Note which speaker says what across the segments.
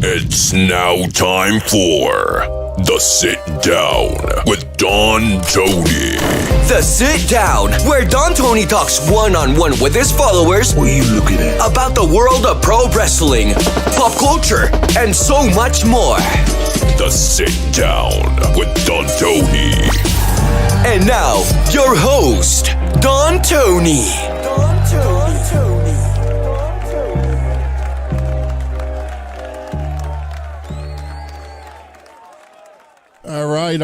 Speaker 1: It's now time for The Sit Down with Don Tony.
Speaker 2: The Sit Down, where Don Tony talks one-on-one with his followers.
Speaker 3: What are you looking at?
Speaker 2: About the world of pro wrestling, pop culture, and so much more.
Speaker 1: The Sit Down with Don Tony.
Speaker 2: And now, your host, Don Tony.
Speaker 4: All right.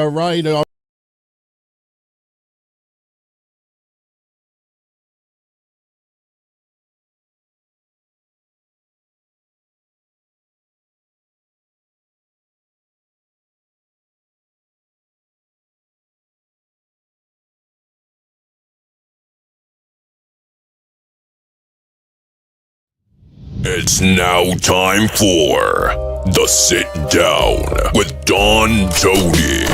Speaker 1: It's now time for The Sit Down with Don Tony.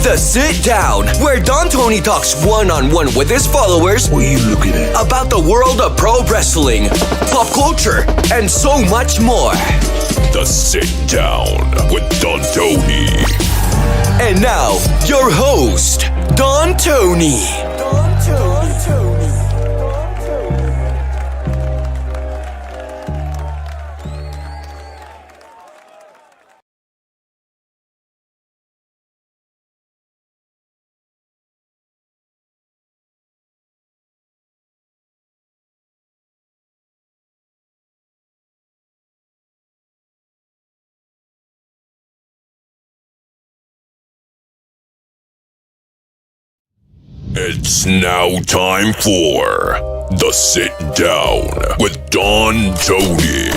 Speaker 2: The Sit Down, where Don Tony talks one-on-one with his followers.
Speaker 3: What are you looking at?
Speaker 2: About the world of pro wrestling, pop culture, and so much more.
Speaker 1: The Sit Down with Don Tony.
Speaker 2: And now, your host, Don Tony.
Speaker 1: It's now time for The Sit Down with Don Tony.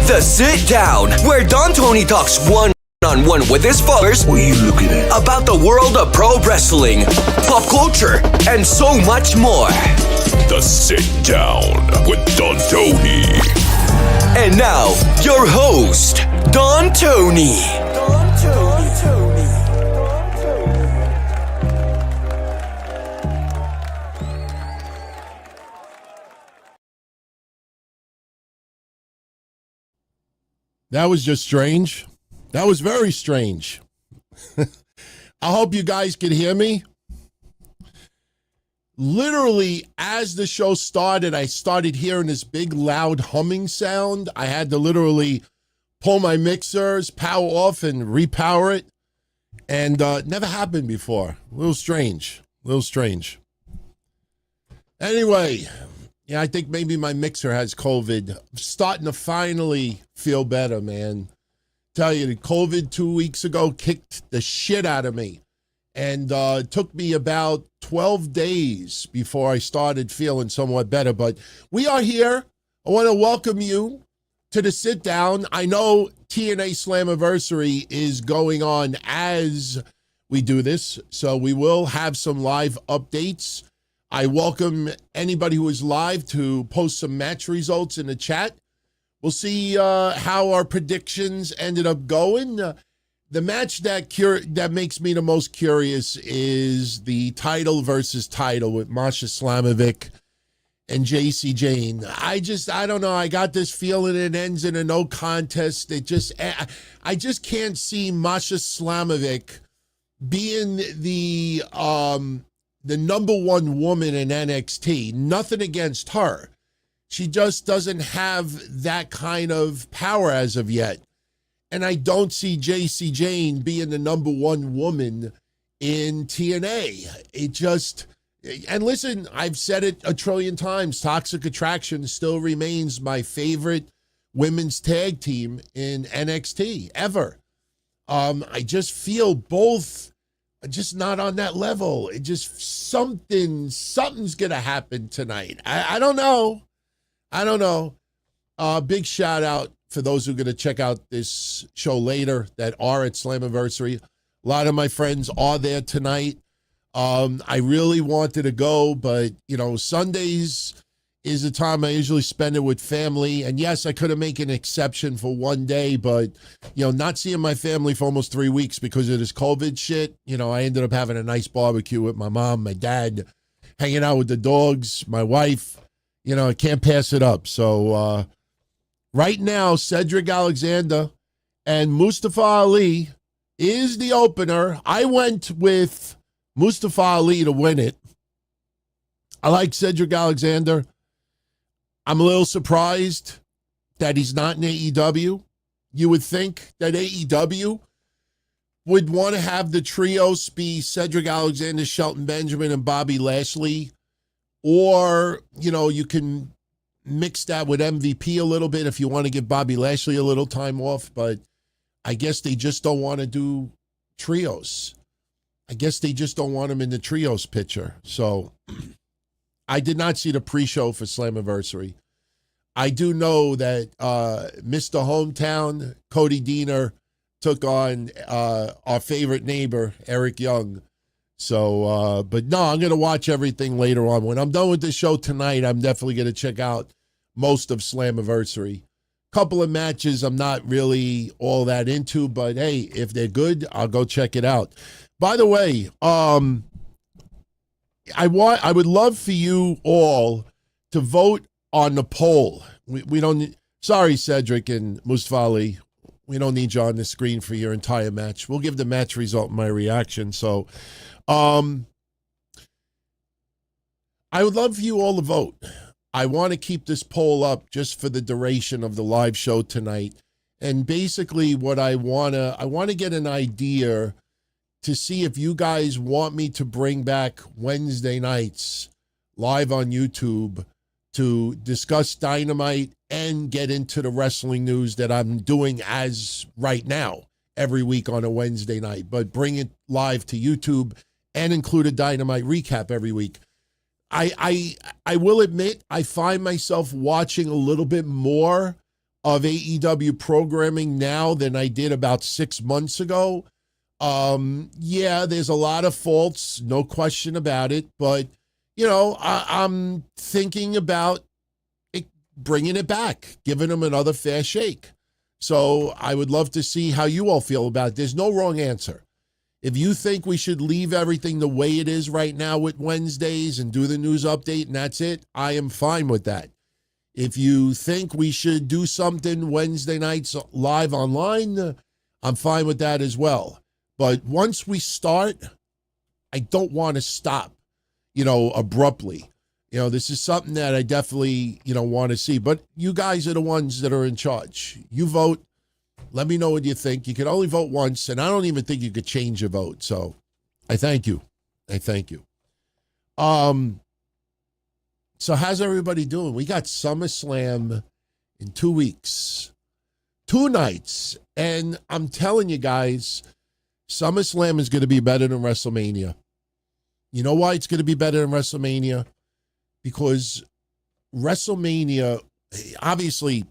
Speaker 2: The Sit Down, where Don Tony talks one-on-one with his followers.
Speaker 3: What are you looking at?
Speaker 2: About the world of pro wrestling, pop culture, and so much more.
Speaker 1: The Sit Down with Don Tony.
Speaker 2: And now, your host, Don Tony.
Speaker 4: That was just strange. That was very strange. I hope you guys can hear me. Literally, as the show started, I started hearing this big, loud humming sound. I had to literally pull my mixers, power off, and repower it. And never happened before. A little strange. Anyway, yeah, I think maybe my mixer has COVID. I'm starting to finally feel better, man. Tell you, the COVID 2 weeks ago kicked the shit out of me. And it took me about 12 days before I started feeling somewhat better. But we are here. I want to welcome you to the Sit Down. I know TNA Slammiversary is going on as we do this, so we will have some live updates. I welcome anybody who is live to post some match results in the chat. We'll see how our predictions ended up going. The match that makes me the most curious is the title versus title with Masha Slamovic and JC Jane. I don't know. I got this feeling it ends in a no contest. I just can't see Masha Slamovic being the number one woman in NXT. Nothing against her. She just doesn't have that kind of power as of yet. And I don't see JC Jane being the number one woman in TNA. And listen, I've said it a trillion times. Toxic Attraction still remains my favorite women's tag team in NXT ever. I just feel both just not on that level. It just something's gonna happen tonight. I don't know. Big shout out for those who are gonna check out this show later that are at Slammiversary. A lot of my friends are there tonight. I really wanted to go, but Sundays is the time I usually spend it with family. And yes, I could have made an exception for one day, but not seeing my family for almost 3 weeks because of this COVID shit. I ended up having a nice barbecue with my mom, my dad, hanging out with the dogs, my wife. I can't pass it up. So right now, Cedric Alexander And Mustafa Ali is the opener. I went with Mustafa Ali to win it. I like Cedric Alexander. I'm a little surprised that he's not in AEW. You would think that AEW would want to have the trios be Cedric Alexander, Shelton Benjamin, and Bobby Lashley. Or, you can mix that with MVP a little bit if you want to give Bobby Lashley a little time off. But I guess they just don't want to do trios. I guess they just don't want him in the trios picture. So I did not see the pre-show for Slammiversary. I do know that Mr. Hometown, Cody Deaner, took on our favorite neighbor, Eric Young. So, but no, I'm going to watch everything later on. When I'm done with the show tonight, I'm definitely going to check out most of Slammiversary. Couple of matches I'm not really all that into, but hey, if they're good, I'll go check it out. By the way, I would love for you all to vote on the poll. We don't. Sorry, Cedric and Mustafa Ali. We don't need you on the screen for your entire match. We'll give the match result my reaction. So, I would love for you all to vote. I want to keep this poll up just for the duration of the live show tonight. And basically what I want to get an idea to see if you guys want me to bring back Wednesday nights live on YouTube to discuss Dynamite and get into the wrestling news that I'm doing as right now every week on a Wednesday night, but bring it live to YouTube and include a Dynamite recap every week. I will admit I find myself watching a little bit more of AEW programming now than I did about 6 months ago. Yeah, there's a lot of faults, no question about it, but I'm thinking about bringing it back, giving them another fair shake. So I would love to see how you all feel about it. There's no wrong answer. If you think we should leave everything the way it is right now with Wednesdays and do the news update and that's it, I am fine with that. If you think we should do something Wednesday nights live online, I'm fine with that as well. But once we start, I don't want to stop, abruptly. This is something that I definitely, want to see. But you guys are the ones that are in charge. You vote. Let me know what you think. You can only vote once, and I don't even think you could change your vote. So I thank you. So how's everybody doing? We got SummerSlam in 2 weeks, 2 nights. And I'm telling you guys, SummerSlam is going to be better than WrestleMania. You know why it's going to be better than WrestleMania? Because WrestleMania, obviously,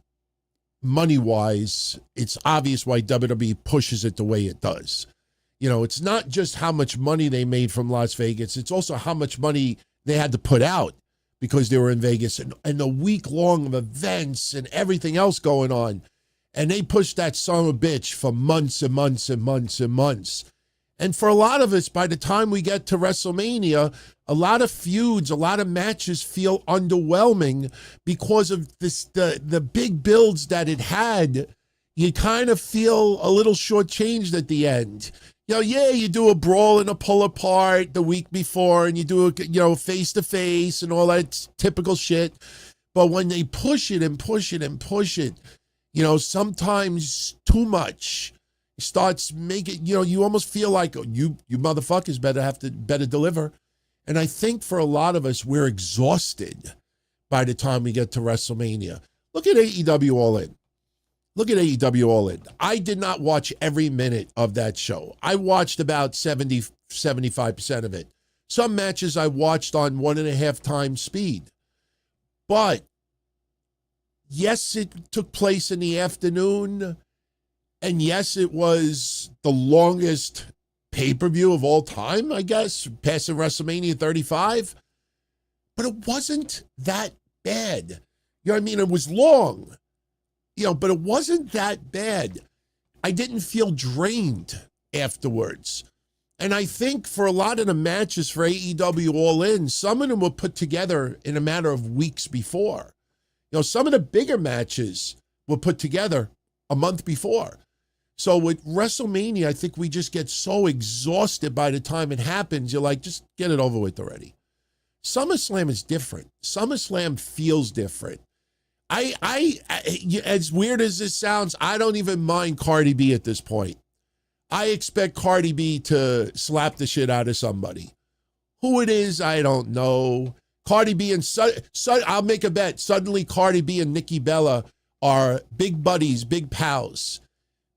Speaker 4: money-wise, it's obvious why WWE pushes it the way it does. It's not just how much money they made from Las Vegas. It's also how much money they had to put out because they were in Vegas and a week long of events and everything else going on. And they pushed that son of a bitch for months and months and months and months. And for a lot of us, by the time we get to WrestleMania, a lot of feuds, a lot of matches feel underwhelming because of the big builds that it had. You kind of feel a little shortchanged at the end. You do a brawl and a pull apart the week before, and you do a face to face and all that typical shit. But when they push it and push it and push it, sometimes too much. Starts making, you almost feel like you motherfuckers better deliver. And I think for a lot of us, we're exhausted by the time we get to WrestleMania. Look at AEW All In. I did not watch every minute of that show. I watched about 75% of it. Some matches I watched on 1.5 times speed. But yes, it took place in the afternoon. And yes, it was the longest pay-per-view of all time, I guess, passing WrestleMania 35. But it wasn't that bad. You know what I mean? It was long, but it wasn't that bad. I didn't feel drained afterwards. And I think for a lot of the matches for AEW All In, some of them were put together in a matter of weeks before. Some of the bigger matches were put together a month before. So with WrestleMania, I think we just get so exhausted by the time it happens. You're like, just get it over with already. SummerSlam is different. SummerSlam feels different. As weird as this sounds, I don't even mind Cardi B at this point. I expect Cardi B to slap the shit out of somebody. Who it is, I don't know. Cardi B and I'll make a bet. Suddenly, Cardi B and Nikki Bella are big buddies, big pals.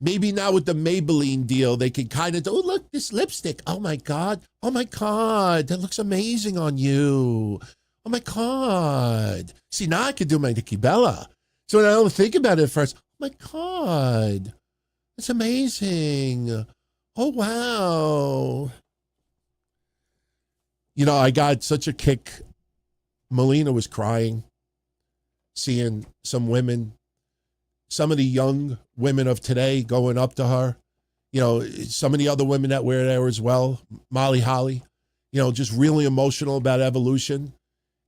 Speaker 4: Maybe now with the Maybelline deal, they can kind of, oh, look, this lipstick. Oh, my God. Oh, my God. That looks amazing on you. Oh, my God. See, now I can do my Nikki Bella. So when I don't think about it at first, oh, my God. That's amazing. Oh, wow. You know, I got such a kick. Melina was crying, seeing some women, some of the young women of today going up to her. You know, some of the other women that were there as well, Molly Holly, you know, just really emotional about evolution.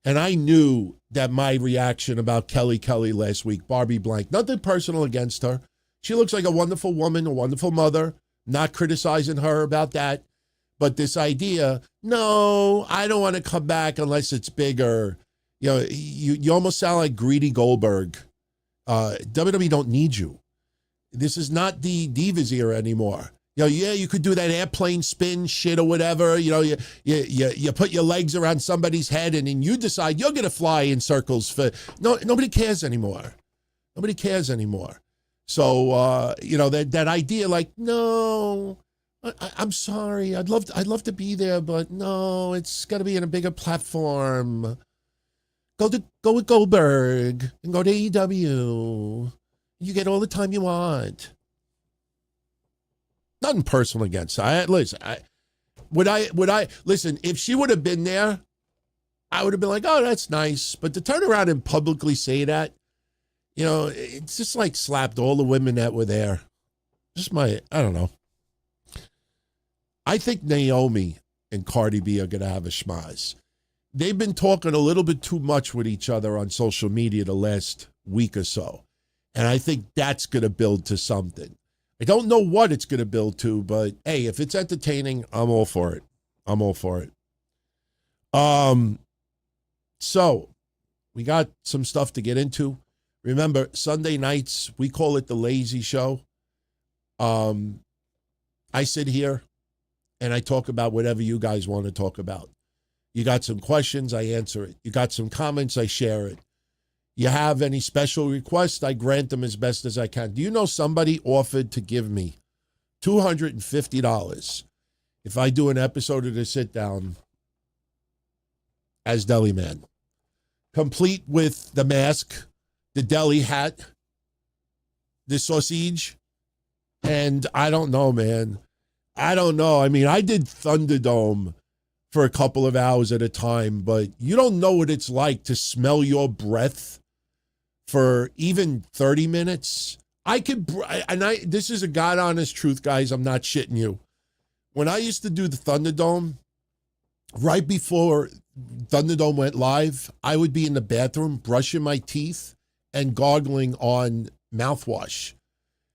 Speaker 4: And I knew that my reaction about Kelly last week, Barbie Blank, nothing personal against her. She looks like a wonderful woman, a wonderful mother, not criticizing her about that. But this idea, no, I don't want to come back unless it's bigger. You know, you almost sound like greedy Goldberg. WWE don't need you. This is not the Divas era anymore. You know, yeah, you could do that airplane spin shit or whatever. You know, you put your legs around somebody's head and then you decide you're going to fly in circles for, no, nobody cares anymore. Nobody cares anymore. So, you know, that idea like, no, I'm sorry. I'd love to be there, but no, it's got to be in a bigger platform. Go with Goldberg and go to AEW. You get all the time you want. Nothing personal against her. Listen, would I listen, if she would have been there, I would have been like, oh, that's nice. But to turn around and publicly say that, you know, it's just like slapped all the women that were there. I don't know. I think Naomi and Cardi B are going to have a schmaz. They've been talking a little bit too much with each other on social media the last week or so. And I think that's going to build to something. I don't know what it's going to build to, but hey, if it's entertaining, I'm all for it. I'm all for it. So we got some stuff to get into. Remember, Sunday nights, we call it the lazy show. I sit here and I talk about whatever you guys want to talk about. You got some questions, I answer it. You got some comments, I share it. You have any special requests, I grant them as best as I can. Do you know somebody offered to give me $250 if I do an episode of the sit down as Deli Man? Complete with the mask, the deli hat, the sausage, and I don't know, man. I don't know. I mean, I did Thunderdome for a couple of hours at a time, but you don't know what it's like to smell your breath for even 30 minutes. This is a God honest truth, guys. I'm not shitting you. When I used to do the Thunderdome, right before Thunderdome went live, I would be in the bathroom brushing my teeth and gargling on mouthwash.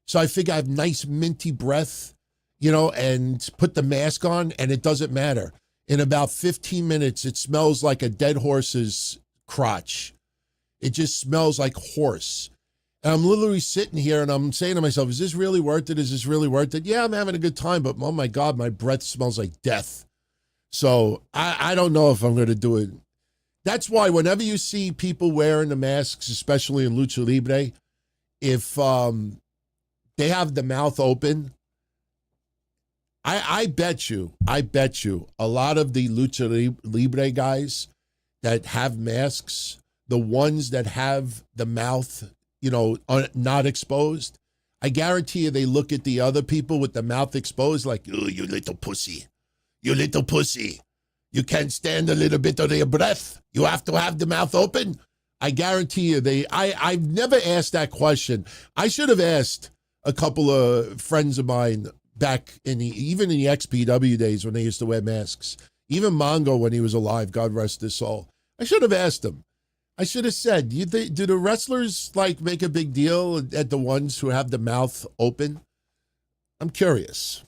Speaker 4: So I figure I have nice minty breath, you know, and put the mask on and it doesn't matter. In about 15 minutes, it smells like a dead horse's crotch. It just smells like horse. And I'm literally sitting here and I'm saying to myself, is this really worth it? Is this really worth it? Yeah, I'm having a good time, but oh my God, my breath smells like death. So I don't know if I'm going to do it. That's why whenever you see people wearing the masks, especially in Lucha Libre, if they have the mouth open, I bet you, a lot of the Lucha Libre guys that have masks, the ones that have the mouth, you know, not exposed, I guarantee you they look at the other people with the mouth exposed like, oh, you little pussy. You little pussy. You can't stand a little bit of your breath. You have to have the mouth open. I guarantee you I've never asked that question. I should have asked a couple of friends of mine back even in the XPW days when they used to wear masks. Even Mongo when he was alive, God rest his soul. I should have asked him. I should have said, do the wrestlers like make a big deal at the ones who have the mouth open? I'm curious.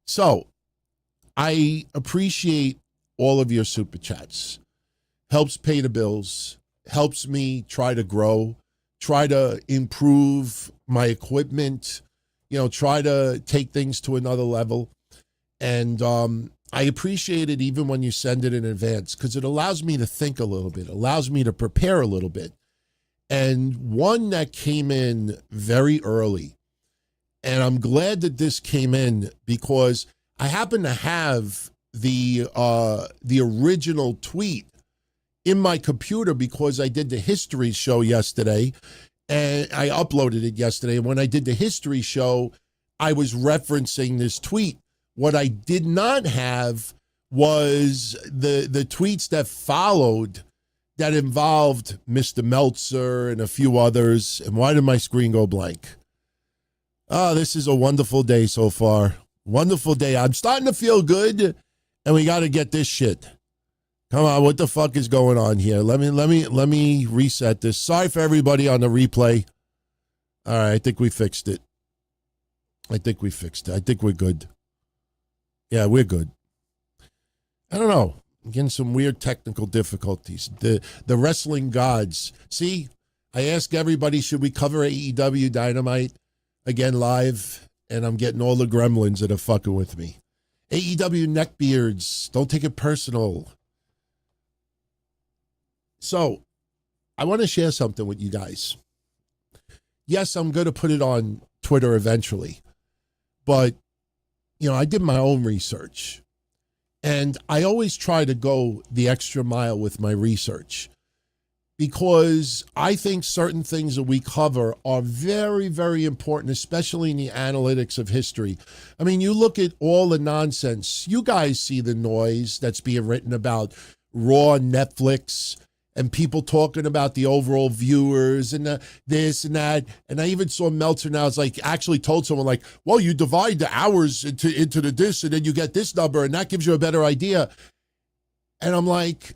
Speaker 4: So, I appreciate all of your super chats. Helps pay the bills, helps me try to grow, try to improve my equipment, try to take things to another level. And I appreciate it even when you send it in advance, because it allows me to think a little bit, allows me to prepare a little bit. And one that came in very early, and I'm glad that this came in because I happen to have the original tweet in my computer because I did the history show yesterday, and I uploaded it yesterday. And when I did the history show, I was referencing this tweet. What I did not have was the tweets that followed that involved Mr. Meltzer and a few others. And why did my screen go blank? Oh, this is a wonderful day so far. Wonderful day. I'm starting to feel good, and we got to get this shit. Come on, what the fuck is going on here? Let me reset this. Sorry for everybody on the replay. All right, I think we fixed it. I think we're good. Yeah, we're good. I don't know. I'm getting some weird technical difficulties. The wrestling gods. See, I asked everybody, should we cover AEW Dynamite again live? And I'm getting all the gremlins that are fucking with me. AEW neckbeards. Don't take it personal. So, I want to share something with you guys. Yes, I'm going to put it on Twitter eventually. But, I did my own research. And I always try to go the extra mile with my research. Because I think certain things that we cover are very, very important, especially in the analytics of history. I mean, you look at all the nonsense. You guys see the noise that's being written about Raw and Netflix, and people talking about the overall viewers and this and that. And I even saw Meltzer now. It's like actually told someone like, well, you divide the hours into the this, and then you get this number, and that gives you a better idea. And I'm like,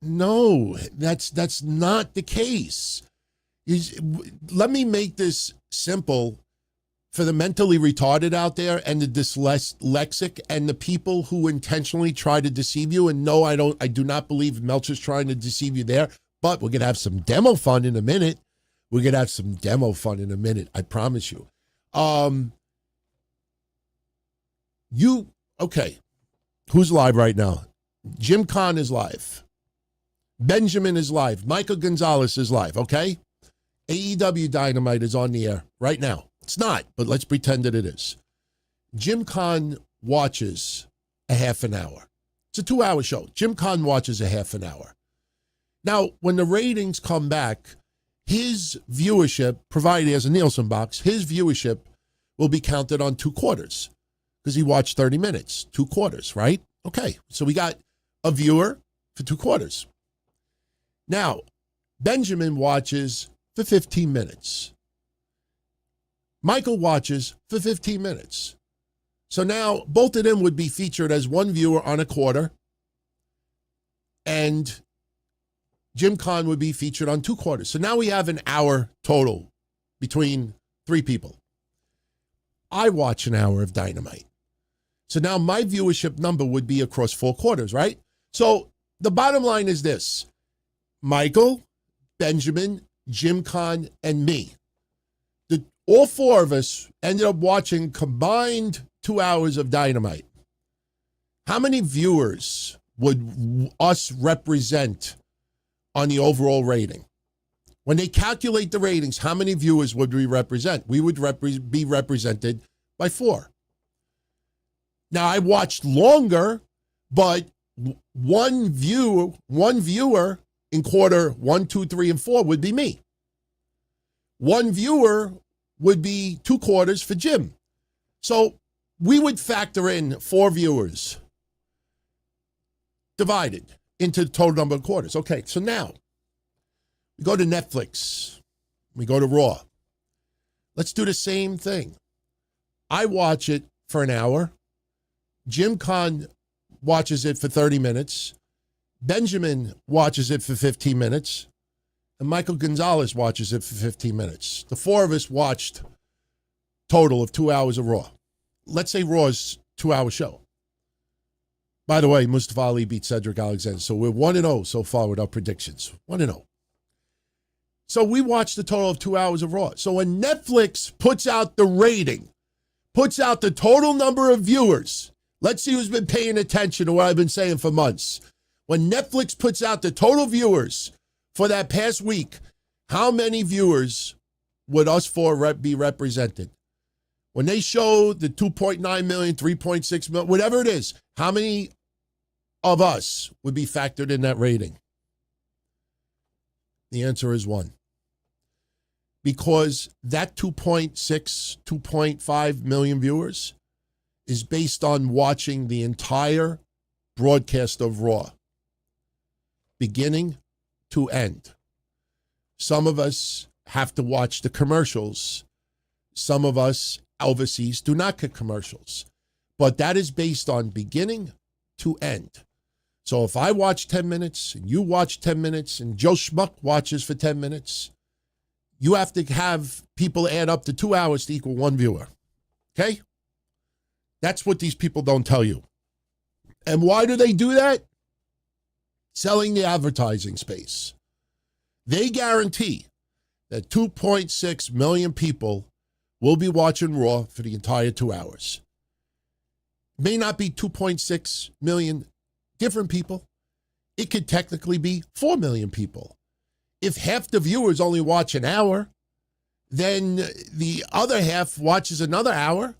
Speaker 4: no, that's not the case. Let me make this simple for the mentally retarded out there and the dyslexic and the people who intentionally try to deceive you. And no, I do not believe Meltzer's trying to deceive you there, but we're going to have some demo fun in a minute. I promise you. Okay. Who's live right now? Jim Kahn is live. Benjamin is live. Michael Gonzalez is live, okay? AEW Dynamite is on the air right now. It's not, but let's pretend that it is. Jim Kahn watches a half an hour. It's a 2-hour show. Jim Kahn watches a half an hour. Now, when the ratings come back, his viewership, provided he has a Nielsen box, his viewership will be counted on 2 quarters because he watched 30 minutes, 2 quarters, right? Okay, so we got a viewer for 2 quarters. Now, Benjamin watches for 15 minutes. Michael watches for 15 minutes. So now both of them would be featured as one viewer on a quarter, and Jim Kahn would be featured on 2 quarters. So now we have an hour total between 3 people. I watch an hour of Dynamite. So now my viewership number would be across 4 quarters, right? So the bottom line is this. Michael, Benjamin, Jim Kahn, and me. All 4 of us ended up watching combined 2 hours of Dynamite. How many viewers would us represent on the overall rating? When they calculate the ratings, how many viewers would we represent? We would be represented by 4. Now, I watched longer, but one viewer in quarter 1, 2, 3, and 4 would be me. One viewer would be 2 quarters for Jim. So we would factor in 4 viewers divided into the total number of quarters. Okay, so now we go to Netflix. We go to Raw. Let's do the same thing. I watch it for an hour. Jim Kahn watches it for 30 minutes. Benjamin watches it for 15 minutes. And Michael Gonzalez watches it for 15 minutes. The 4 of us watched total of 2 hours of Raw. Let's say Raw's 2-hour show. By the way, Mustafa Ali beat Cedric Alexander. So we're 1-0 so far with our predictions. 1-0. So we watched a total of 2 hours of Raw. So when Netflix puts out the rating, puts out the total number of viewers, let's see who's been paying attention to what I've been saying for months. When Netflix puts out the total viewers for that past week, how many viewers would us four be represented? When they show the 2.9 million, 3.6 million, whatever it is, how many of us would be factored in that rating? The answer is 1. Because that 2.6, 2.5 million viewers is based on watching the entire broadcast of Raw, beginning to end. Some of us have to watch the commercials. Some of us overseas do not get commercials. But that is based on beginning to end. So if I watch 10 minutes and you watch 10 minutes and Joe Schmuck watches for 10 minutes, you have to have people add up to 2 hours to equal 1 viewer. Okay? That's what these people don't tell you. And why do they do that? Selling the advertising space. They guarantee that 2.6 million people will be watching Raw for the entire 2 hours. It may not be 2.6 million different people. It could technically be 4 million people. If half the viewers only watch an hour, then the other half watches another hour.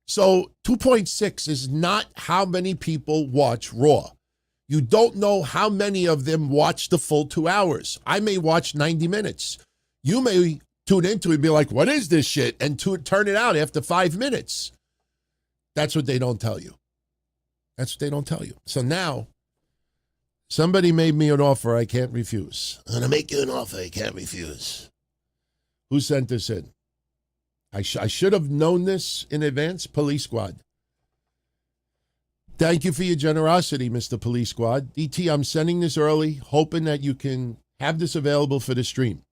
Speaker 4: So 2.6 is not how many people watch Raw. You don't know how many of them watch the full 2 hours. I may watch 90 minutes. You may tune into it and be like, what is this shit? And turn it out after 5 minutes. That's what they don't tell you. That's what they don't tell you. So now, somebody made me an offer I can't refuse. I'm going to make you an offer I can't refuse. Who sent this in? I should have known this in advance. Police Squad. Thank you for your generosity, Mr. Police Squad. DT, I'm sending this early, hoping that you can have this available for the stream.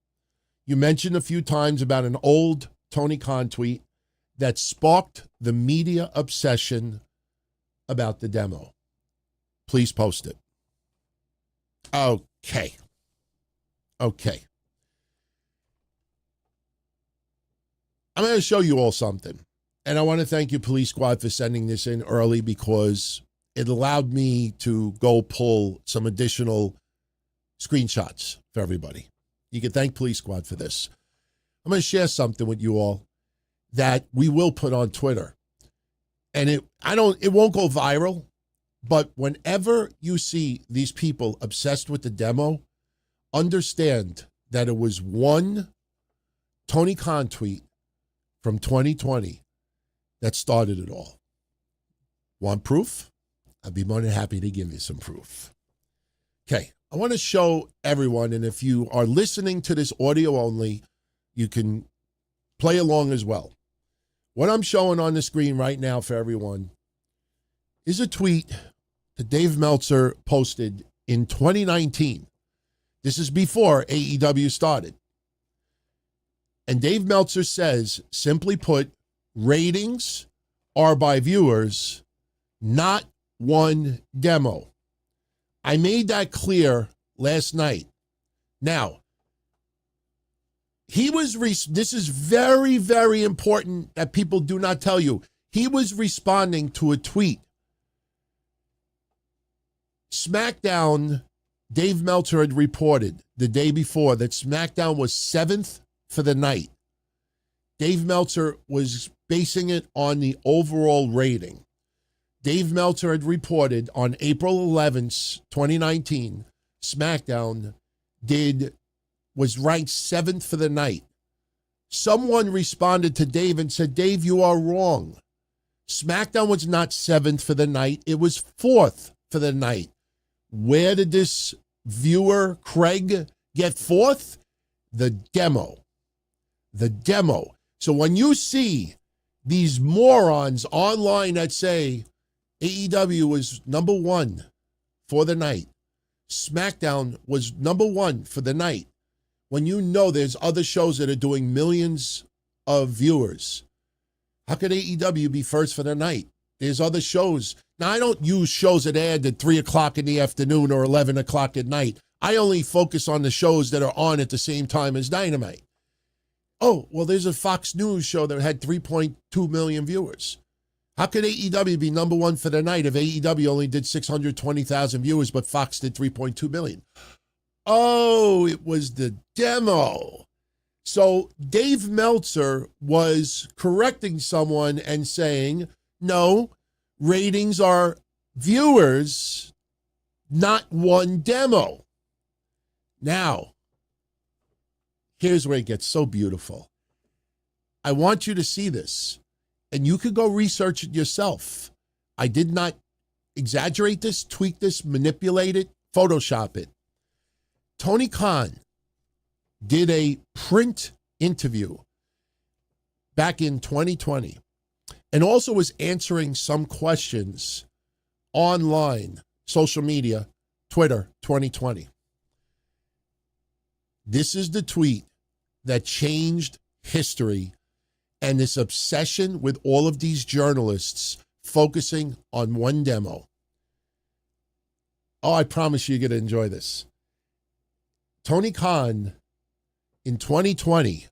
Speaker 4: You mentioned a few times about an old Tony Khan tweet that sparked the media obsession about the demo. Please post it. Okay. I'm going to show you all something. And I want to thank you, Police Squad, for sending this in early because it allowed me to go pull some additional screenshots for everybody. You can thank Police Squad for this. I'm going to share something with you all that we will put on Twitter. And it won't go viral, but whenever you see these people obsessed with the demo, understand that it was one Tony Khan tweet from 2020 that started it all. Want proof? I'd be more than happy to give you some proof. Okay, I want to show everyone, and if you are listening to this audio only, you can play along as well. What I'm showing on the screen right now for everyone is a tweet that Dave Meltzer posted in 2019. This is before AEW started. And Dave Meltzer says, simply put, ratings are by viewers, not one demo. I made that clear last night. Now, this is very, very important that people do not tell you. He was responding to a tweet. SmackDown, Dave Meltzer had reported the day before that SmackDown was 7th for the night. Dave Meltzer was basing it on the overall rating. Dave Meltzer had reported on April 11th, 2019, SmackDown was ranked 7th for the night. Someone responded to Dave and said, Dave, you are wrong. SmackDown was not 7th for the night. It was 4th for the night. Where did this viewer, Craig, get 4th? The demo. So when you see these morons online that say AEW was number 1 for the night, SmackDown was number 1 for the night, when you know there's other shows that are doing millions of viewers, How could AEW be first for the night? There's other shows. Now, I don't use shows that aired at 3 o'clock in the afternoon or 11 o'clock at night. I only focus on the shows that are on at the same time as Dynamite. Oh, well, there's a Fox News show that had 3.2 million viewers. How could AEW be number one for the night if AEW only did 620,000 viewers, but Fox did 3.2 million? Oh, it was the demo. So Dave Meltzer was correcting someone and saying, no, ratings are viewers, not one demo. Now, here's where it gets so beautiful. I want you to see this, and you could go research it yourself. I did not exaggerate this, tweak this, manipulate it, Photoshop it. Tony Khan did a print interview back in 2020 and also was answering some questions online, social media, Twitter, 2020. This is the tweet that changed history and this obsession with all of these journalists focusing on one demo. Oh, I promise you're going to enjoy this. Tony Khan in 2020,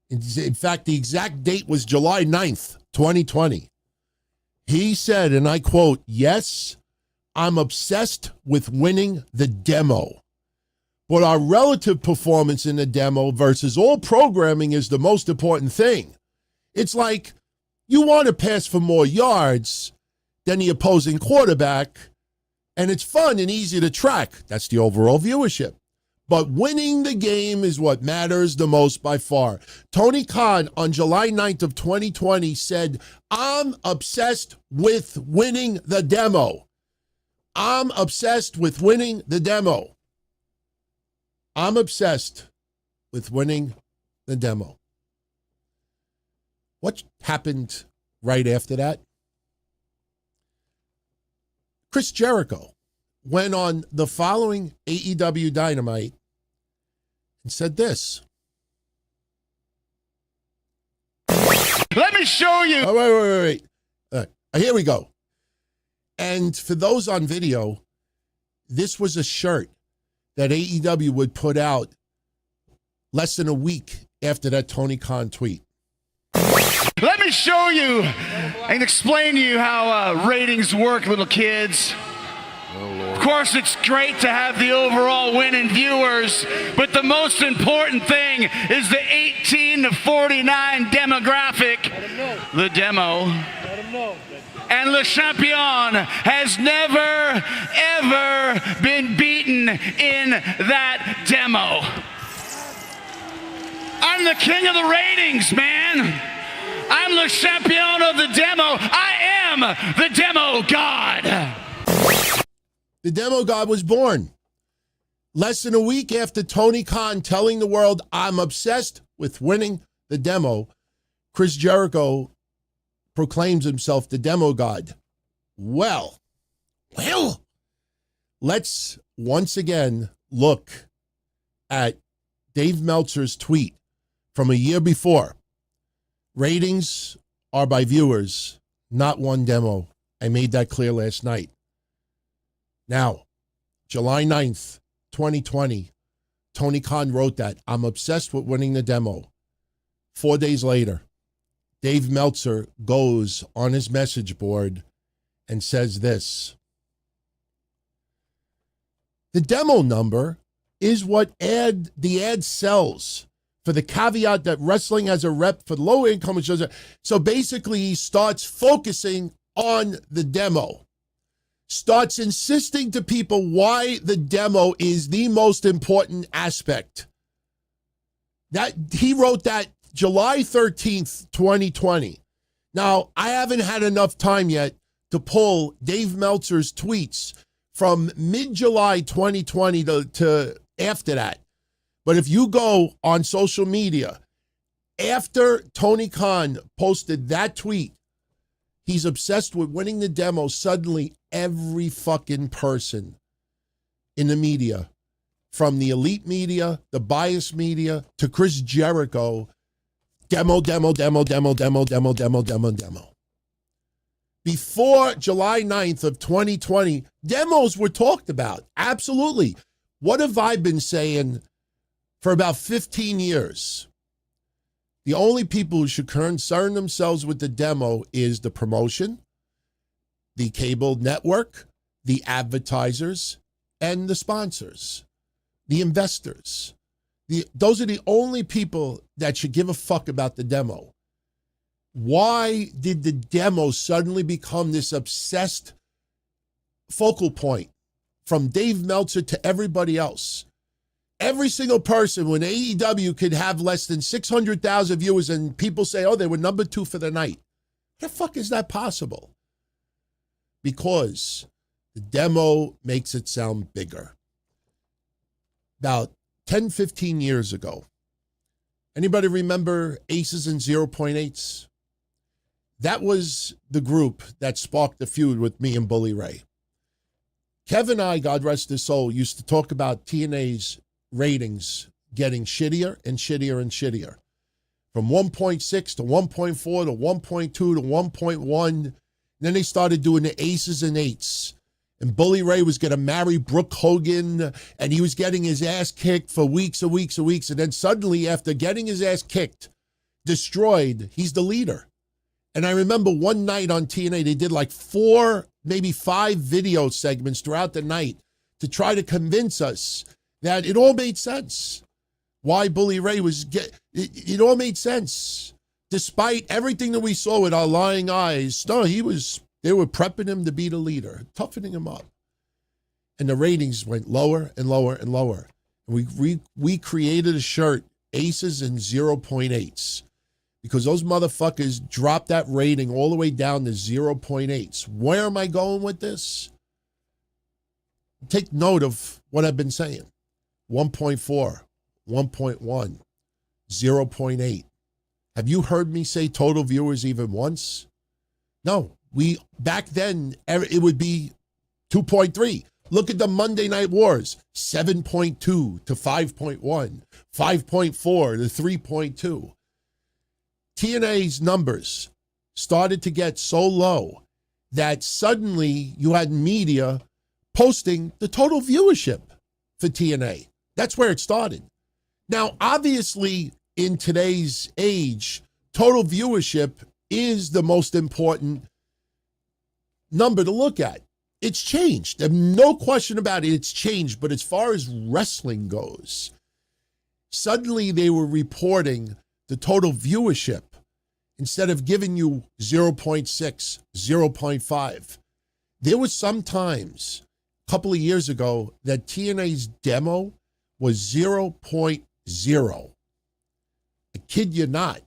Speaker 4: in fact, the exact date was July 9th, 2020. He said, and I quote, "Yes, I'm obsessed with winning the demo. But our relative performance in the demo versus all programming is the most important thing. It's like you want to pass for more yards than the opposing quarterback, and it's fun and easy to track. That's the overall viewership. But winning the game is what matters the most by far." Tony Khan on July 9th of 2020 said, "I'm obsessed with winning the demo. I'm obsessed with winning the demo. I'm obsessed with winning the demo." What happened right after that? Chris Jericho went on the following AEW Dynamite and said this.
Speaker 5: Let me show you.
Speaker 4: Oh, wait. Here we go. And for those on video, this was a shirt that AEW would put out less than a week after that Tony Khan tweet.
Speaker 5: Let me show you and explain to you how ratings work, little kids. Of course, it's great to have the overall win in viewers, but the most important thing is the 18 to 49 demographic, the demo. And Le Champion has never, ever been beaten in that demo. I'm the king of the ratings, man. I'm Le Champion of the demo. I am the demo god.
Speaker 4: The demo god was born. Less than a week after Tony Khan telling the world, "I'm obsessed with winning the demo," Chris Jericho proclaims himself the demo god. Well, let's once again look at Dave Meltzer's tweet from a year before. Ratings are by viewers, not one demo. I made that clear last night. Now, July 9th, 2020, Tony Khan wrote that. "I'm obsessed with winning the demo." 4 days later, Dave Meltzer goes on his message board and says this. "The demo number is what the ad sells, for the caveat that wrestling has a rep for low income." So basically he starts focusing on the demo, starts insisting to people why the demo is the most important aspect. That he wrote that July 13th, 2020. Now, I haven't had enough time yet to pull Dave Meltzer's tweets from mid-July 2020 to after that. But if you go on social media, after Tony Khan posted that tweet, he's obsessed with winning the demo, suddenly every fucking person in the media, from the elite media, the biased media, to Chris Jericho, Demo. Before July 9th of 2020, demos were talked about. Absolutely. What have I been saying for about 15 years? The only people who should concern themselves with the demo is the promotion, the cable network, the advertisers, and the sponsors, the investors. Those are the only people that should give a fuck about the demo. Why did the demo suddenly become this obsessed focal point from Dave Meltzer to everybody else? Every single person, when AEW could have less than 600,000 viewers and people say, oh, they were number 2 for the night. How the fuck is that possible? Because the demo makes it sound bigger. About 10, 15 years ago, anybody remember Aces and 0.8s? That was the group that sparked the feud with me and Bully Ray. Kevin and I, God rest his soul, used to talk about TNA's ratings getting shittier and shittier and shittier. From 1.6 to 1.4 to 1.2 to 1.1. Then they started doing the Aces and 8s. And Bully Ray was going to marry Brooke Hogan, and he was getting his ass kicked for weeks and weeks and weeks. And then suddenly, after getting his ass kicked, destroyed, he's the leader. And I remember one night on TNA, they did like 4, maybe 5 video segments throughout the night to try to convince us that it all made sense. Why Bully Ray was it all made sense. Despite everything that we saw with our lying eyes, no, they were prepping him to be the leader, toughening him up. And the ratings went lower and lower and lower. And we created a shirt, Aces and 0.8s. Because those motherfuckers dropped that rating all the way down to 0.8s. Where am I going with this? Take note of what I've been saying. 1.4, 1.1, 0.8. Have you heard me say total viewers even once? No. Back then, it would be 2.3. Look at the Monday Night Wars, 7.2 to 5.1, 5.4 to 3.2. TNA's numbers started to get so low that suddenly you had media posting the total viewership for TNA. That's where it started. Now, obviously, in today's age, total viewership is the most important number to look at. It's changed. There's no question about it. It's changed. But as far as wrestling goes, suddenly they were reporting the total viewership instead of giving you 0.6, 0.5. There was some times a couple of years ago that TNA's demo was 0.0. I kid you not.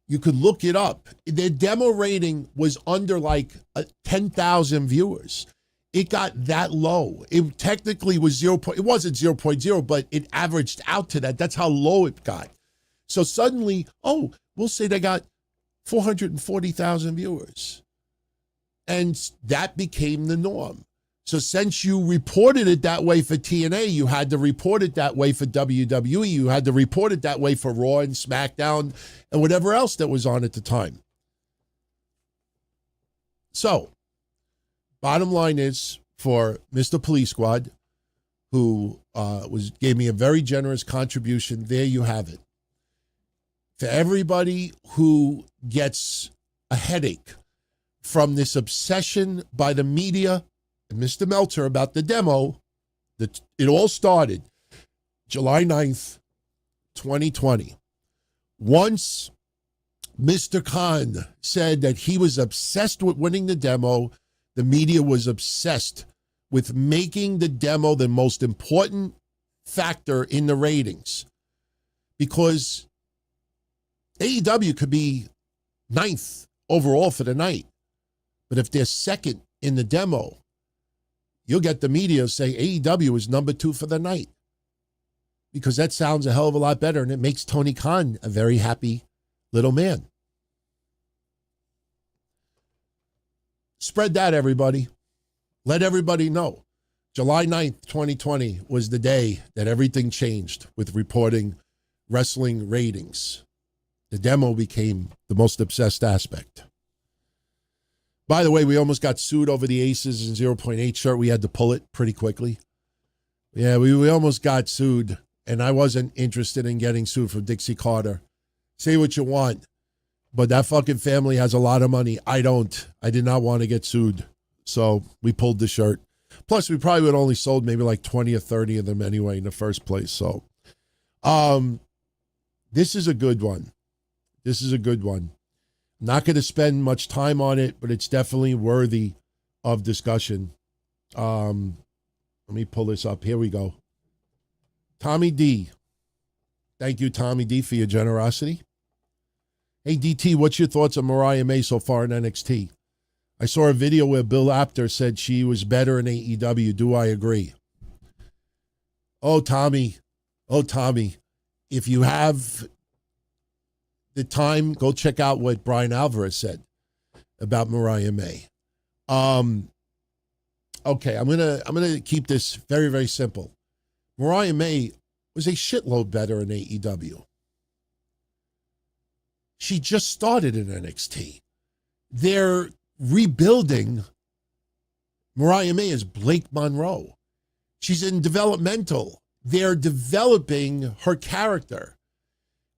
Speaker 4: You could look it up. Their demo rating was under like 10,000 viewers. It got that low. It technically was it wasn't 0.0, but it averaged out to that. That's how low it got. So suddenly, we'll say they got 440,000 viewers. And that became the norm. So since you reported it that way for TNA, you had to report it that way for WWE. You had to report it that way for Raw and SmackDown and whatever else that was on at the time. So, bottom line is for Mr. Police Squad, who gave me a very generous contribution, there you have it. For everybody who gets a headache from this obsession by the media and Mr. Meltzer about the demo, it all started July 9th, 2020. Once Mr. Khan said that he was obsessed with winning the demo, the media was obsessed with making the demo the most important factor in the ratings. Because AEW could be 9th overall for the night. But if they're second in the demo, you'll get the media say AEW is number 2 for the night. Because that sounds a hell of a lot better, and it makes Tony Khan a very happy little man. Spread that, everybody. Let everybody know. July 9th, 2020 was the day that everything changed with reporting wrestling ratings. The demo became the most obsessed aspect. By the way, we almost got sued over the Aces and 0.8 shirt. We had to pull it pretty quickly. Yeah, we almost got sued, and I wasn't interested in getting sued from Dixie Carter. Say what you want, but that fucking family has a lot of money. I don't. I did not want to get sued, so we pulled the shirt. Plus, we probably would have only sold maybe like 20 or 30 of them anyway in the first place. So, this is a good one. This is a good one. Not going to spend much time on it, but it's definitely worthy of discussion. Let me pull this up. Here we go. Tommy D. Thank you, Tommy D, for your generosity. Hey, DT, what's your thoughts on Mariah May so far in NXT? I saw a video where Bill Apter said she was better in AEW. Do I agree? Oh, Tommy. If you have the time, go check out what Brian Alvarez said about Mariah May. Okay, I'm gonna keep this very, very simple. Mariah May was a shitload better in AEW. She just started in NXT. They're rebuilding Mariah May as Blake Monroe. She's in developmental. They're developing her character.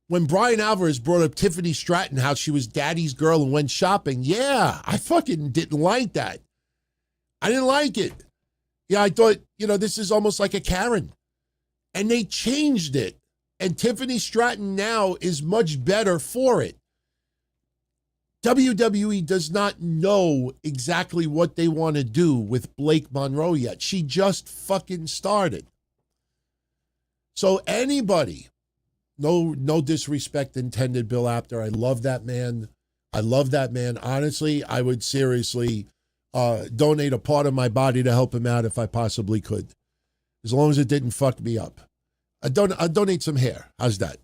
Speaker 4: When Brian Alvarez brought up Tiffany Stratton, how she was daddy's girl and went shopping, yeah, I fucking didn't like that. I didn't like it. Yeah, I thought, this is almost like a Karen. And they changed it. And Tiffany Stratton now is much better for it. WWE does not know exactly what they want to do with Blake Monroe yet. She just fucking started. So anybody, no disrespect intended, Bill Apter. I love that man. Honestly, I would seriously donate a part of my body to help him out if I possibly could. As long as it didn't fuck me up. I'll donate some hair. How's that?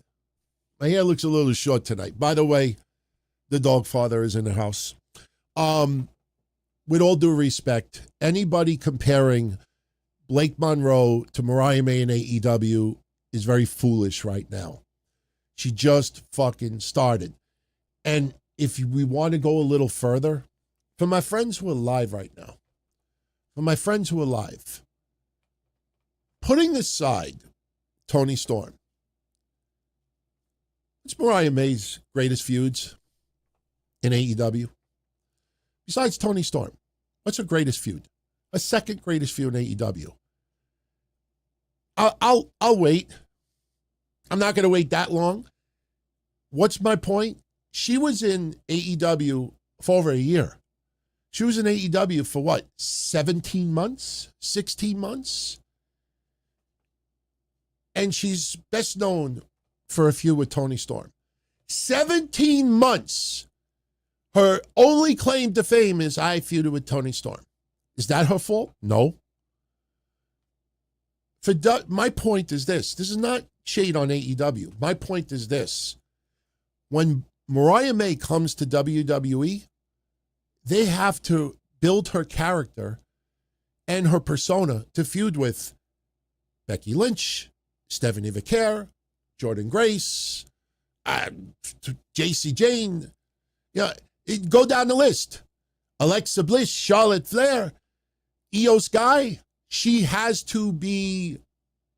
Speaker 4: My hair looks a little short tonight. By the way, the dog father is in the house. With all due respect, anybody comparing Blake Monroe to Mariah May in AEW is very foolish right now. She just fucking started. And if we want to go a little further, for my friends who are live right now, putting aside Toni Storm, what's Mariah May's greatest feuds in AEW? Besides Toni Storm, what's her greatest feud? A second greatest feud in AEW. I'll wait. I'm not going to wait that long. What's my point? She was in AEW for over a year. She was in AEW for what? 17 months? 16 months? And she's best known for a feud with Toni Storm. 17 months. Her only claim to fame is I feuded with Toni Storm. Is that her fault? No. My point is this. This is not shade on AEW. My point is this. When Mariah May comes to WWE, they have to build her character and her persona to feud with Becky Lynch, Stephanie Vaquer, Jordan Grace, JC Jane. Go down the list. Alexa Bliss, Charlotte Flair, Io Sky. She has to be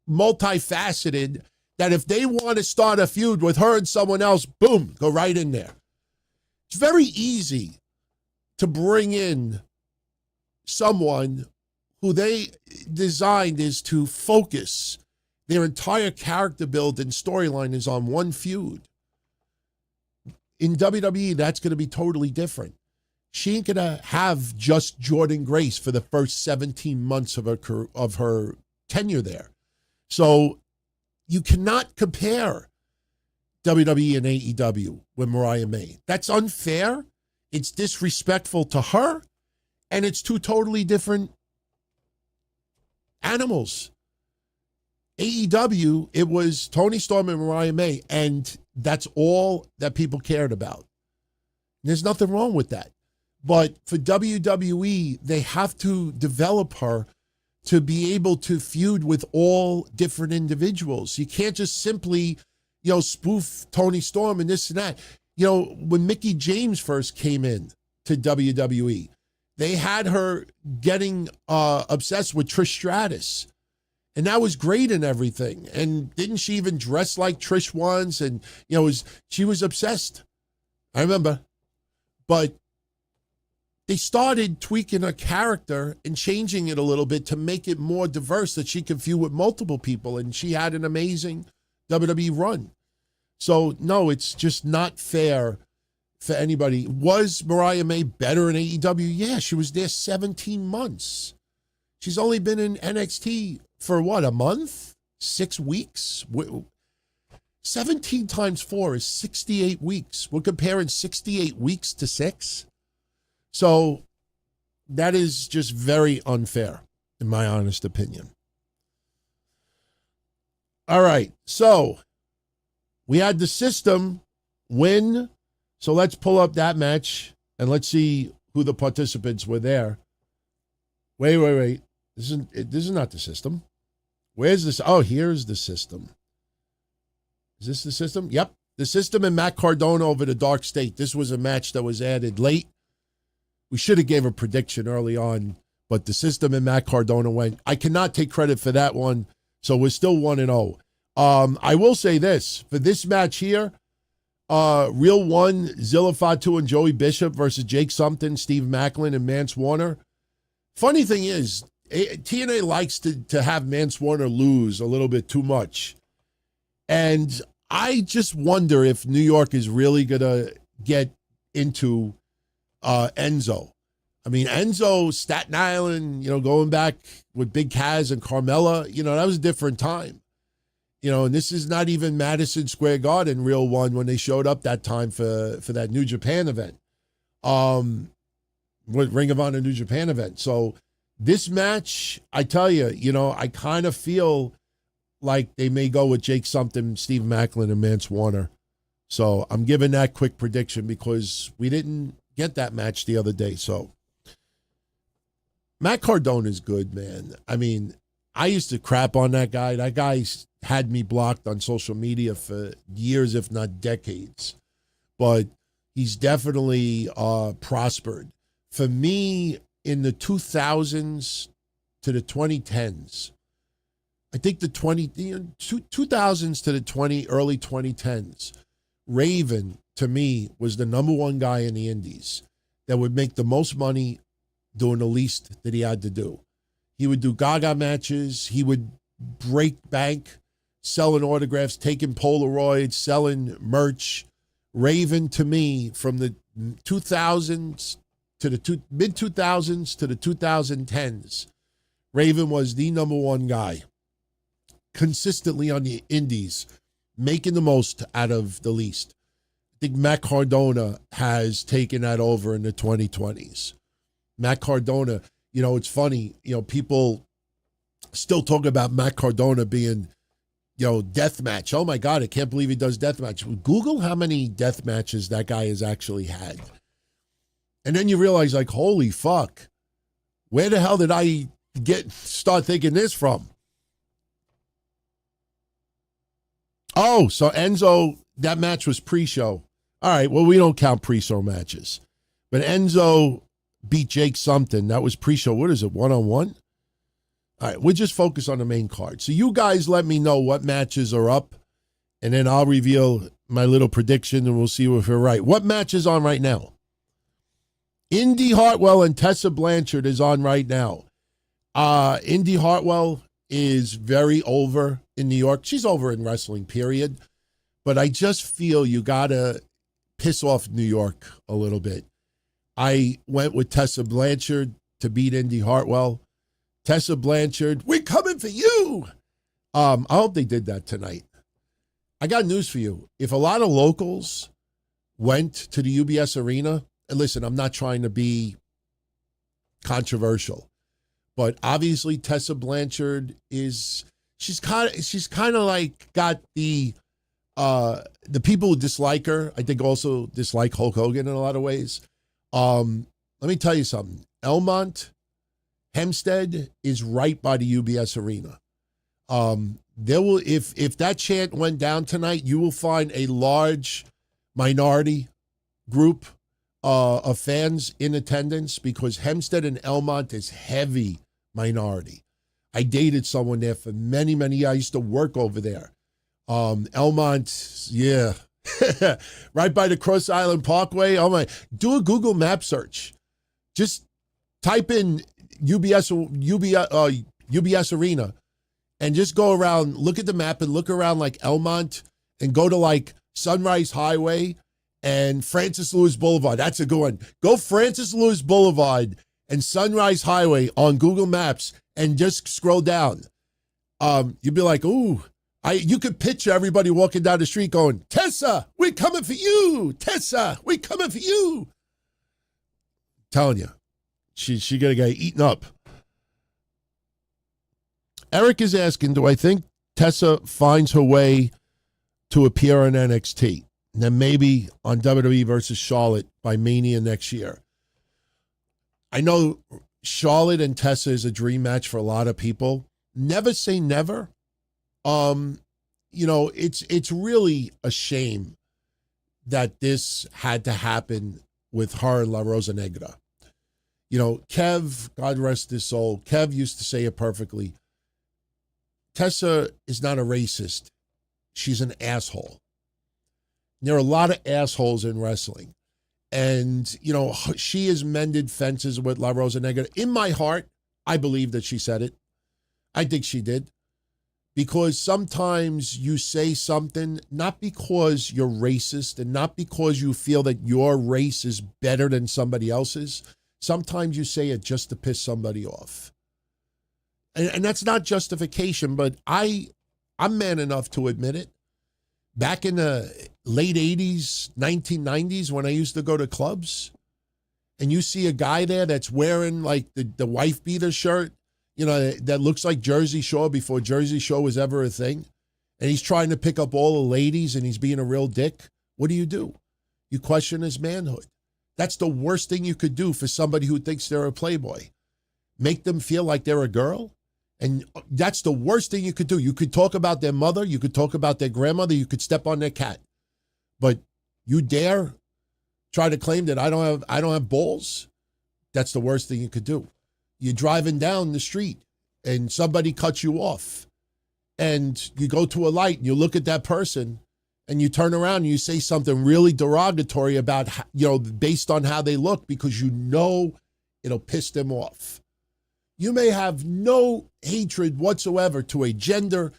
Speaker 4: multifaceted, that if they want to start a feud with her and someone else, boom, go right in there. It's very easy to bring in someone who they designed is to focus their entire character build and storyline is on one feud. In WWE, that's going to be totally different. She ain't going to have just Jordan Grace for the first 17 months of her tenure there. So you cannot compare WWE and AEW with Mariah May. That's unfair. It's disrespectful to her. And it's two totally different animals. AEW, it was Toni Storm and Mariah May, and that's all that people cared about. There's nothing wrong with that. But for WWE, they have to develop her to be able to feud with all different individuals. You can't just simply spoof Tony Storm and this and that. When Mickie James first came in to WWE, they had her getting obsessed with Trish Stratus. And that was great and everything. And didn't she even dress like Trish once? And, she was obsessed. I remember. But they started tweaking her character and changing it a little bit to make it more diverse, that she could feud with multiple people. And she had an amazing WWE run. So, no, it's just not fair for anybody. Was Mariah May better in AEW? Yeah, she was there 17 months. She's only been in NXT for what, a month? 6 weeks? 17 times 4 is 68 weeks. We're comparing 68 weeks to 6. So that is just very unfair, in my honest opinion. All right, so we had the System win. So let's pull up that match and let's see who the participants were there. Wait. This is not the System. Where's this? Oh, here's the System. Is this the System? Yep. The System and Matt Cardona over the Dark State. This was a match that was added late. We should have gave a prediction early on, but the System and Matt Cardona went. I cannot take credit for that one, so we're still 1-0. I will say this. For this match here, Real One, Zilla Fatu and Joey Bishop versus Jake Something, Steve Macklin, and Mance Warner. Funny thing is, TNA likes to have Mance Warner lose a little bit too much. And I just wonder if New York is really going to get into Enzo. I mean, Enzo, Staten Island, going back with Big Kaz and Carmella, that was a different time. And this is not even Madison Square Garden, Real One, when they showed up that time for that New Japan event. With Ring of Honor New Japan event. So this match, I tell you, I kind of feel like they may go with Jake Something, Steve Macklin, and Mance Warner. So I'm giving that quick prediction because we didn't get that match the other day. So Matt Cardona is good, man. I mean, I used to crap on that guy. That guy had me blocked on social media for years, if not decades. But he's definitely prospered. For me, in the 2000s to the 2010s, I think the 2000s to the early 2010s, Raven, to me, was the number one guy in the indies that would make the most money doing the least that he had to do. He would do Gaga matches. He would break bank, selling autographs, taking Polaroids, selling merch. Raven, to me, from the 2000s to the mid-2000s to the 2010s, Raven was the number one guy consistently on the indies, making the most out of the least. I think Matt Cardona has taken that over in the 2020s. Matt Cardona, it's funny, people still talk about Matt Cardona being, deathmatch. Oh my God, I can't believe he does deathmatch. Google how many death matches that guy has actually had. And then you realize, like, holy fuck, where the hell did I start thinking this from? Oh, so Enzo, that match was pre-show. All right, well, we don't count pre-show matches. But Enzo beat Jake Something. That was pre-show. What is it, one-on-one? All right, we'll just focus on the main card. So you guys let me know what matches are up, and then I'll reveal my little prediction, and we'll see if we're right. What match is on right now? Indy Hartwell and Tessa Blanchard is on right now. Indy Hartwell is very over in New York. She's over in wrestling, period. But I just feel you got to piss off New York a little bit. I went with Tessa Blanchard to beat Indy Hartwell. Tessa Blanchard, we're coming for you. I hope they did that tonight. I got news for you. If a lot of locals went to the UBS Arena, and listen, I'm not trying to be controversial, but obviously Tessa Blanchard she's kind of like got the people who dislike her, I think also dislike Hulk Hogan in a lot of ways. Let me tell you something. Elmont Hempstead is right by the UBS Arena. There will, if that chant went down tonight, you will find a large minority group of fans in attendance, because Hempstead and Elmont is heavy minority. I dated someone there for many, many years. I used to work over there. Elmont, yeah. Right by the Cross Island Parkway. Oh my, do a Google map search. Just type in UBS Arena and just go around, look at the map and look around like Elmont and go to like Sunrise Highway and Francis Lewis Boulevard. That's a good one. Go Francis Lewis Boulevard and Sunrise Highway on Google Maps and just scroll down. You'd be like, ooh, you could picture everybody walking down the street going, Tessa, we're coming for you. Tessa, we're coming for you. Telling you, she gonna get eaten up. Eric is asking, do I think Tessa finds her way to appear on NXT? And then maybe on WWE versus Charlotte by Mania next year. I know Charlotte and Tessa is a dream match for a lot of people. Never say never. It's really a shame that this had to happen with her and La Rosa Negra. Kev, God rest his soul, Kev used to say it perfectly. Tessa is not a racist. She's an asshole. There are a lot of assholes in wrestling. And, she has mended fences with La Rosa Negra. In my heart, I believe that she said it. I think she did. Because sometimes you say something, not because you're racist and not because you feel that your race is better than somebody else's. Sometimes you say it just to piss somebody off. And that's not justification, but I'm man enough to admit it. Back in the late 80s, 1990s, when I used to go to clubs, and you see a guy there that's wearing like the wife beater shirt, that looks like Jersey Shore before Jersey Shore was ever a thing, and he's trying to pick up all the ladies and he's being a real dick, what do? You question his manhood. That's the worst thing you could do for somebody who thinks they're a playboy. Make them feel like they're a girl. And that's the worst thing you could do. You could talk about their mother. You could talk about their grandmother. You could step on their cat. But you dare try to claim that I don't have balls? That's the worst thing you could do. You're driving down the street and somebody cuts you off. And you go to a light and you look at that person and you turn around and you say something really derogatory about, based on how they look, because it'll piss them off. You may have no hatred whatsoever to a gender,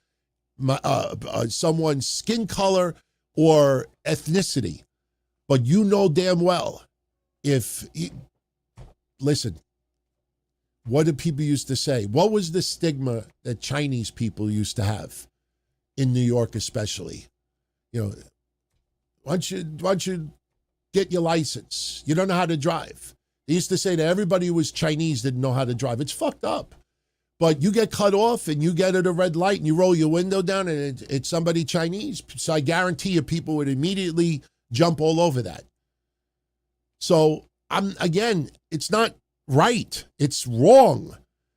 Speaker 4: someone's skin color, or ethnicity. But you know damn well listen, what did people used to say? What was the stigma that Chinese people used to have in New York especially? Why don't you get your license? You don't know how to drive. They used to say that everybody who was Chinese didn't know how to drive. It's fucked up. But you get cut off and you get at a red light and you roll your window down and it's somebody Chinese. So I guarantee you people would immediately jump all over that. So it's not right. It's wrong.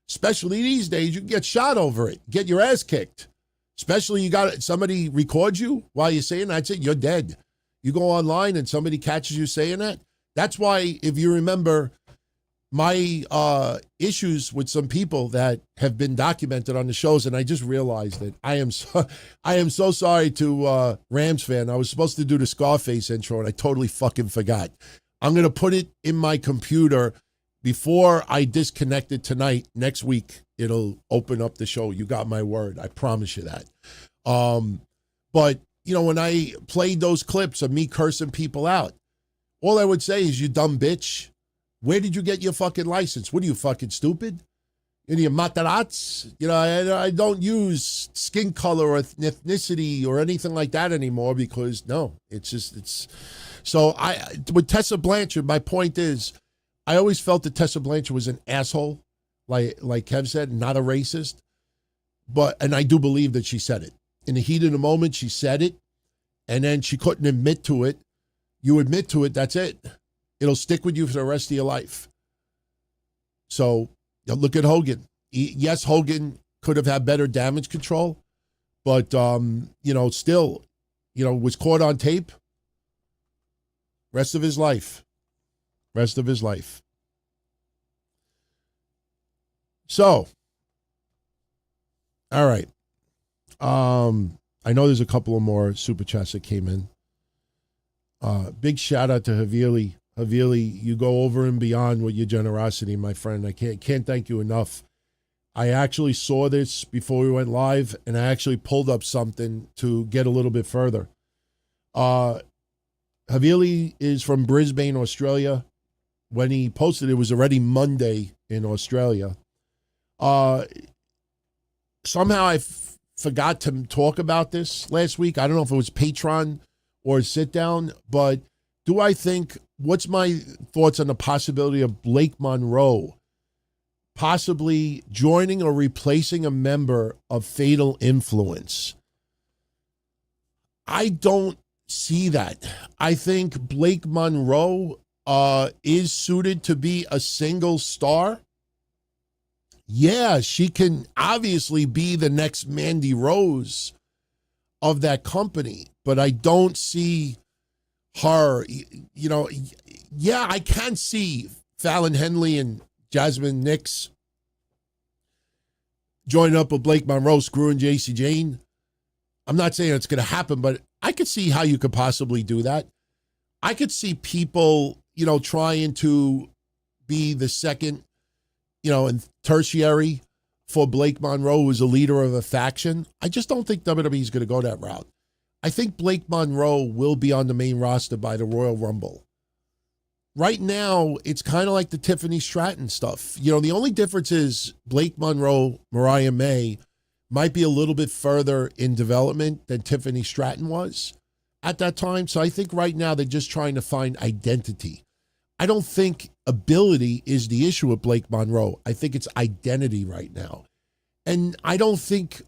Speaker 4: Especially these days, you can get shot over it, get your ass kicked. Especially you got somebody record you while you're saying that, you're dead. You go online and somebody catches you saying that. That's why, if you remember, my issues with some people that have been documented on the shows, and I just realized that I am so sorry to Rams fan. I was supposed to do the Scarface intro, and I totally fucking forgot. I'm going to put it in my computer before I disconnect it tonight. Next week, it'll open up the show. You got my word. I promise you that. But, when I played those clips of me cursing people out, all I would say is, you dumb bitch, where did you get your fucking license? What are you, fucking stupid? You matarats? I don't use skin color or ethnicity or anything like that anymore because, no, So with Tessa Blanchard, my point is, I always felt that Tessa Blanchard was an asshole, like Kev said, not a racist. And I do believe that she said it. In the heat of the moment, she said it, and then she couldn't admit to it. You admit to it, that's it. It'll stick with you for the rest of your life. So look at Hogan. Yes, Hogan could have had better damage control, but, still, was caught on tape. Rest of his life. So, all right. I know there's a couple of more super chats that came in. Big shout out to Havili. Havili, you go over and beyond with your generosity, my friend. I can't thank you enough. I actually saw this before we went live, and I actually pulled up something to get a little bit further. Havili is from Brisbane, Australia. When he posted, it was already Monday in Australia. Somehow I forgot to talk about this last week. I don't know if it was Patreon or sit down, but what's my thoughts on the possibility of Blake Monroe possibly joining or replacing a member of Fatal Influence? I don't see that. I think Blake Monroe is suited to be a single star. Yeah, she can obviously be the next Mandy Rose of that company, but I don't see her, I can see Fallon Henley and Jasmine Nix joining up with Blake Monroe, screwing JC Jane. I'm not saying it's going to happen, but I could see how you could possibly do that. I could see people, trying to be the second, and tertiary for Blake Monroe, who's a leader of a faction. I just don't think WWE is going to go that route. I think Blake Monroe will be on the main roster by the Royal Rumble. Right now, it's kind of like the Tiffany Stratton stuff. The only difference is Blake Monroe, Mariah May, might be a little bit further in development than Tiffany Stratton was at that time. So I think right now they're just trying to find identity. I don't think ability is the issue with Blake Monroe. I think it's identity right now. And I think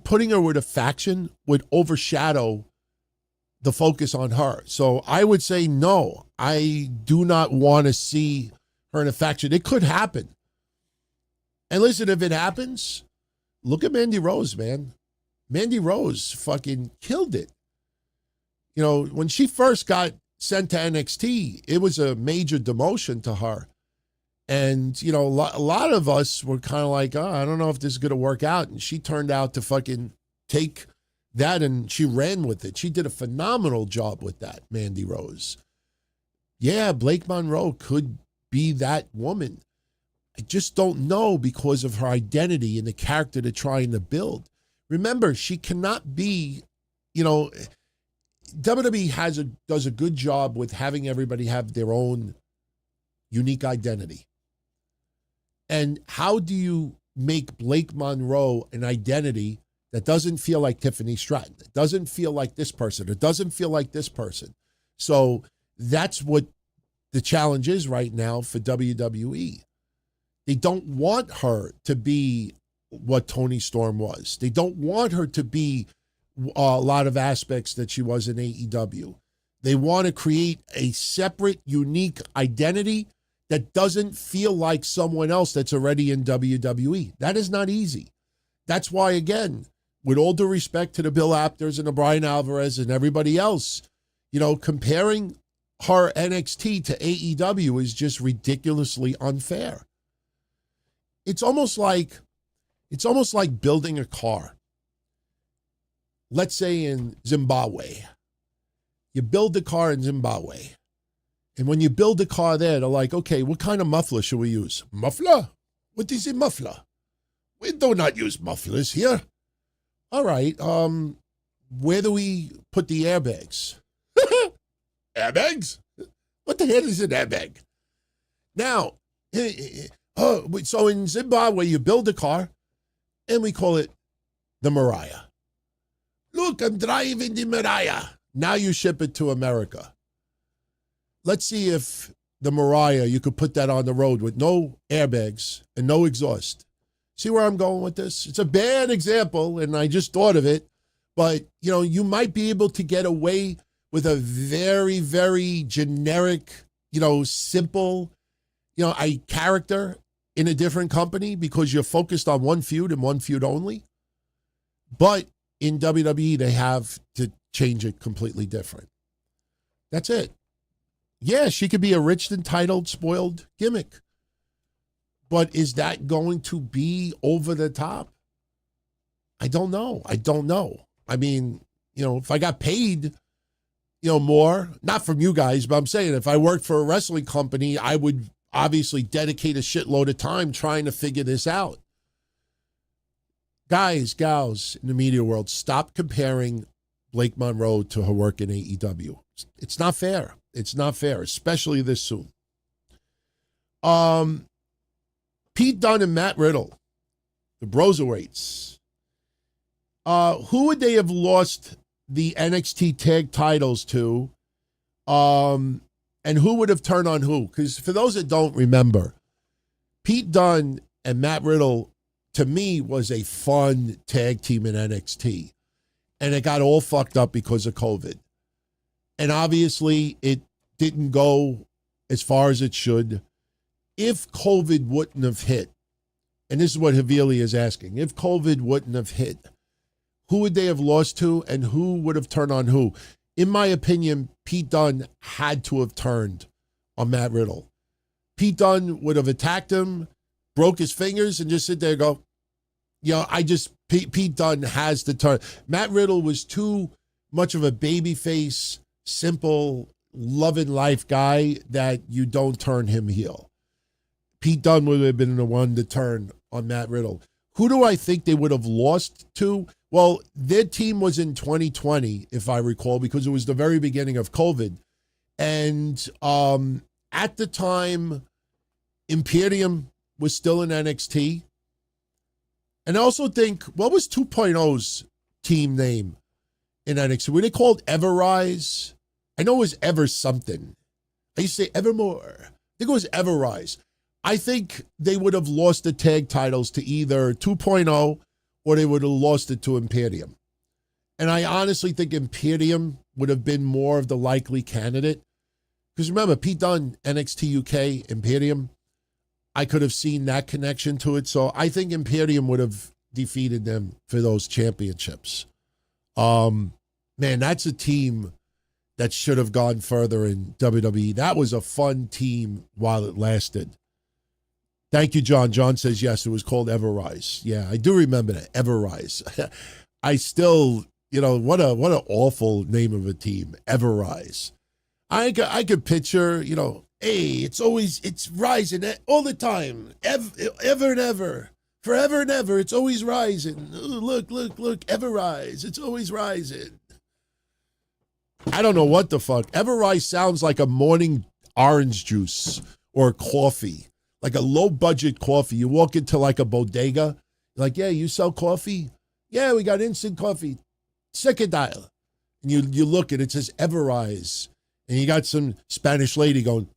Speaker 4: putting her with a faction would overshadow the focus on her. So I would say no, I do not want to see her in a faction. It could happen. And listen, if it happens, look at Mandy Rose, man. Mandy Rose fucking killed it. When she first got sent to NXT, it was a major demotion to her. And, a lot of us were kind of like, I don't know if this is going to work out. And she turned out to fucking take that and she ran with it. She did a phenomenal job with that, Mandy Rose. Yeah, Blake Monroe could be that woman. I just don't know because of her identity and the character they're trying to build. Remember, she cannot be, WWE does a good job with having everybody have their own unique identity. And how do you make Blake Monroe an identity that doesn't feel like Tiffany Stratton? It doesn't feel like this person. It doesn't feel like this person. So that's what the challenge is right now for WWE. They don't want her to be what Toni Storm was. They don't want her to be a lot of aspects that she was in AEW. They want to create a separate, unique identity that doesn't feel like someone else that's already in WWE. That is not easy. That's why, again, with all due respect to the Bill Apters and the Brian Alvarez and everybody else, comparing her NXT to AEW is just ridiculously unfair. It's almost like building a car. Let's say in Zimbabwe. You build the car in Zimbabwe. And when you build the car there, they're like, okay, what kind of muffler should we use? Muffler? What is a muffler? We do not use mufflers here. All right, where do we put the airbags? Airbags? What the hell is an airbag? Now, so in Zimbabwe, you build a car, and we call it the Mariah. Look, I'm driving the Mariah. Now you ship it to America. Let's see if the Mariah, you could put that on the road with no airbags and no exhaust. See where I'm going with this? It's a bad example, and I just thought of it. But, you might be able to get away with a very, very generic, simple, character in a different company because you're focused on one feud and one feud only. But in WWE, they have to change it completely different. That's it. Yeah, she could be a rich, entitled, spoiled gimmick. But is that going to be over the top? I don't know. I mean, if I got paid, more, not from you guys, but I'm saying if I worked for a wrestling company, I would obviously dedicate a shitload of time trying to figure this out. Guys, gals in the media world, stop comparing Blake Monroe to her work in AEW. It's not fair. It's not fair, especially this soon. Pete Dunne and Matt Riddle, the Broserweights. Who would they have lost the NXT tag titles to? And who would have turned on who? Because for those that don't remember, Pete Dunne and Matt Riddle, to me, was a fun tag team in NXT. And it got all fucked up because of COVID. And obviously, it didn't go as far as it should. If COVID wouldn't have hit, and this is what Havili is asking, if COVID wouldn't have hit, who would they have lost to and who would have turned on who? In my opinion, Pete Dunne had to have turned on Matt Riddle. Pete Dunne would have attacked him, broke his fingers, and just sit there and go, Pete Dunne has to turn. Matt Riddle was too much of a babyface, simple, loving life guy that you don't turn him heel. Pete Dunne would have been the one to turn on Matt Riddle. Who do I think they would have lost to? Well, their team was in 2020, if I recall, because it was the very beginning of COVID. And at the time, Imperium was still in NXT. And I also think, what was 2.0's team name in NXT? Were they called Everrise? I know it was Ever something. I used to say Evermore. I think it was Everrise. I think they would have lost the tag titles to either 2.0 or they would have lost it to Imperium. And I honestly think Imperium would have been more of the likely candidate. Because remember, Pete Dunne, NXT UK, Imperium, I could have seen that connection to it. So I think Imperium would have defeated them for those championships. Man, that's a team that should have gone further in WWE. That was a fun team while it lasted. Thank you, John. John says, yes, it was called Everrise. Yeah, I do remember that, Everrise. I still, what an awful name of a team, Everrise. I could picture, hey, it's rising all the time, ever and ever, forever and ever, it's always rising. Ooh, look, Everrise, it's always rising. I don't know what the fuck. Everrise sounds like a morning orange juice or coffee. Like a low-budget coffee. You walk into like a bodega, like, yeah, you sell coffee? Yeah, we got instant coffee. Second dial. And you look and it says Everrise. And you got some Spanish lady going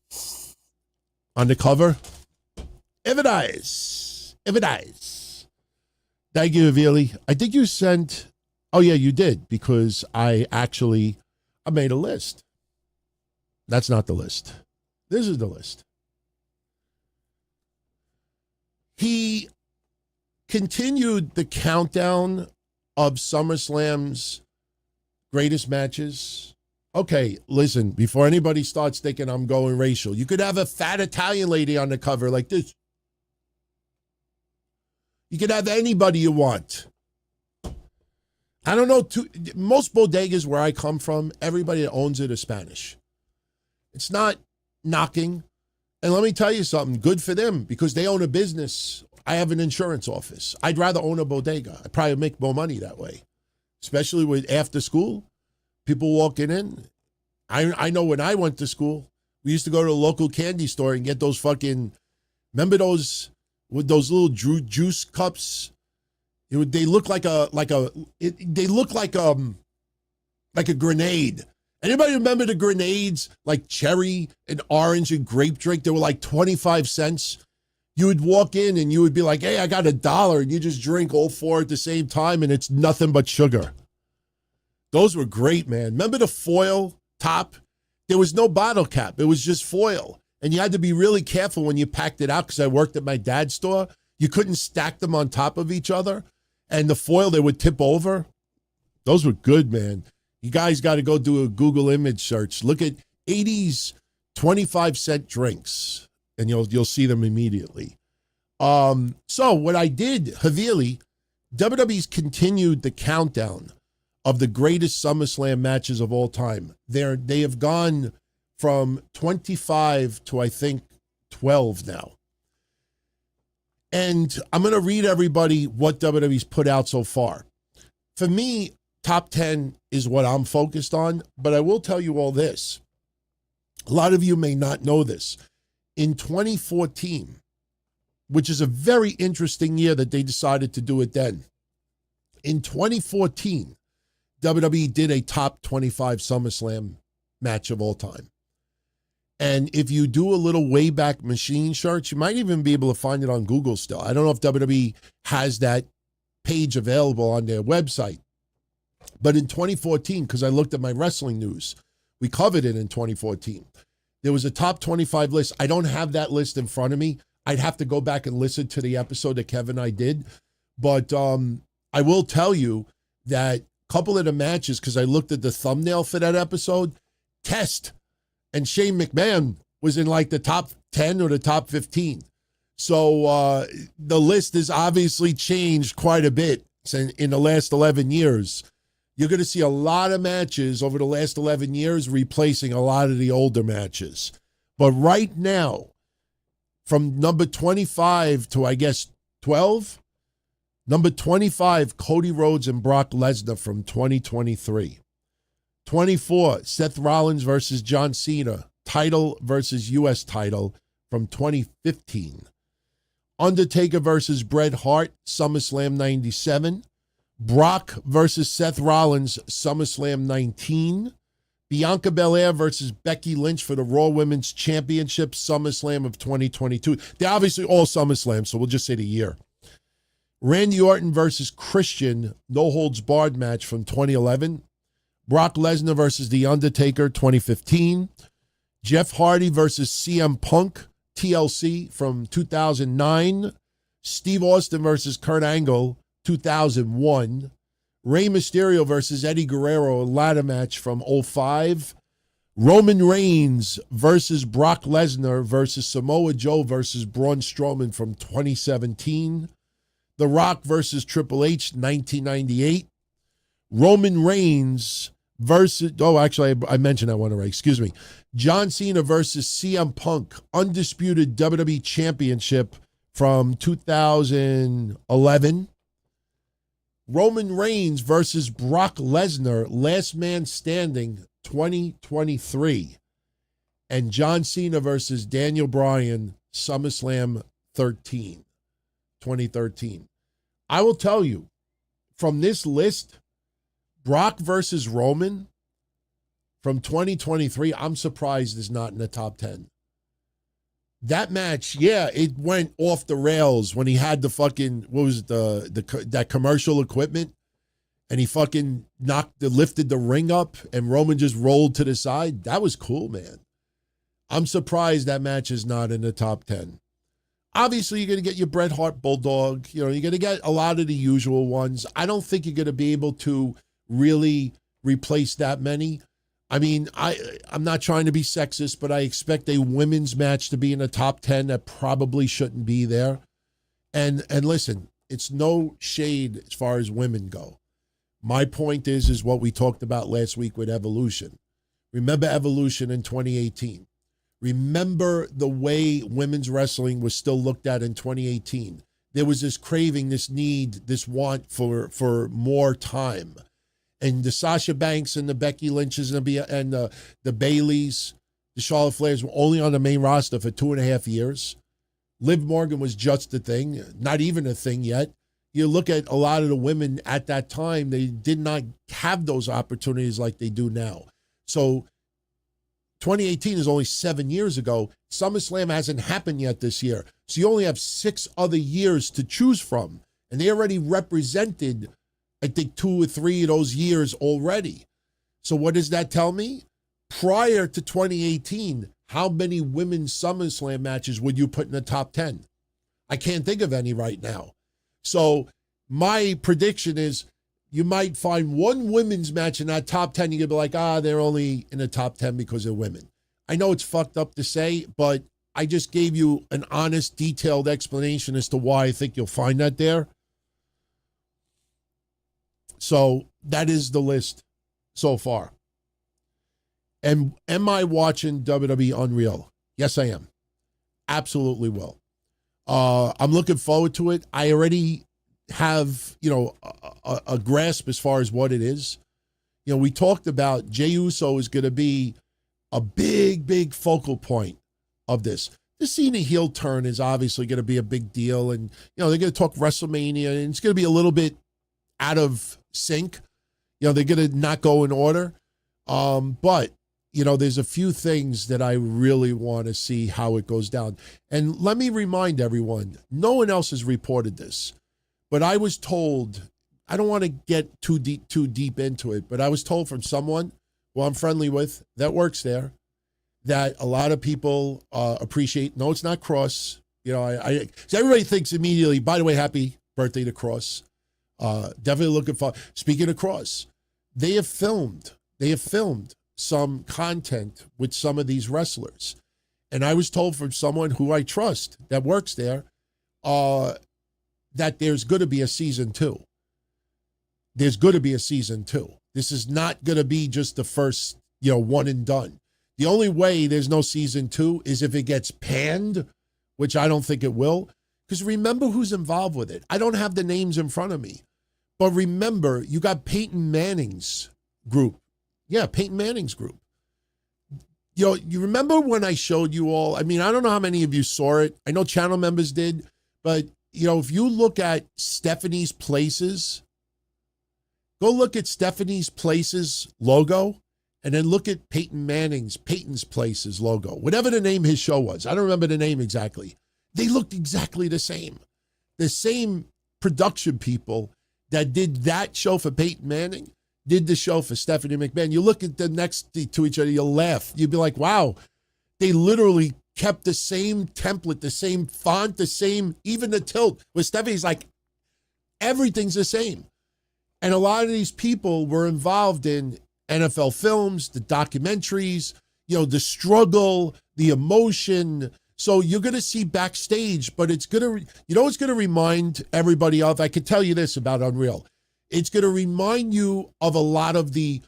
Speaker 4: on the cover. Everrise. Thank you, Avili. I think you sent, oh yeah, you did, because I made a list. That's not the list. This is the list. He continued the countdown of SummerSlam's greatest matches. Okay, listen, before anybody starts thinking I'm going racial, you could have a fat Italian lady on the cover like this. You could have anybody you want. I don't know, most bodegas where I come from, everybody that owns it is Spanish. It's not knocking. And let me tell you something, good for them, because they own a business. I have an insurance office. I'd rather own a bodega. I'd probably make more money that way, especially with after school, people walking in. I know when I went to school, we used to go to a local candy store and get those fucking, remember those, with those little juice cups? They look like a grenade. Anybody remember the grenades, like cherry and orange and grape drink? They were like 25 cents. You would walk in and you would be like, hey, I got $1. And you just drink all four at the same time and it's nothing but sugar. Those were great, man. Remember the foil top? There was no bottle cap. It was just foil. And you had to be really careful when you packed it out because I worked at my dad's store. You couldn't stack them on top of each other. And the foil, they would tip over. Those were good, man. You guys got to go do a Google image search. Look at 80s 25-cent drinks, and you'll see them immediately. So what I did, Havili, WWE's continued the countdown of the greatest SummerSlam matches of all time. They have gone from 25 to, I think, 12 now. And I'm going to read everybody what WWE's put out so far. For me, top 10 is what I'm focused on, but I will tell you all this. A lot of you may not know this. In 2014, which is a very interesting year that they decided to do it then. In 2014, WWE did a top 25 SummerSlam match of all time. And if you do a little Wayback Machine search, you might even be able to find it on Google still. I don't know if WWE has that page available on their website. But in 2014, because I looked at my wrestling news, we covered it in 2014. There was a top 25 list. I don't have that list in front of me. I'd have to go back and listen to the episode that Kevin and I did. But I will tell you that a couple of the matches, because I looked at the thumbnail for that episode, Test and Shane McMahon was in like the top 10 or the top 15. So the list has obviously changed quite a bit in the last 11 years. You're going to see a lot of matches over the last 11 years replacing a lot of the older matches. But right now, from number 25 to, I guess, 12, number 25, Cody Rhodes and Brock Lesnar from 2023. 24, Seth Rollins versus John Cena, title versus U.S. title from 2015. Undertaker versus Bret Hart, SummerSlam 97. Brock versus Seth Rollins, SummerSlam 19. Bianca Belair versus Becky Lynch for the Raw Women's Championship, SummerSlam of 2022. They're obviously all SummerSlam, so we'll just say the year. Randy Orton versus Christian, no holds barred match from 2011. Brock Lesnar versus The Undertaker, 2015. Jeff Hardy versus CM Punk, TLC from 2009. Steve Austin versus Kurt Angle, 2001. Rey Mysterio versus Eddie Guerrero, a ladder match from 2005. Roman Reigns versus Brock Lesnar versus Samoa Joe versus Braun Strowman from 2017. The Rock versus Triple H, 1998. Roman Reigns versus, I mentioned that one already, excuse me. John Cena versus CM Punk, Undisputed WWE Championship from 2011. Roman Reigns versus Brock Lesnar, Last Man Standing, 2023. And John Cena versus Daniel Bryan, SummerSlam 2013. I will tell you, from this list, Brock versus Roman from 2023, I'm surprised is not in the top 10. That match, yeah, it went off the rails when he had the fucking, what was it, that commercial equipment, and he fucking lifted the ring up, and Roman just rolled to the side. That was cool, man. I'm surprised that match is not in the top 10. Obviously, you're going to get your Bret Hart Bulldog. You're going to get a lot of the usual ones. I don't think you're going to be able to really replace that many. I mean, I'm not trying to be sexist, but I expect a women's match to be in the top 10 that probably shouldn't be there. And listen, it's no shade as far as women go. My point is what we talked about last week with Evolution. Remember Evolution in 2018. Remember the way women's wrestling was still looked at in 2018. There was this craving, this need, this want for more time. And the Sasha Banks and the Becky Lynches and the Baileys, the Charlotte Flairs were only on the main roster for 2.5 years. Liv Morgan was just a thing, not even a thing yet. You look at a lot of the women at that time, they did not have those opportunities like they do now. So 2018 is only 7 years ago. SummerSlam hasn't happened yet this year. So you only have 6 other years to choose from. And they already represented, I think, 2 or 3 of those years already. So what does that tell me? Prior to 2018, how many women's SummerSlam matches would you put in the top 10? I can't think of any right now. So my prediction is you might find one women's match in that top 10. You could be like, they're only in the top 10 because they're women. I know it's fucked up to say, but I just gave you an honest, detailed explanation as to why I think you'll find that there. So that is the list so far. And am I watching WWE Unreal? Yes, I am. Absolutely will. I'm looking forward to it. I already have, a grasp as far as what it is. We talked about Jey Uso is going to be a big, big focal point of this. The Cena heel turn is obviously going to be a big deal. And, they're going to talk WrestleMania, and it's going to be a little bit out of sync. They're going to not go in order. But, there's a few things that I really want to see how it goes down. And let me remind everyone, no one else has reported this, but I was told, I don't want to get too deep into it, but I was told from someone who I'm friendly with that works there that a lot of people appreciate. No, it's not Cross. So everybody thinks immediately, by the way, happy birthday to Cross. Definitely looking for, speaking of Cross, they have filmed some content with some of these wrestlers. And I was told from someone who I trust that works there that there's going to be a season 2. There's going to be a season 2. This is not going to be just the first, one and done. The only way there's no season 2 is if it gets panned, which I don't think it will. Because remember who's involved with it. I don't have the names in front of me. But remember, you got Peyton Manning's group. Yeah, Peyton Manning's group. You remember when I showed you all, I don't know how many of you saw it. I know channel members did. But, if you look at Stephanie's Places, go look at Stephanie's Places logo, and then look at Peyton's Places logo. Whatever the name his show was. I don't remember the name exactly. They looked exactly the same. The same production people that did that show for Peyton Manning did the show for Stephanie McMahon. You look at them next to each other, you'll laugh. You'd be like, wow, they literally kept the same template, the same font, the same, even the tilt. With Stephanie's like, everything's the same. And a lot of these people were involved in NFL films, the documentaries, the struggle, the emotion. So you're going to see Backstage, but it's going to, it's going to remind everybody of, I could tell you this about Unreal. It's going to remind you of a lot of the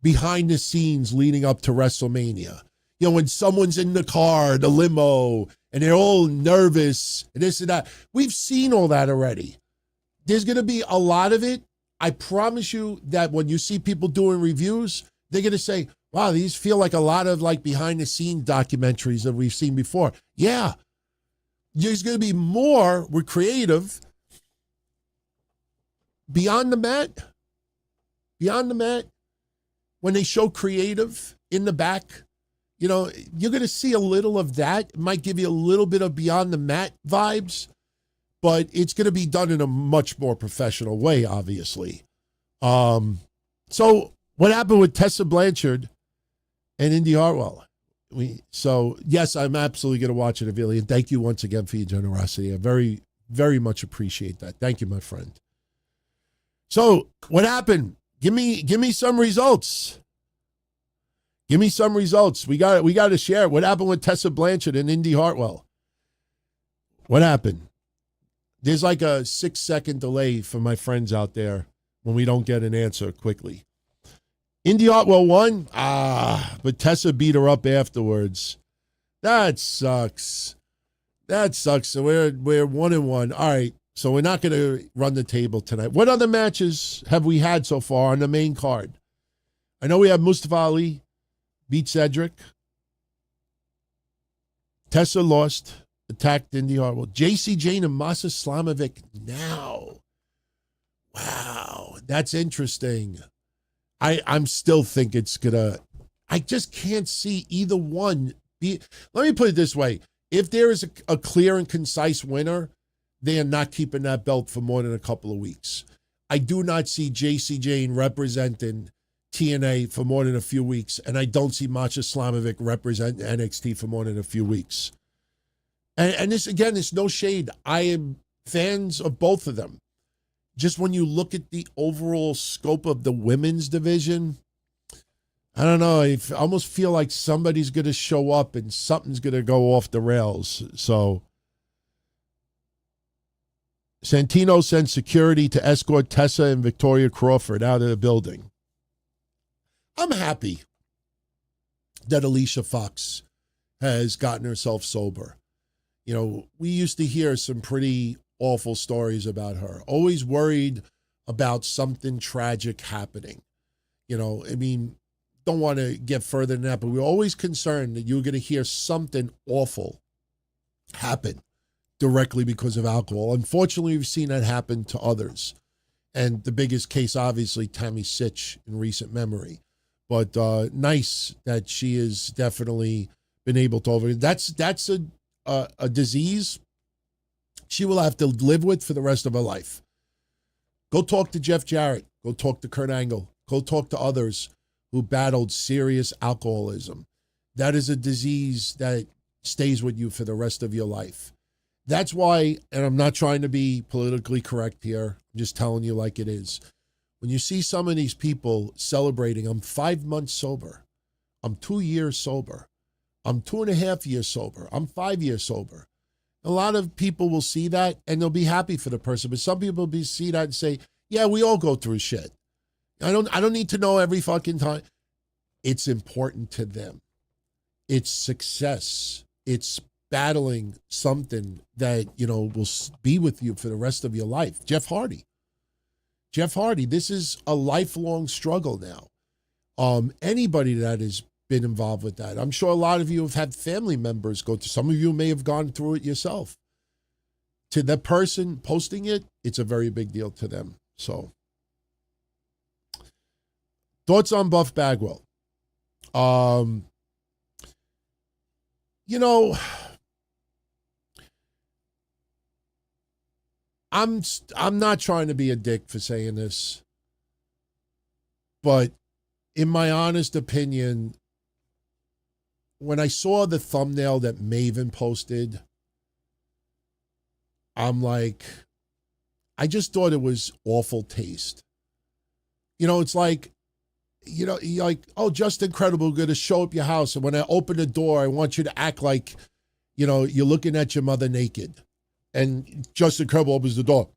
Speaker 4: behind the scenes leading up to WrestleMania. When someone's in the car, the limo, and they're all nervous and this and that. We've seen all that already. There's going to be a lot of it. I promise you that when you see people doing reviews, they're going to say, wow, these feel like a lot of behind the scenes documentaries that we've seen before. Yeah. There's going to be more with creative. Beyond the mat, when they show creative in the back, you're going to see a little of that. It might give you a little bit of beyond the mat vibes, but it's going to be done in a much more professional way, obviously. So what happened with Tessa Blanchard and Indy Hartwell? Yes, I'm absolutely going to watch it, Avilia. And thank you once again for your generosity. I very, very much appreciate that. Thank you, my friend. So what happened? Give me some results. Give me some results. We got to share it. What happened with Tessa Blanchard and Indy Hartwell? What happened? There's like a 6-second delay for my friends out there when we don't get an answer quickly. Indy Hartwell won. But Tessa beat her up afterwards. That sucks. So we're 1-1. All right. So we're not going to run the table tonight. What other matches have we had so far on the main card? I know we have Mustafa Ali beat Cedric. Tessa lost, attacked Indy Hartwell. JC Jane and Masa Slamovic now. Wow, that's interesting. I'm still think it's going to, I just can't see either one be. Let me put it this way. If there is a clear and concise winner, they are not keeping that belt for more than a couple of weeks. I do not see JC Jane representing TNA for more than a few weeks, and I don't see Masha Slamovic represent NXT for more than a few weeks. And this, again, is no shade. I am fans of both of them. Just when you look at the overall scope of the women's division, I don't know. I almost feel like somebody's going to show up and something's going to go off the rails. So Santino sends security to escort Tessa and Victoria Crawford out of the building. I'm happy that Alicia Fox has gotten herself sober. You know, we used to hear some pretty awful stories about her. Always worried about something tragic happening. You know, I mean, don't want to get further than that, but we're always concerned that you're going to hear something awful happen directly because of alcohol. Unfortunately, we've seen that happen to others. And the biggest case, obviously, Tammy Sitch in recent memory. But nice that she has definitely been able to overcome. That's a disease she will have to live with for the rest of her life. Go talk to Jeff Jarrett. Go talk to Kurt Angle. Go talk to others who battled serious alcoholism. That is a disease that stays with you for the rest of your life. That's why, and I'm not trying to be politically correct here, I'm just telling you like it is. When you see some of these people celebrating, I'm 5 months sober, I'm 2 years sober, I'm 2.5 years sober, I'm 5 years sober. A lot of people will see that and they'll be happy for the person, but some people will see that and say, yeah, we all go through shit. I don't need to know every fucking time. It's important to them. It's success. It's battling something that, you know, will be with you for the rest of your life. Jeff Hardy, this is a lifelong struggle now. Anybody that has been involved with that. I'm sure a lot of you have had family members go to, some of you may have gone through it yourself. To the person posting it, it's a very big deal to them. So, thoughts on Buff Bagwell? You know, I'm not trying to be a dick for saying this, but in my honest opinion, when I saw the thumbnail that Maven posted, I'm like, I just thought it was awful taste. You know, it's like, you know, you're like, oh, Just Incredible, going to show up your house. And when I open the door, I want you to act like, you know, you're looking at your mother naked. And Just Incredible opens the door.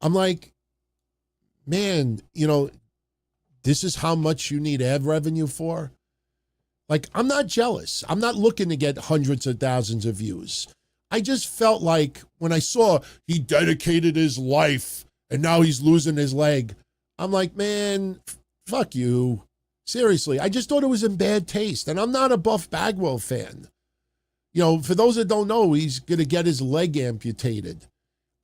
Speaker 4: I'm like, man, you know, this is how much you need ad revenue for? Like, I'm not jealous. I'm not looking to get hundreds of thousands of views. I just felt like when I saw he dedicated his life and now he's losing his leg, I'm like, man, fuck you. Seriously, I just thought it was in bad taste. And I'm not a Buff Bagwell fan. You know, for those that don't know, he's going to get his leg amputated.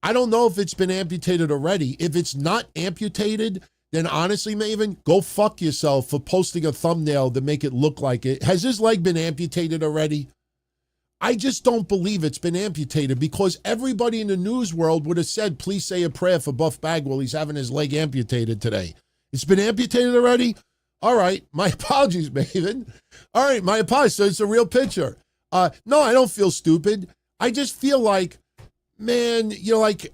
Speaker 4: I don't know if it's been amputated already. If it's not amputated, then honestly, Maven, go fuck yourself for posting a thumbnail to make it look like it. Has his leg been amputated already? I just don't believe it's been amputated because everybody in the news world would have said, please say a prayer for Buff Bagwell. He's having his leg amputated today. It's been amputated already? All right. My apologies, Maven. All right. My apologies. So it's a real picture. No, I don't feel stupid. I just feel like, man, you know, like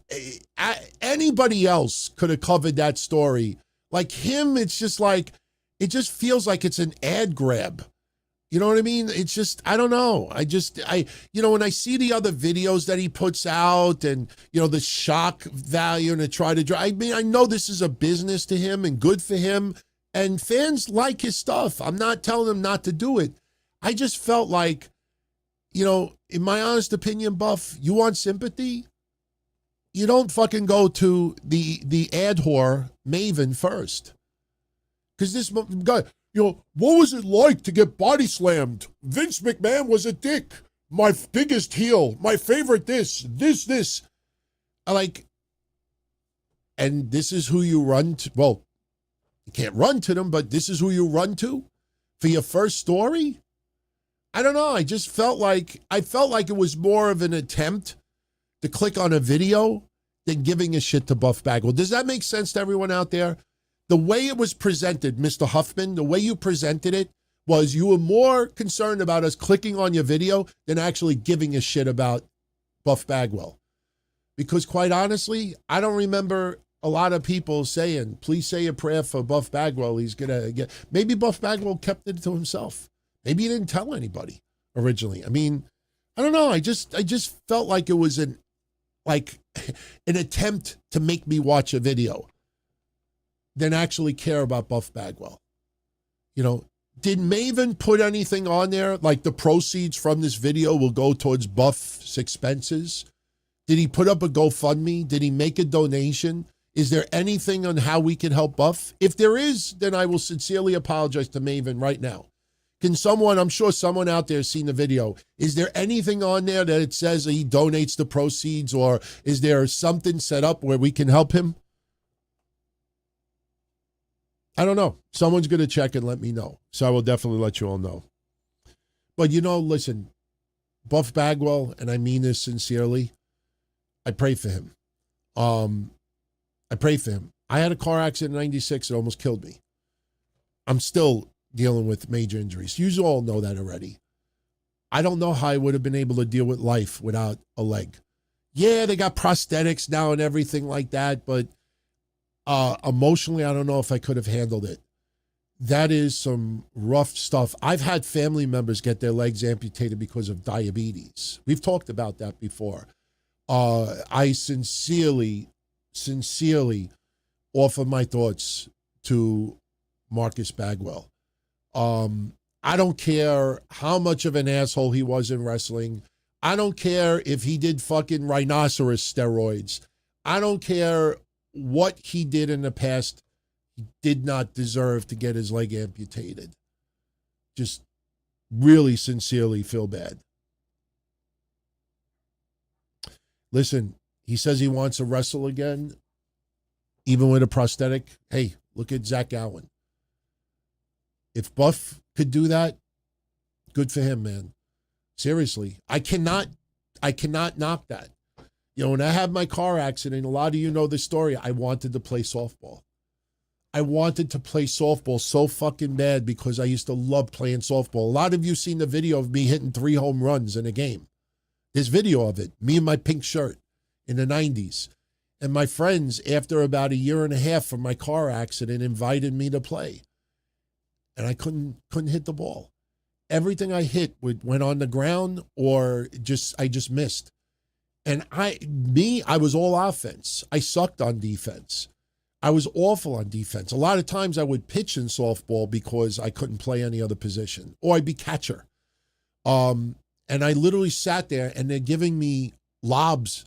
Speaker 4: anybody else could have covered that story. Like him, it's just like, it just feels like it's an ad grab. You know what I mean? It's just, I don't know. You know, when I see the other videos that he puts out and, you know, the shock value and to try to, I mean, I know this is a business to him and good for him and fans like his stuff. I'm not telling him not to do it. I just felt like, you know, in my honest opinion, Buff, you want sympathy? You don't fucking go to the ad whore Maven first. Because this guy, you know, what was it like to get body slammed? Vince McMahon was a dick. My biggest heel. My favorite this. I like, and this is who you run to. Well, you can't run to them, but this is who you run to for your first story? I don't know. I just felt like, it was more of an attempt to click on a video than giving a shit to Buff Bagwell. Does that make sense to everyone out there? The way it was presented, Mr. Huffman, the way you presented it was you were more concerned about us clicking on your video than actually giving a shit about Buff Bagwell. Because quite honestly, I don't remember a lot of people saying, please say a prayer for Buff Bagwell. He's going to get, maybe Buff Bagwell kept it to himself. Maybe he didn't tell anybody originally. I mean, I don't know. I just felt like it was an attempt to make me watch a video than actually care about Buff Bagwell. You know, did Maven put anything on there like the proceeds from this video will go towards Buff's expenses? Did he put up a GoFundMe? Did he make a donation? Is there anything on how we can help Buff? If there is, then I will sincerely apologize to Maven right now. Can someone, I'm sure someone out there has seen the video, is there anything on there that it says he donates the proceeds, or is there something set up where we can help him? I don't know. Someone's going to check and let me know. So I will definitely let you all know. But, you know, listen, Buff Bagwell, and I mean this sincerely, I pray for him. I pray for him. I had a car accident in 96. It almost killed me. I'm still dealing with major injuries. You all know that already. I don't know how I would have been able to deal with life without a leg. Yeah, they got prosthetics now and everything like that, but emotionally, I don't know if I could have handled it. That is some rough stuff. I've had family members get their legs amputated because of diabetes. We've talked about that before. I sincerely offer my thoughts to Marcus Bagwell. I don't care how much of an asshole he was in wrestling. I don't care if he did fucking rhinoceros steroids. I don't care what he did in the past. He did not deserve to get his leg amputated. Just really sincerely feel bad. Listen, he says he wants to wrestle again, even with a prosthetic. Hey, look at Zach Allen. If Buff could do that, good for him, man. Seriously, I cannot knock that. You know, when I had my car accident, a lot of you know the story. I wanted to play softball. I wanted to play softball so fucking bad because I used to love playing softball. A lot of you seen the video of me hitting 3 home runs in a game. There's video of it, me in my pink shirt in the 90s. And my friends, after about a year and a half from my car accident, invited me to play. And I couldn't hit the ball. Everything I hit went on the ground or I just missed. And I was all offense. I sucked on defense. I was awful on defense. A lot of times I would pitch in softball because I couldn't play any other position, or I'd be catcher. And I literally sat there and they're giving me lobs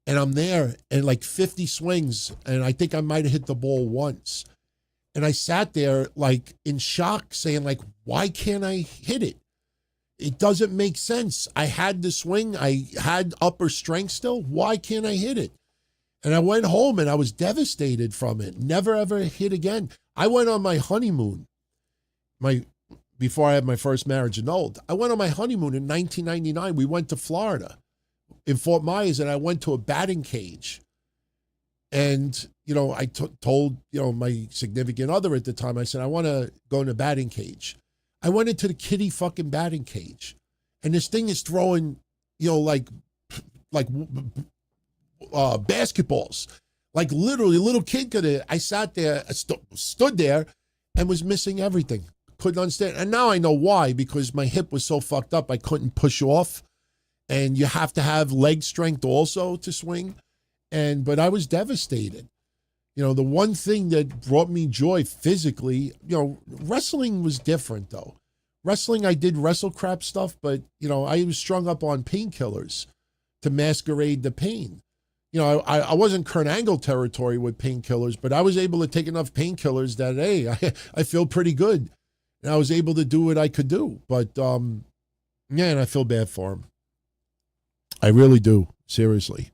Speaker 4: and I'm there and like 50 swings. And I think I might've hit the ball once. And I sat there like in shock saying like, why can't I hit it? It doesn't make sense. I had the swing. I had upper strength still. Why can't I hit it? And I went home and I was devastated from it. Never, ever hit again. I went on my honeymoon. Before I had my first marriage annulled, I went on my honeymoon in 1999. We went to Florida in Fort Myers and I went to a batting cage. And, you know, I told, you know, my significant other at the time, I said, I want to go in a batting cage. I went into the kiddie fucking batting cage. And this thing is throwing, you know, like basketballs. Like literally a little kid could have, I sat there, stood there and was missing everything. Couldn't understand. And now I know why, because my hip was so fucked up, I couldn't push off. And you have to have leg strength also to swing. But I was devastated. You know, the one thing that brought me joy physically, you know, wrestling was different though. Wrestling, I did wrestle crap stuff, but, you know, I was strung up on painkillers to masquerade the pain. You know, I wasn't Kurt Angle territory with painkillers, but I was able to take enough painkillers that, hey, I feel pretty good. And I was able to do what I could do. But, yeah, and I feel bad for him. I really do. Seriously.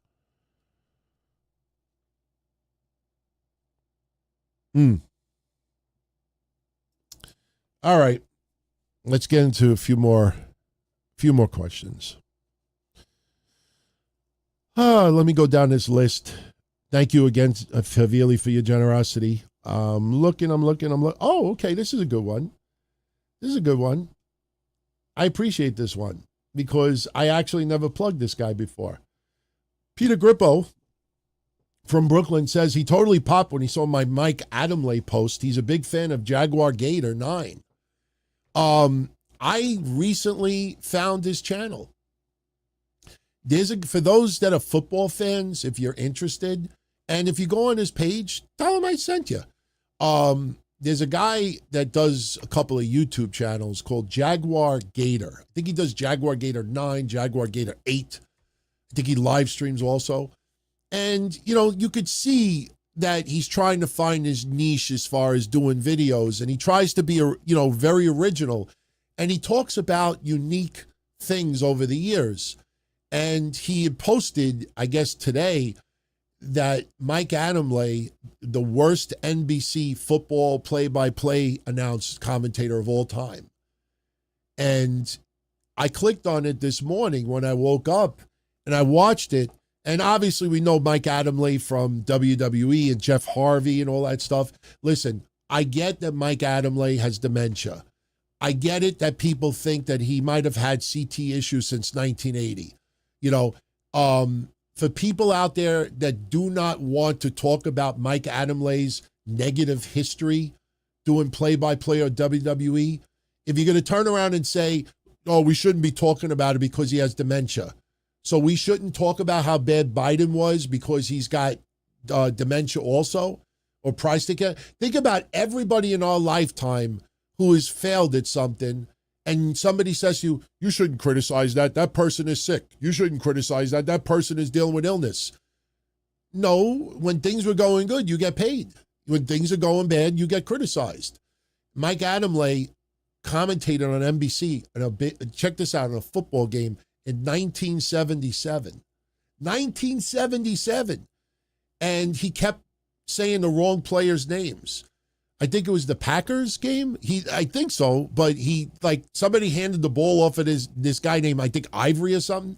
Speaker 4: All right. Let's get into a few more questions. Let me go down this list. Thank you again, Favili, for your generosity. I'm looking. Oh, okay, this is a good one. I appreciate this one because I actually never plugged this guy before. Peter Grippo from Brooklyn says he totally popped when he saw my Mike Adamle post. He's a big fan of Jaguar Gator 9. I recently found his channel. For those that are football fans, if you're interested, and if you go on his page, tell him I sent you. There's a guy that does a couple of YouTube channels called Jaguar Gator. I think he does Jaguar Gator 9, Jaguar Gator 8. I think he live streams also. And, you could see that he's trying to find his niche as far as doing videos. And he tries to be, very original. And he talks about unique things over the years. And he had posted, I guess today, that Mike Adamle, the worst NBC football play-by-play announced commentator of all time. And I clicked on it this morning when I woke up and I watched it. And obviously we know Mike Adamle from WWE and Jeff Harvey and all that stuff. Listen, I get that Mike Adamle has dementia. I get it that people think that he might have had CT issues since 1980. For people out there that do not want to talk about Mike Adamle's negative history doing play-by-play or WWE, if you're going to turn around and say, oh, we shouldn't be talking about it because he has dementia, so we shouldn't talk about how bad Biden was because he's got dementia also, or prostate cancer. Think about everybody in our lifetime who has failed at something, and somebody says to you, you shouldn't criticize that. That person is sick. You shouldn't criticize that. That person is dealing with illness. No, when things were going good, you get paid. When things are going bad, you get criticized. Mike Adamle commentated on NBC, check this out, in a football game in 1977. 1977. And he kept saying the wrong players' names. I think it was the Packers game. I think so, but somebody handed the ball off at this guy named, I think, Ivory or something,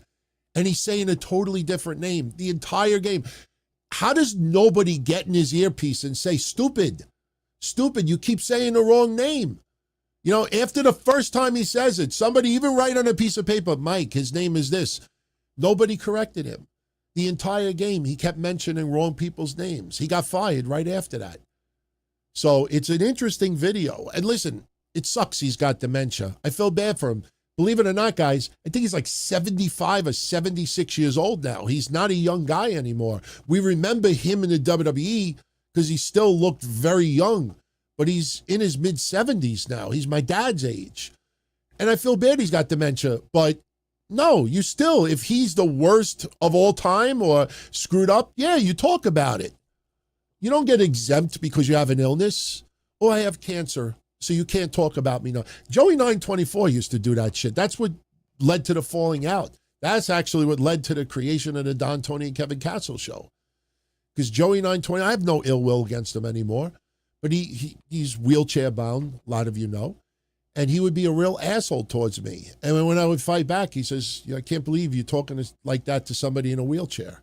Speaker 4: and he's saying a totally different name the entire game. How does nobody get in his earpiece and say, stupid, you keep saying the wrong name? After the first time he says it, somebody even write on a piece of paper, Mike, his name is this. Nobody corrected him. The entire game, he kept mentioning wrong people's names. He got fired right after that. So it's an interesting video. And listen, it sucks he's got dementia. I feel bad for him. Believe it or not, guys, I think he's like 75 or 76 years old now. He's not a young guy anymore. We remember him in the WWE because he still looked very young, but he's in his mid-70s now. He's my dad's age. And I feel bad he's got dementia, but no, you still, if he's the worst of all time or screwed up, yeah, you talk about it. You don't get exempt because you have an illness. Oh, I have cancer, so you can't talk about me now. Joey 924 used to do that shit. That's what led to the falling out. That's actually what led to the creation of the Don, Tony, and Kevin Castle show. Because Joey 920, I have no ill will against him anymore, but he's wheelchair bound, a lot of you know, and he would be a real asshole towards me. And when I would fight back, he says, I can't believe you're talking like that to somebody in a wheelchair.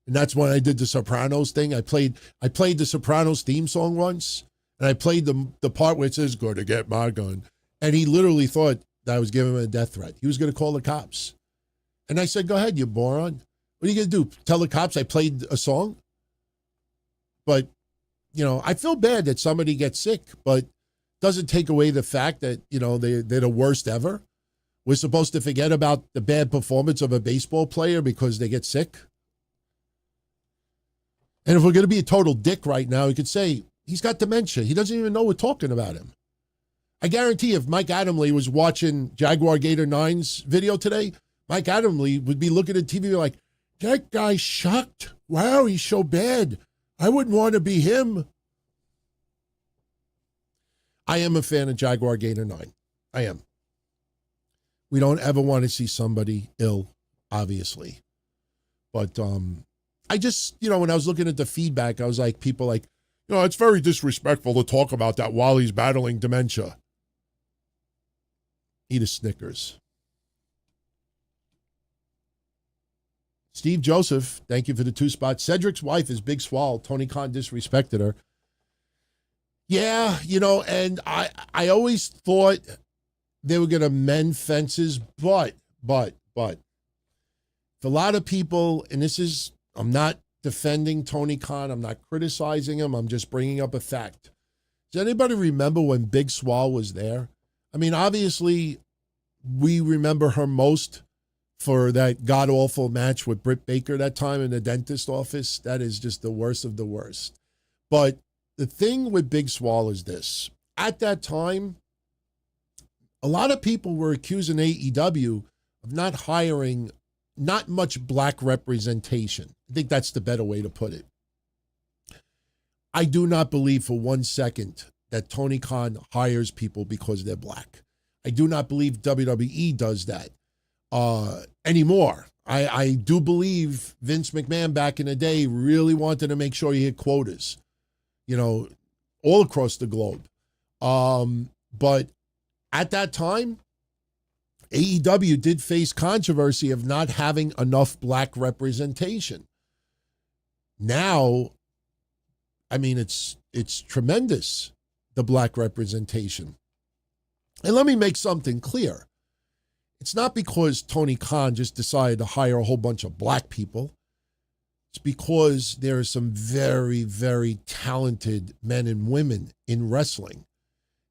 Speaker 4: And that's when I did the Sopranos thing. I played the Sopranos theme song once, and I played the part where it says, "Go to get my gun." And he literally thought that I was giving him a death threat. He was going to call the cops. And I said, go ahead, you moron. What are you going to do? Tell the cops I played a song? But, I feel bad that somebody gets sick, but doesn't take away the fact that, they're the worst ever. We're supposed to forget about the bad performance of a baseball player because they get sick. And if we're going to be a total dick right now, we could say he's got dementia. He doesn't even know we're talking about him. I guarantee if Mike Adamle was watching Jaguar Gator 9's video today, Mike Adamle would be looking at TV like, that guy's shocked. Wow, he's so bad. I wouldn't want to be him. I am a fan of Jaguar Gator 9. I am. We don't ever want to see somebody ill, obviously. But I just, when I was looking at the feedback, I was like, people like, it's very disrespectful to talk about that while he's battling dementia. Eat a Snickers. Steve Joseph, thank you for the 2 spots. Cedric's wife is Big Swall. Tony Khan disrespected her. Yeah, and I always thought they were going to mend fences, but for a lot of people, and I'm not defending Tony Khan, I'm not criticizing him, I'm just bringing up a fact. Does anybody remember when Big Swole was there? I mean, obviously, we remember her most for that god-awful match with Britt Baker that time in the dentist office. That is just the worst of the worst. But the thing with Big Swole is this. At that time, a lot of people were accusing AEW of not hiring not much black representation. I think that's the better way to put it. I do not believe for 1 second that Tony Khan hires people because they're black. I do not believe WWE does that anymore. I do believe Vince McMahon back in the day really wanted to make sure he hit quotas, all across the globe. But at that time, AEW did face controversy of not having enough black representation. Now, I mean, it's tremendous, the black representation. And let me make something clear. It's not because Tony Khan just decided to hire a whole bunch of black people. It's because there are some very, very talented men and women in wrestling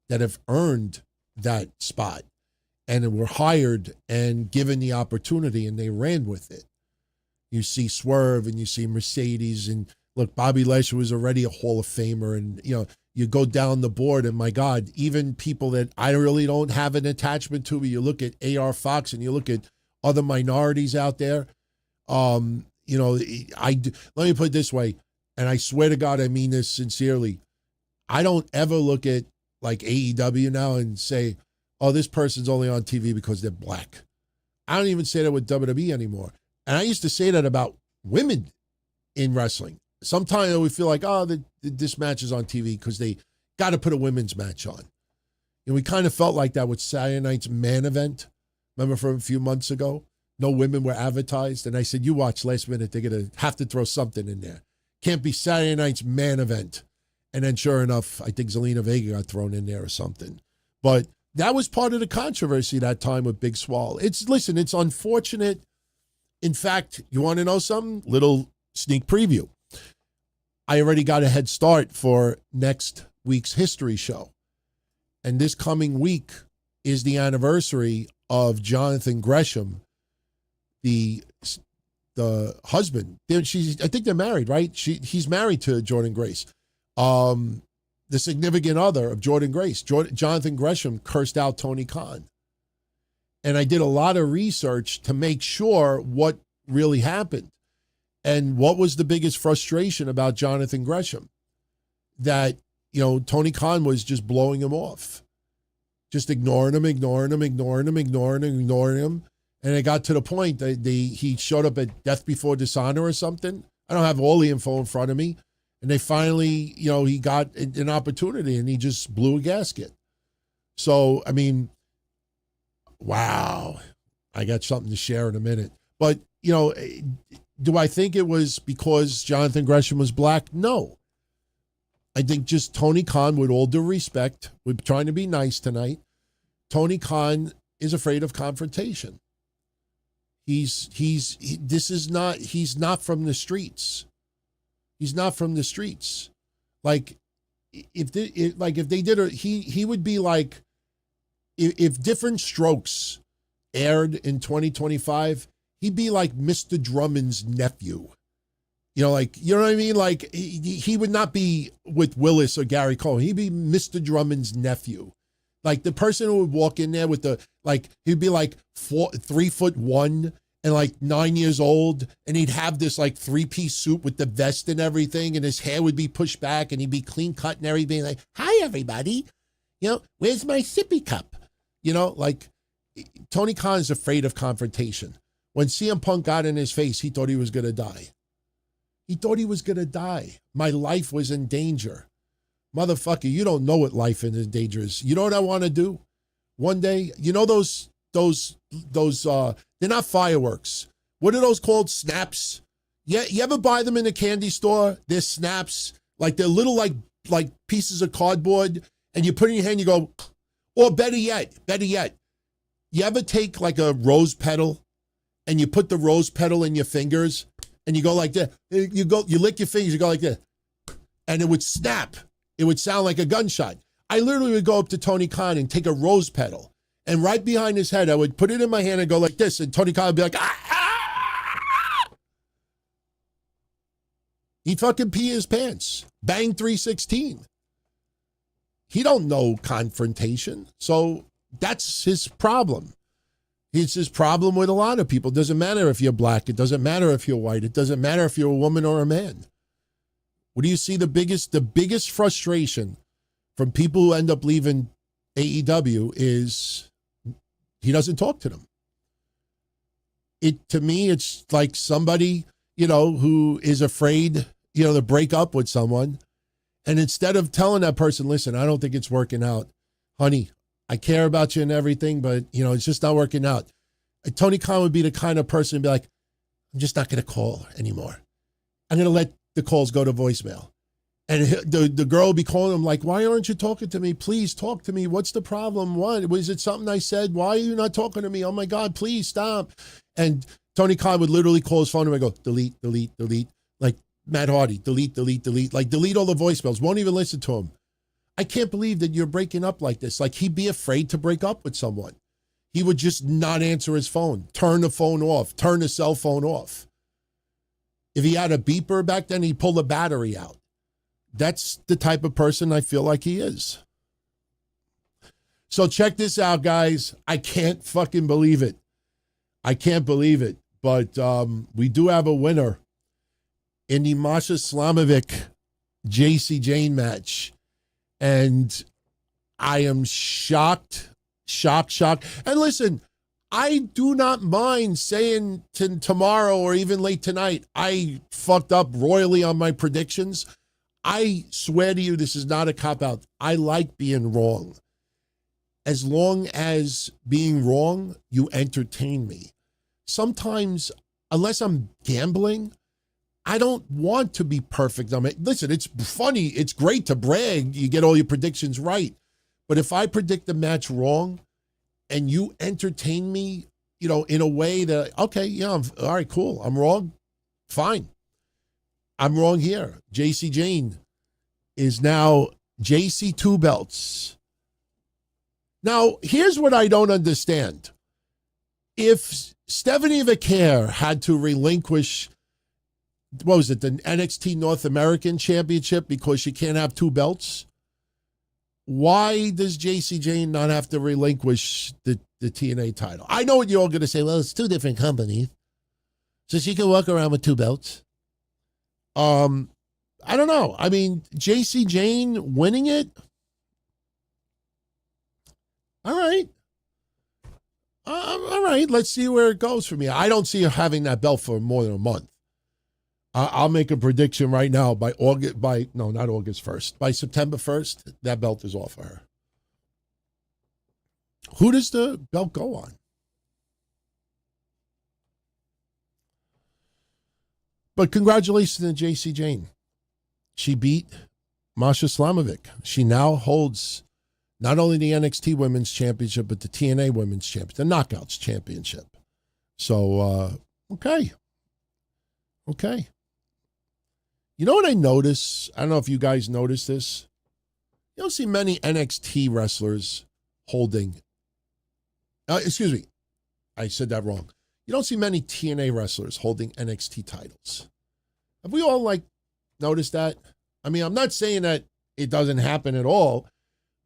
Speaker 4: that have earned that spot and were hired and given the opportunity, and they ran with it. You see Swerve and you see Mercedes, and look, Bobby Lashley was already a Hall of Famer, and you go down the board, and my God, even people that I really don't have an attachment to, but you look at AR Fox and you look at other minorities out there. Let me put it this way, and I swear to God, I mean this sincerely. I don't ever look at like AEW now and say, oh, this person's only on TV because they're black. I don't even say that with WWE anymore. And I used to say that about women in wrestling. Sometimes I would feel like, this match is on TV because they got to put a women's match on. We kind of felt like that with Saturday night's Man event. Remember from a few months ago? No women were advertised. And I said, you watch last minute, they're going to have to throw something in there. Can't be Saturday night's Man event. And then sure enough, I think Zelina Vega got thrown in there or something. But that was part of the controversy that time with Big Swole. It's unfortunate. In fact, you want to know something? Little sneak preview. I already got a head start for next week's history show. And this coming week is the anniversary of Jonathan Gresham, the husband. I think they're married, right? He's married to Jordynne Grace. The significant other of Jordynne Grace. Jonathan Gresham cursed out Tony Khan. And I did a lot of research to make sure what really happened. And what was the biggest frustration about Jonathan Gresham? That, Tony Khan was just blowing him off. Just ignoring him. And it got to the point that he showed up at Death Before Dishonor or something. I don't have all the info in front of me. And they finally, he got an opportunity and he just blew a gasket. So, I mean, wow. I got something to share in a minute. But, do I think it was because Jonathan Gresham was black? No. I think just Tony Khan, with all due respect, we're trying to be nice tonight. Tony Khan is afraid of confrontation. He's not from the streets. He's not from the streets. Like, if they did, he would be like, if Different Strokes aired in 2025, he'd be like Mr. Drummond's nephew. You know what I mean? Like, he would not be with Willis or Gary Cole. He'd be Mr. Drummond's nephew. Like, the person who would walk in there with he'd be like 3'1" and like 9 years old, and he'd have this like 3-piece suit with the vest and everything, and his hair would be pushed back, and he'd be clean cut and everything. Like, hi everybody, where's my sippy cup? Tony Khan is afraid of confrontation. When CM Punk got in his face, he thought he was gonna die. My life was in danger. Motherfucker, you don't know what life in danger is. You know what I want to do? One day, those they're not fireworks. What are those called? Snaps. Yeah, you ever buy them in a candy store? They're snaps. Like, they're little like like pieces of cardboard and you put it in your hand, you go, or better yet, you ever take like a rose petal and you put the rose petal in your fingers and you go like that, you lick your fingers, you go like that, and it would snap. It would sound like a gunshot. I literally would go up to Tony Khan and take a rose petal, and right behind his head, I would put it in my hand and go like this, and Tony Khan would be like, ah! He'd fucking pee his pants. Bang 316. He don't know confrontation, so that's his problem. It's his problem with a lot of people. It doesn't matter if you're black. It doesn't matter if you're white. It doesn't matter if you're a woman or a man. What do you see the biggest frustration from people who end up leaving AEW is he doesn't talk to them. To me, it's like somebody, who is afraid, to break up with someone. And instead of telling that person, listen, I don't think it's working out. Honey, I care about you and everything, but, it's just not working out. Tony Khan would be the kind of person to be like, I'm just not going to call anymore. I'm going to let the calls go to voicemail. And the girl will be calling him like, why aren't you talking to me? Please talk to me. What's the problem? What? Was it something I said? Why are you not talking to me? Oh, my God, please stop. And Tony Khan would literally call his phone and go, delete, delete, delete. Like Matt Hardy, delete, delete, delete. Like delete all the voicemails. Won't even listen to him. I can't believe that you're breaking up like this. Like he'd be afraid to break up with someone. He would just not answer his phone, turn the phone off, turn the cell phone off. If he had a beeper back then, he'd pull the battery out. That's the type of person I feel like he is. So check this out, guys. I can't fucking believe it. I can't believe it. But we do have a winner in the Masha Slamovic JC Jane match. And I am shocked. And listen, I do not mind saying tomorrow or even late tonight, I fucked up royally on my predictions. I swear to you, this is not a cop-out. I like being wrong. As long as being wrong, you entertain me. Sometimes, unless I'm gambling, I don't want to be perfect. Listen, it's funny. It's great to brag. You get all your predictions right. But if I predict the match wrong and you entertain me, in a way that, okay, yeah, all right, cool. I'm wrong. Fine. I'm wrong here. JC Jane is now JC 2 belts. Now, here's what I don't understand. If Stephanie Vaquer had to relinquish, the NXT North American Championship because she can't have 2 belts, why does JC Jane not have to relinquish the TNA title? I know what you're all going to say. Well, it's 2 different companies. So she can walk around with 2 belts. I don't know. I mean, JC Jane winning it? All right. All right. Let's see where it goes for me. I don't see her having that belt for more than a month. I'll make a prediction right now not August 1st. By September 1st, that belt is off of her. Who does the belt go on? But congratulations to JC Jane. She beat Masha Slamovic. She now holds not only the NXT Women's Championship, but the TNA Women's Championship, the Knockouts Championship. So, okay. You know what I notice? I don't know if you guys notice this. You don't see many NXT wrestlers holding. Excuse me. I said that wrong. You don't see many TNA wrestlers holding NXT titles. Have we all noticed that? I mean, I'm not saying that it doesn't happen at all,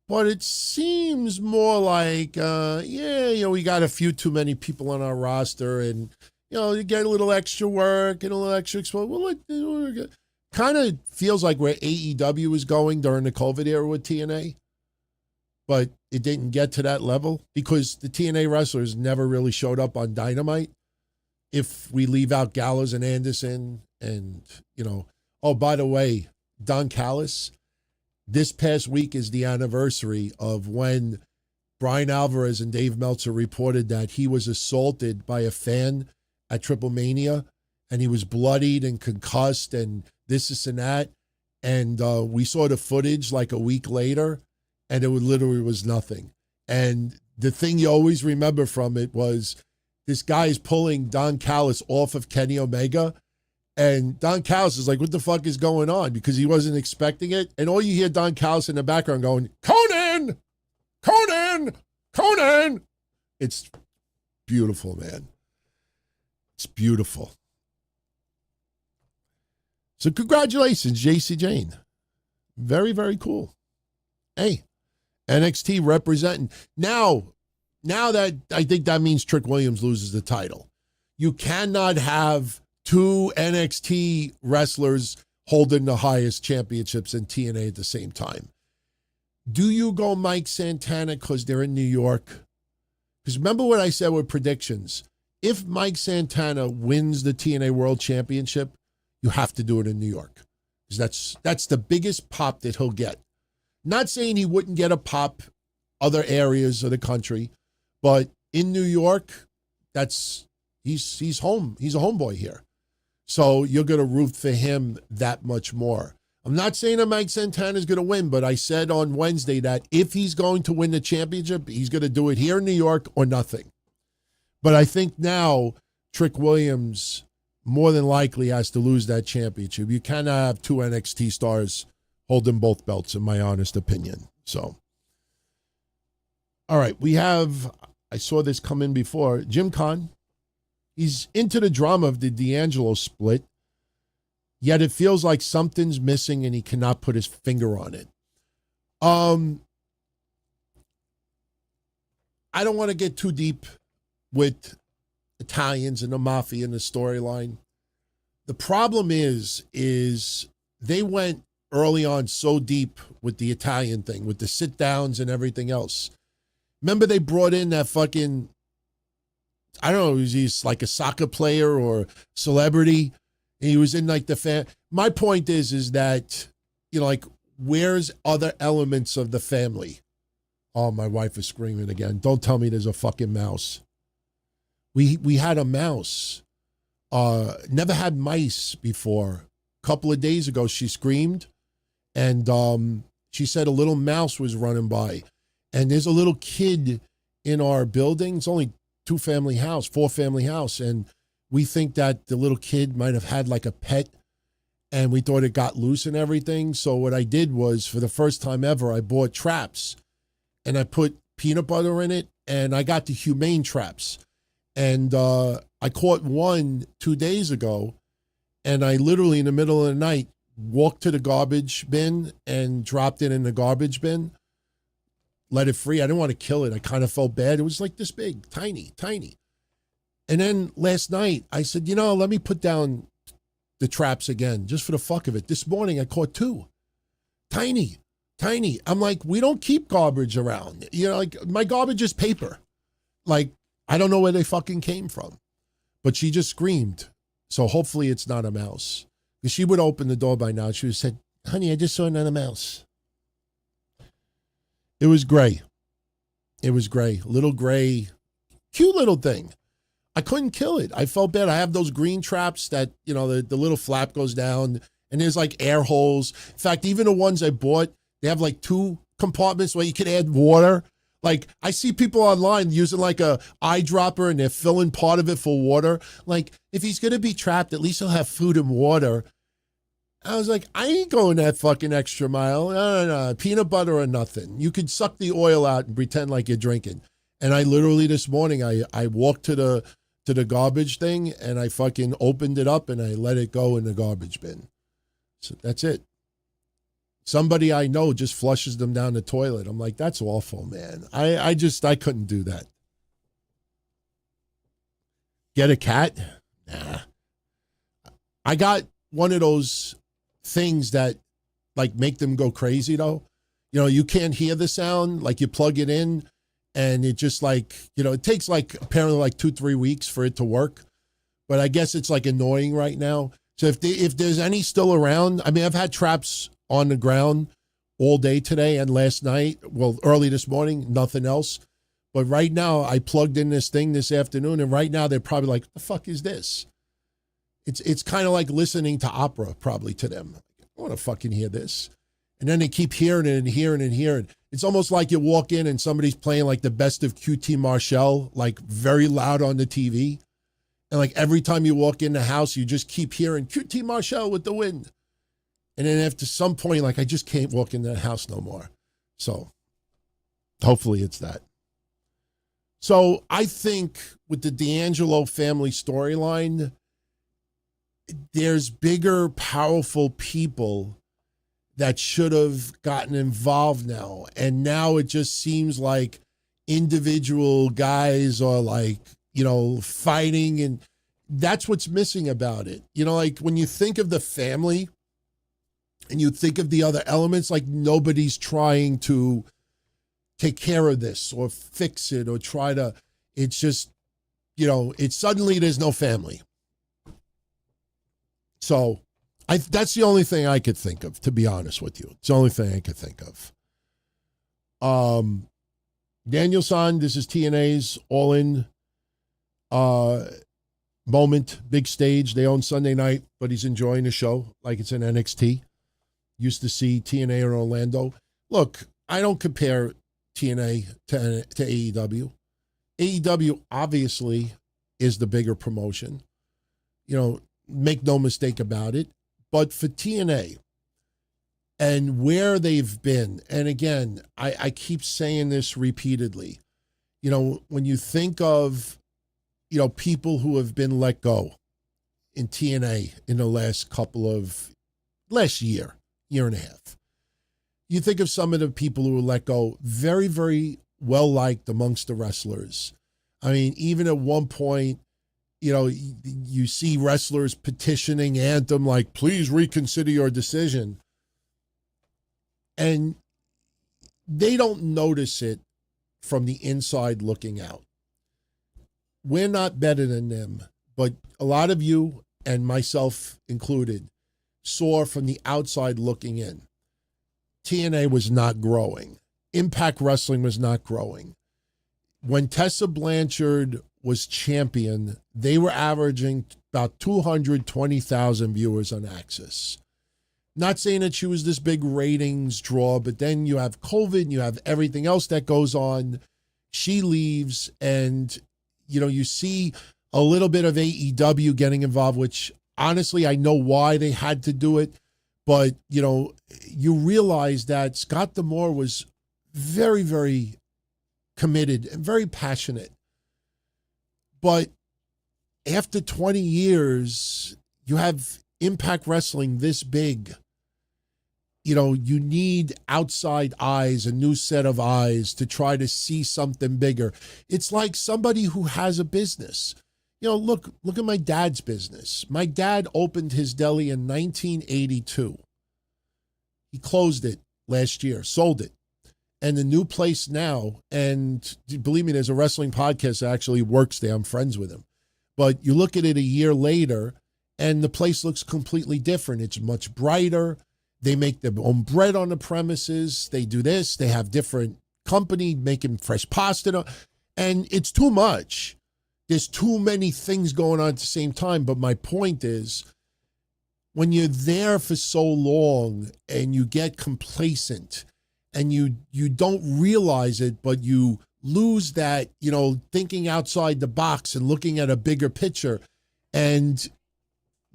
Speaker 4: but it seems more like, we got a few too many people on our roster and, you get a little extra work and a little extra exposure. Well, kind of feels like where AEW was going during the COVID era with TNA, but it didn't get to that level because the TNA wrestlers never really showed up on Dynamite. If we leave out Gallows and Anderson and, oh, by the way, Don Callis, this past week is the anniversary of when Brian Alvarez and Dave Meltzer reported that he was assaulted by a fan at Triple Mania and he was bloodied and concussed and this and that. And we saw the footage like a week later, and it literally was nothing. And the thing you always remember from it was this guy is pulling Don Callis off of Kenny Omega, and Don Callis is like, what the fuck is going on? Because he wasn't expecting it. And all you hear Don Callis in the background going, Conan! Conan! Conan! It's beautiful, man. It's beautiful. So congratulations, JC Jane. Very, very cool. Hey, NXT representing. Now that I think that means Trick Williams loses the title. You cannot have two NXT wrestlers holding the highest championships in TNA at the same time. Do you go Mike Santana because they're in New York? Because remember what I said with predictions. If Mike Santana wins the TNA World Championship, you have to do it in New York. Because that's the biggest pop that he'll get. Not saying he wouldn't get a pop other areas of the country, but in New York, he's home. He's a homeboy here. So you're going to root for him that much more. I'm not saying that Mike Santana is going to win, but I said on Wednesday that if he's going to win the championship, he's going to do it here in New York or nothing. But I think now Trick Williams more than likely has to lose that championship. You cannot have two NXT stars holding both belts, in my honest opinion. So, all right, I saw this come in before. Jim Khan, he's into the drama of the D'Angelo split, yet it feels like something's missing and he cannot put his finger on it. I don't want to get too deep with Italians and the mafia and the storyline. The problem is they went early on so deep with the Italian thing, with the sit downs and everything else. Remember they brought in that fucking, I don't know, he's like a soccer player or celebrity. And he was in like the fan. My point is that, you know, like, where's other elements of the family? Oh, my wife is screaming again. Don't tell me there's a fucking mouse. We had a mouse. Never had mice before. A couple of days ago, she screamed, and she said a little mouse was running by. And there's a little kid in our building. It's only four family house. And we think that the little kid might have had like a pet, and we thought it got loose and everything. So what I did was, for the first time ever, I bought traps, and I put peanut butter in it, and I got the humane traps. And I caught one 2 days ago, and I literally in the middle of the night walked to the garbage bin and dropped it in the garbage bin, let it free. I didn't want to kill it. I kind of felt bad. It was like this big, tiny. And then last night I said, let me put down the traps again, just for the fuck of it. This morning I caught two. Tiny. I'm like, we don't keep garbage around. Like, my garbage is paper. Like, I don't know where they fucking came from. But she just screamed. So hopefully it's not a mouse. Because she would open the door by now. She would have said, honey, I just saw another mouse. It was gray. Little gray, cute little thing. I couldn't kill it. I felt bad. I have those green traps that, the little flap goes down and there's like air holes. In fact, even the ones I bought, they have like 2 compartments where you can add water. Like, I see people online using like a eyedropper and they're filling part of it for water. Like, if he's going to be trapped, at least he'll have food and water. I was like, I ain't going that fucking extra mile. No. Peanut butter or nothing. You could suck the oil out and pretend like you're drinking. And I literally this morning, I walked to the garbage thing and I fucking opened it up and I let it go in the garbage bin. So that's it. Somebody I know just flushes them down the toilet. I'm like, that's awful, man. I couldn't do that. Get a cat? Nah. I got one of those things that like make them go crazy though. You can't hear the sound. Like, you plug it in and it just like, it takes like apparently like 2-3 weeks for it to work. But I guess it's like annoying right now. So if there's any still around, I mean, I've had traps on the ground all day today and last night. Well, early this morning, nothing else. But right now, I plugged in this thing this afternoon, and right now they're probably like, what the fuck is this? It's kind of like listening to opera probably to them. I want to fucking hear this. And then they keep hearing it and hearing it and hearing it. It's almost like you walk in and somebody's playing like the best of QT Marshall, like very loud on the TV. And like every time you walk in the house, you just keep hearing QT Marshall with the wind. And then after some point, like I just can't walk in that house no more. So hopefully it's that. So I think with the D'Angelo family storyline, there's bigger, powerful people that should have gotten involved now. And now it just seems like individual guys are like, you know, fighting, and that's what's missing about it. You know, like when you think of the family and you think of the other elements, like nobody's trying to take care of this or fix it or try to, it's just, you know, it's suddenly there's no family. So that's the only thing I could think of, to be honest with you. It's the only thing I could think of. Daniel-san, this is TNA's All-In moment, big stage. They own Sunday night, but he's enjoying the show like it's in NXT. Used to see TNA in Orlando. Look, I don't compare TNA to AEW. AEW obviously is the bigger promotion. You know, make no mistake about it. But for TNA and where they've been, and again, I keep saying this repeatedly, you know, when you think of, you know, people who have been let go in TNA in the last year and a half, you think of some of the people who were let go, very, very well liked amongst the wrestlers. I mean, even at one point, you know, you see wrestlers petitioning Anthem, like, please reconsider your decision. And they don't notice it from the inside looking out. We're not better than them, but a lot of you, and myself included, saw from the outside looking in. TNA was not growing. Impact Wrestling was not growing. When Tessa Blanchard was champion, they were averaging about 220,000 viewers on Access. Not saying that she was this big ratings draw, but then you have COVID, you have everything else that goes on. She leaves, and, you know, you see a little bit of AEW getting involved, which honestly, I know why they had to do it. But, you know, you realize that Scott D'Amore was very, very committed and very passionate. But after 20 years, you have Impact Wrestling this big. You know, you need outside eyes, a new set of eyes to try to see something bigger. It's like somebody who has a business. You know, look at my dad's business. My dad opened his deli in 1982. He closed it last year, sold it. And the new place now, and believe me, there's a wrestling podcast that actually works there. I'm friends with him. But you look at it a year later, and the place looks completely different. It's much brighter. They make their own bread on the premises. They do this. They have different company making fresh pasta. And it's too much. There's too many things going on at the same time. But my point is, when you're there for so long and you get complacent, and you don't realize it, but you lose that, you know, thinking outside the box and looking at a bigger picture. And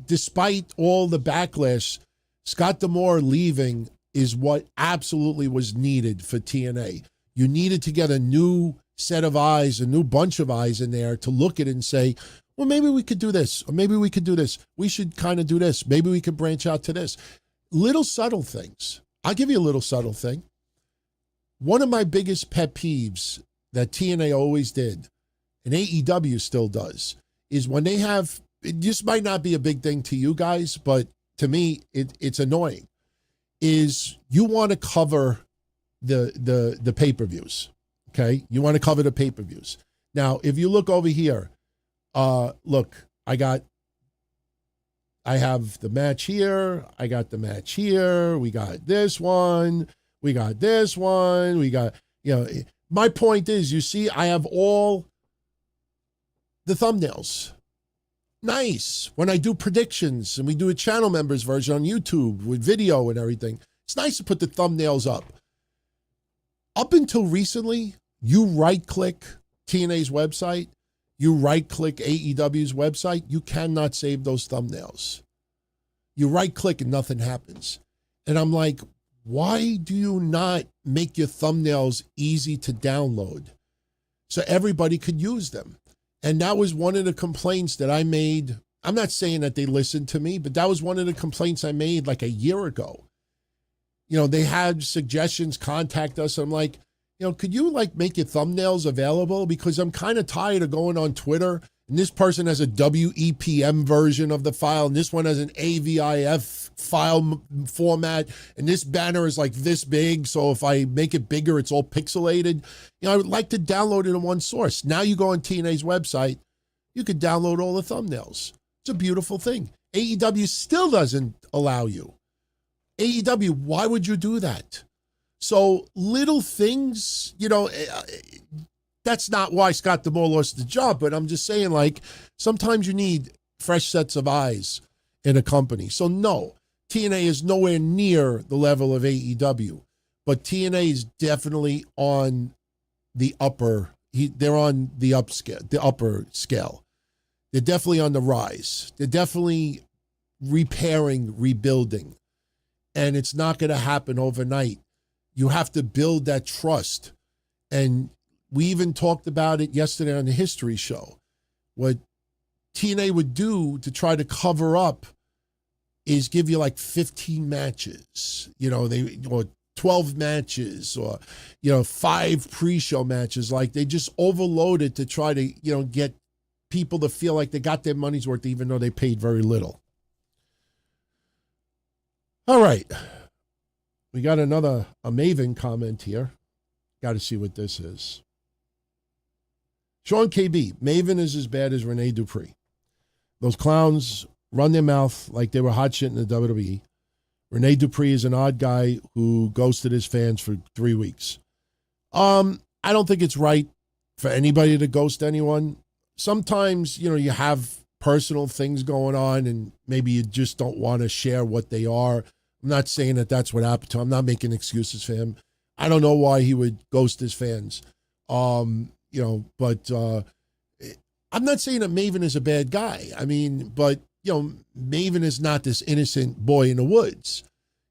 Speaker 4: despite all the backlash, Scott D'Amore leaving is what absolutely was needed for TNA. You needed to get a new set of eyes, a new bunch of eyes in there to look at it and say, well, maybe we could do this, or maybe we could do this. We should kind of do this. Maybe we could branch out to this. Little subtle things. I'll give you a little subtle thing. One of my biggest pet peeves that TNA always did, and AEW still does, is when they have, this might not be a big thing to you guys, but to me, it's annoying, is you want to cover the pay-per-views, okay? You want to cover the pay-per-views. Now, if you look over here, look, I have the match here, I got the match here, we got this one, we got this one. We got, you know, my point is, you see, I have all the thumbnails. nice. When I do predictions and we do a channel members version on YouTube with video and everything, it's nice to put the thumbnails up. Up until recently, you right-click TNA's website, you right-click AEW's website, you cannot save those thumbnails. You right-click and nothing happens. And I'm like, why do you not make your thumbnails easy to download so everybody could use them? And that was one of the complaints that I made. I'm not saying that they listened to me, but that was one of the complaints I made like a year ago. You know, they had suggestions, contact us. I'm like, you know, could you like make your thumbnails available? Because I'm kind of tired of going on Twitter and this person has a WEPM version of the file and this one has an AVIF file format and this banner is like this big. So if I make it bigger, it's all pixelated. You know, I would like to download it in one source. Now you go on TNA's website, you could download all the thumbnails. It's a beautiful thing. AEW still doesn't allow you. AEW, why would you do that? So little things, you know, that's not why Scott D'Amore lost the job, but I'm just saying, like, sometimes you need fresh sets of eyes in a company. So no, TNA is nowhere near the level of AEW, but TNA is definitely on the upper, they're on the upper scale. They're definitely on the rise. They're definitely repairing, rebuilding. And it's not going to happen overnight. You have to build that trust. And we even talked about it yesterday on the History Show. What TNA would do to try to cover up is give you like 15 matches, you know, or 12 matches, or, you know, 5 pre-show matches. Like they just overload it to try to, you know, get people to feel like they got their money's worth, even though they paid very little. All right. We got a Maven comment here. Got to see what this is. Sean KB, Maven is as bad as Rene Dupree. Those clowns run their mouth like they were hot shit in the WWE. Rene Dupree is an odd guy who ghosted his fans for 3 weeks. I don't think it's right for anybody to ghost anyone. Sometimes, you know, you have personal things going on and maybe you just don't want to share what they are. I'm not saying that that's what happened to him. I'm not making excuses for him. I don't know why he would ghost his fans. You know, but I'm not saying that Maven is a bad guy. I mean, but, you know, Maven is not this innocent boy in the woods.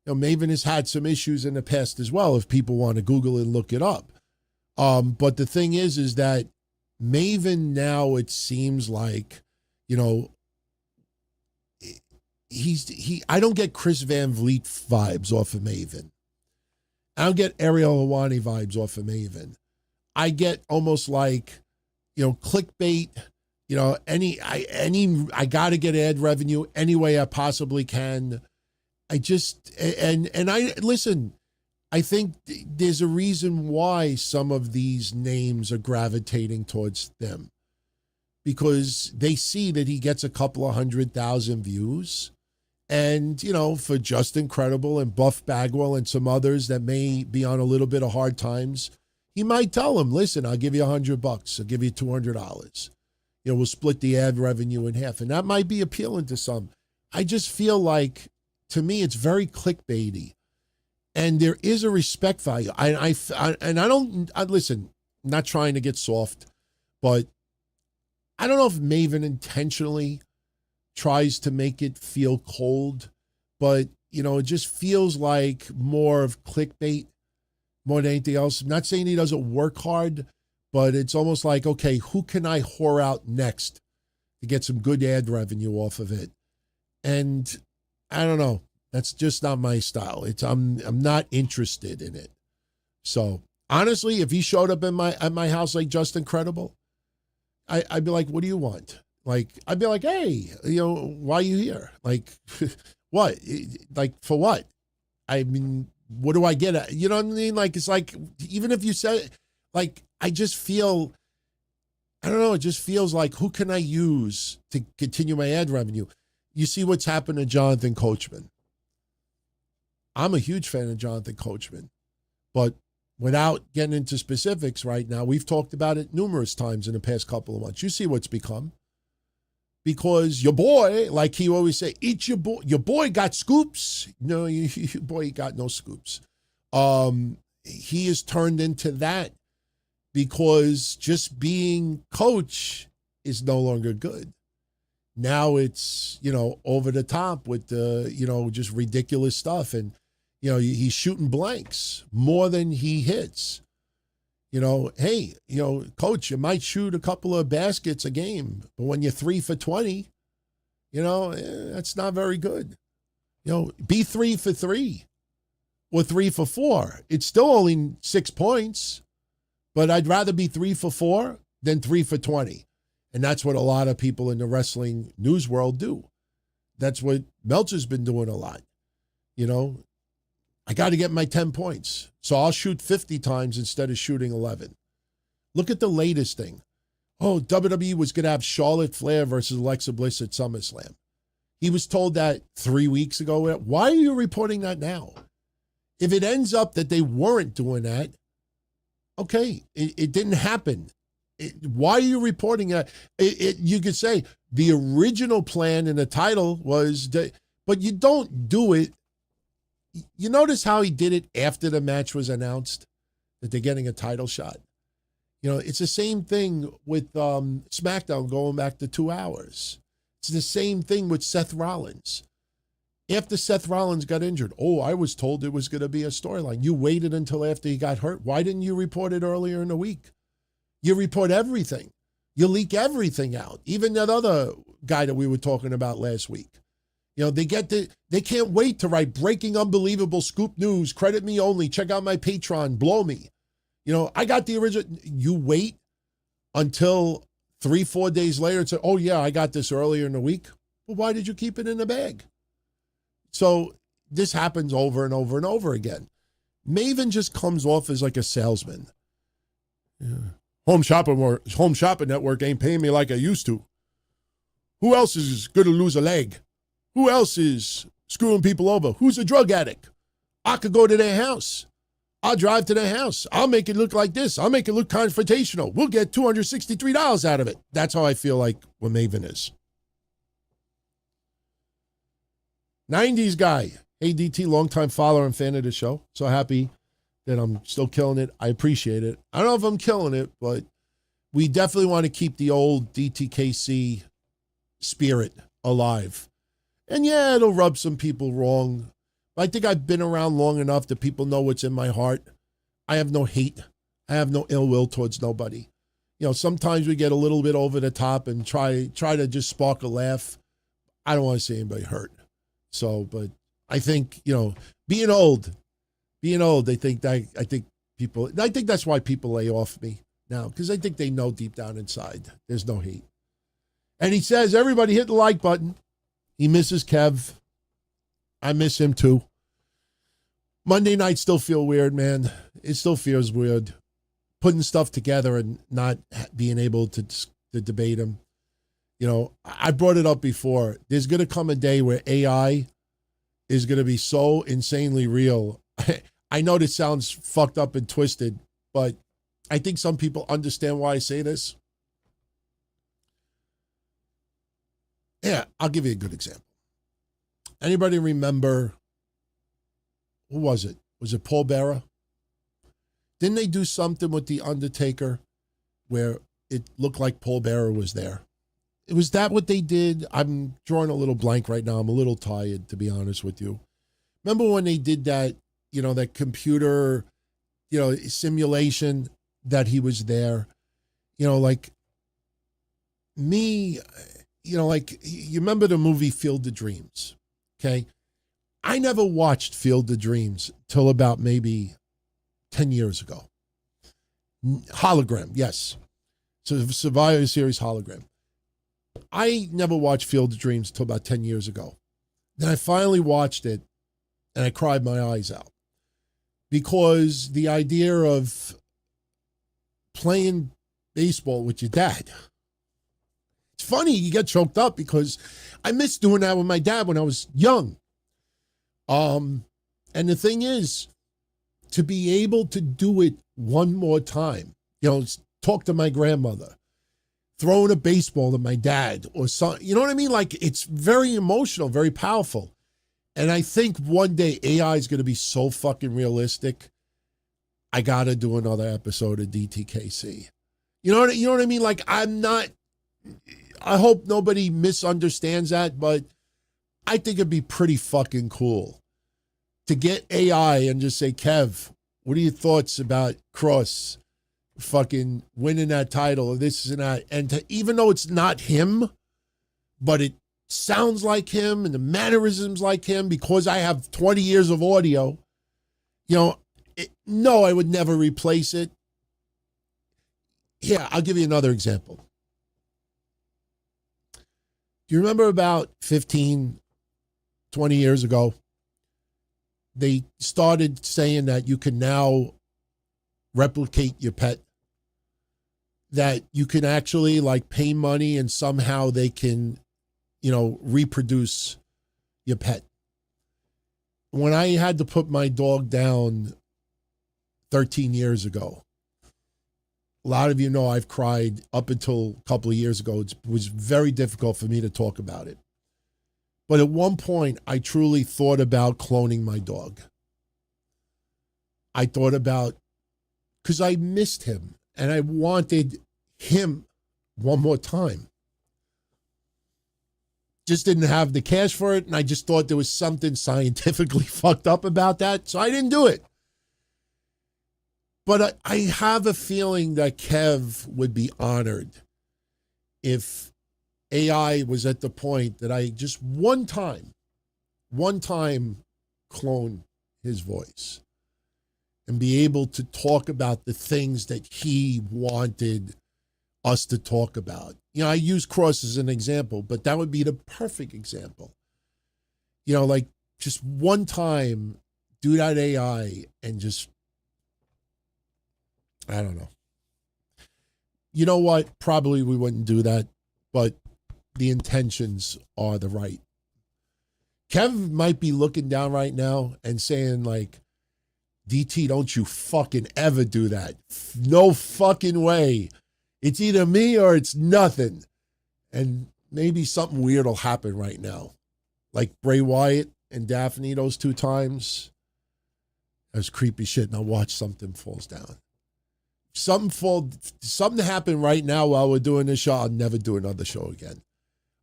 Speaker 4: You know, Maven has had some issues in the past as well, if people want to Google it and look it up. But the thing is that Maven now, it seems like, you know, I don't get Chris Van Vliet vibes off of Maven. I don't get Ariel Helwani vibes off of Maven. I get almost like, you know, clickbait, you know, I got to get ad revenue any way I possibly can. I just, and I, listen, I think there's a reason why some of these names are gravitating towards them, because they see that he gets a couple of 100,000 views. And, you know, for Justin Credible and Buff Bagwell and some others that may be on a little bit of hard times, he might tell them, listen, I'll give you $100. I'll give you $200. You know, we'll split the ad revenue in half. And that might be appealing to some. I just feel like, to me, it's very clickbaity. And there is a respect value. Listen, I'm not trying to get soft, but I don't know if Maven intentionally tries to make it feel cold, but, you know, it just feels like more of clickbait more than anything else. I'm not saying he doesn't work hard, but it's almost like, okay, who can I whore out next to get some good ad revenue off of it? And I don't know. That's just not my style. I'm not interested in it. So honestly, if he showed up at my house like Justin Credible, I'd be like, what do you want? Like, I'd be like, hey, you know, why are you here? Like, what? Like, for what? I mean, what do I get at? You know what I mean? Like, it's like, even if you say, like, I just feel, I don't know, it just feels like, who can I use to continue my ad revenue? You see what's happened to Jonathan Coachman. I'm a huge fan of Jonathan Coachman, but without getting into specifics right now, we've talked about it numerous times in the past couple of months. You see what's become. because your boy, like he always say, eat your boy. Your boy got scoops. No, your boy got no scoops. He is turned into that because just being coach is no longer good. Now it's, over the top with the, just ridiculous stuff. And, he's shooting blanks more than he hits. Hey, coach, you might shoot a couple of baskets a game, but when you're 3 for 20, that's not very good. Be 3 for 3 or 3 for 4. It's still only 6 points, but I'd rather be 3 for 4 than 3 for 20. And that's what a lot of people in the wrestling news world do. That's what Meltzer's been doing a lot. I got to get my 10 points. So I'll shoot 50 times instead of shooting 11. Look at the latest thing. Oh, WWE was going to have Charlotte Flair versus Alexa Bliss at SummerSlam. He was told that 3 weeks ago. Why are you reporting that now? If it ends up that they weren't doing that, okay, it didn't happen. Why are you reporting that? You could say the original plan in the title was, but you don't do it. You notice how he did it after the match was announced, that they're getting a title shot. It's the same thing with SmackDown going back to 2 hours. It's the same thing with Seth Rollins. After Seth Rollins got injured, I was told it was going to be a storyline. You waited until after he got hurt. Why didn't you report it earlier in the week? You report everything. You leak everything out. Even that other guy that we were talking about last week. They can't wait to write breaking unbelievable scoop news, credit me only, check out my Patreon, blow me. I got the original. You wait until 3-4 days later and say, oh yeah, I got this earlier in the week. Well, why did you keep it in the bag? So this happens over and over and over again. Maven just comes off as like a salesman. Yeah. Home shopping network ain't paying me like I used to. Who else is going to lose a leg? Who else is screwing people over? Who's a drug addict? I could go to their house. I'll drive to their house. I'll make it look like this. I'll make it look confrontational. We'll get $263 out of it. That's how I feel like what Maven is. 90s guy. Hey, DT, longtime follower and fan of the show. So happy that I'm still killing it. I appreciate it. I don't know if I'm killing it, but we definitely want to keep the old DTKC spirit alive. And yeah, it'll rub some people wrong. But I think I've been around long enough that people know what's in my heart. I have no hate. I have no ill will towards nobody. Sometimes we get a little bit over the top and try to just spark a laugh. I don't want to see anybody hurt. So, but I think, being old, I think that's why people lay off me now, because I think they know deep down inside there's no hate. And he says, everybody hit the like button. He misses Kev. I miss him too. Monday nights still feel weird, man. It still feels weird. Putting stuff together and not being able to debate him. I brought it up before. There's going to come a day where AI is going to be so insanely real. I know this sounds fucked up and twisted, but I think some people understand why I say this. Yeah, I'll give you a good example. Anybody remember, who was it? Was it Paul Bearer? Didn't they do something with The Undertaker where it looked like Paul Bearer was there? Was that what they did? I'm drawing a little blank right now. I'm a little tired, to be honest with you. Remember when they did that, that computer, simulation that he was there? Like me, like you remember the movie Field of Dreams, okay? I never watched Field of Dreams till about maybe 10 years ago. Hologram, yes. So Survivor Series Hologram. I never watched Field of Dreams till about 10 years ago. Then I finally watched it, and I cried my eyes out. Because the idea of playing baseball with your dad, it's funny, you get choked up because I miss doing that with my dad when I was young. And the thing is, to be able to do it one more time, talk to my grandmother. throwing a baseball at my dad or something. You know what I mean? Like, it's very emotional, very powerful. And I think one day AI is going to be so fucking realistic. I got to do another episode of DTKC. You know what I mean? Like, I hope nobody misunderstands that, but I think it'd be pretty fucking cool to get AI and just say, Kev, what are your thoughts about Cross fucking winning that title or this and that? And to, even though it's not him, but it sounds like him and the mannerisms like him because I have 20 years of audio, you know, no, I would never replace it. Here, I'll give you another example. Do you remember about 15, 20 years ago, they started saying that you can now replicate your pet? That you can actually like pay money and somehow they can, you know, reproduce your pet. When I had to put my dog down 13 years ago, a lot of you know I've cried up until a couple of years ago. It was very difficult for me to talk about it. But at one point, I truly thought about cloning my dog. I thought about, because I missed him and I wanted him one more time. Just didn't have the cash for it, and I just thought there was something scientifically fucked up about that, so I didn't do it. But I have a feeling that Kev would be honored if AI was at the point that I just one time clone his voice and be able to talk about the things that he wanted us to talk about. You know, I use Cross as an example, but that would be the perfect example. You know, like just one time do that AI and just, I don't know. You know what? Probably we wouldn't do that, but the intentions are the right. Kev might be looking down right now and saying like, DT, don't you fucking ever do that. No fucking way. It's either me or it's nothing. And maybe something weird will happen right now. Like Bray Wyatt and Daphne those two times. That was creepy shit. Now watch something falls down. Something happened right now while we're doing this show. I'll never do another show again.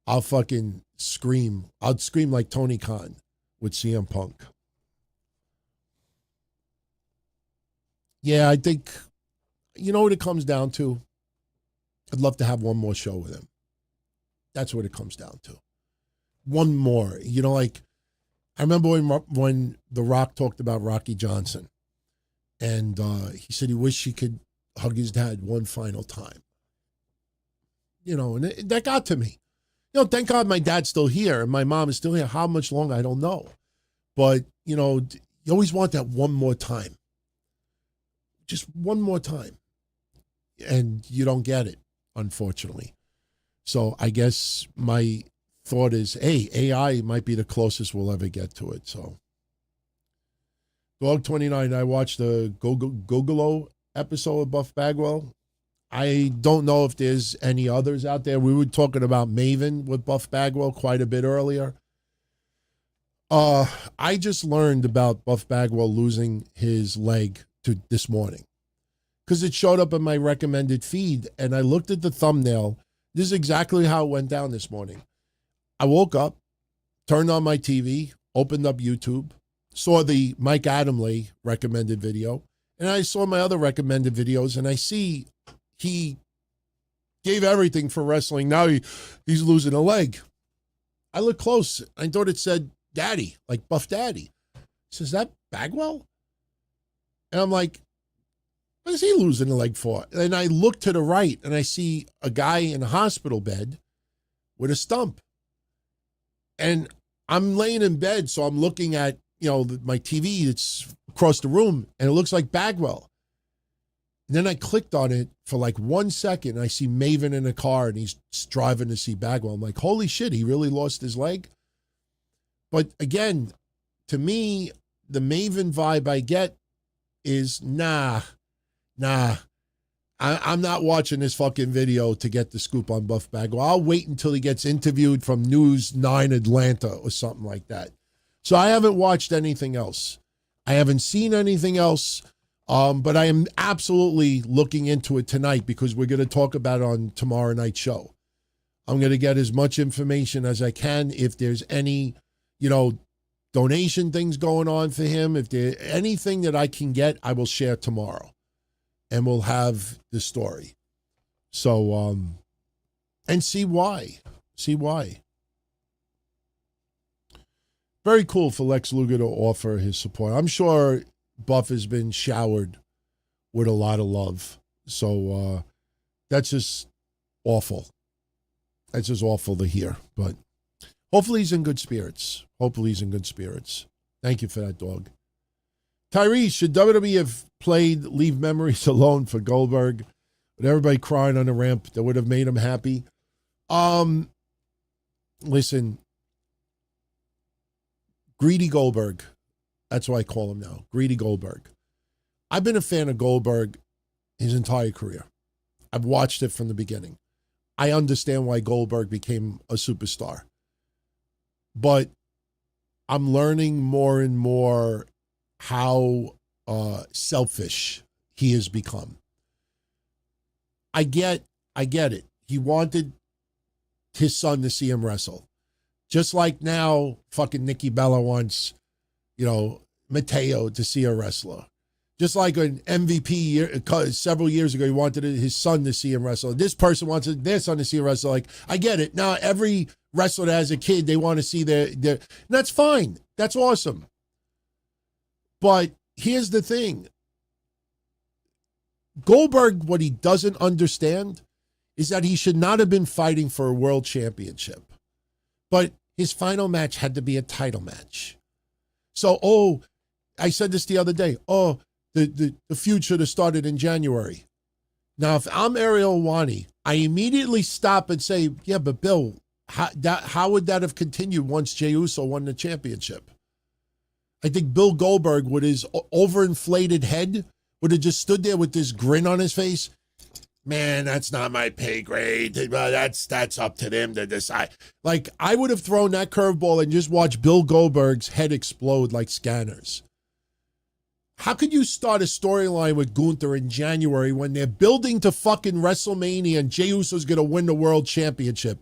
Speaker 4: I'll fucking scream. I'll scream like Tony Khan with CM Punk. Yeah, I think, you know what it comes down to? I'd love to have one more show with him. That's what it comes down to. One more. You know, like, I remember when The Rock talked about Rocky Johnson. And he said he wished he could hug his dad one final time. You know, and that got to me. You know, thank God my dad's still here and my mom is still here. How much longer, I don't know. But, you know, you always want that one more time. Just one more time. And you don't get it, unfortunately. So I guess my thought is, hey, AI might be the closest we'll ever get to it. So, Dog 29, I watched the Gogolo episode of Buff Bagwell. I don't know if there's any others out there. We were talking about Maven with Buff Bagwell quite a bit earlier. I just learned about Buff Bagwell losing his leg this morning because it showed up in my recommended feed, and I looked at the thumbnail. This is exactly how it went down this morning. I woke up, turned on my TV, opened up YouTube, saw the Mike Adamle recommended video, and I saw my other recommended videos, and I see he gave everything for wrestling. Now he's losing a leg. I looked close. I thought it said Daddy, like Buff Daddy. Says that Bagwell? And I'm like, what is he losing a leg for? And I look to the right, and I see a guy in a hospital bed with a stump. And I'm laying in bed, so I'm looking at, my TV that's across the room, and it looks like Bagwell. And then I clicked on it for like 1 second, and I see Maven in a car, and he's driving to see Bagwell. I'm like, holy shit, he really lost his leg? But again, to me, the Maven vibe I get is, nah. I'm not watching this fucking video to get the scoop on Buff Bagwell. I'll wait until he gets interviewed from News 9 Atlanta or something like that. So I haven't watched anything else. I haven't seen anything else, but I am absolutely looking into it tonight because we're going to talk about it on tomorrow night's show. I'm going to get as much information as I can. If there's any, donation things going on for him, if there's anything that I can get, I will share tomorrow. And we'll have the story. So, and see why. See why. Very cool for Lex Luger to offer his support. I'm sure Buff has been showered with a lot of love. So, that's just awful. That's just awful to hear. But hopefully he's in good spirits. Hopefully he's in good spirits. Thank you for that, dog. Tyrese, should WWE have played Leave Memories Alone for Goldberg? With everybody crying on the ramp, that would have made him happy. Listen, Greedy Goldberg, that's what I call him now, Greedy Goldberg. I've been a fan of Goldberg his entire career. I've watched it from the beginning. I understand why Goldberg became a superstar. But I'm learning more and more how selfish he has become. I get it. He wanted his son to see him wrestle. Just like now, fucking Nikki Bella wants, Mateo to see a wrestler. Just like an MVP several years ago, he wanted his son to see him wrestle. This person wants their son to see him wrestle. Like, I get it. Now, every wrestler that has a kid, they want to see their and that's fine. That's awesome. But here's the thing. Goldberg, what he doesn't understand is that he should not have been fighting for a world championship. But his final match had to be a title match. So, I said this the other day. The feud should have started in January. Now, if I'm Ariel Helwani, I immediately stop and say, yeah, but Bill, how would that have continued once Jey Uso won the championship? I think Bill Goldberg, with his overinflated head, would have just stood there with this grin on his face. Man, that's not my pay grade. That's up to them to decide. Like, I would have thrown that curveball and just watched Bill Goldberg's head explode like scanners. How could you start a storyline with Gunther in January when they're building to fucking WrestleMania and Jey Uso's going to win the world championship?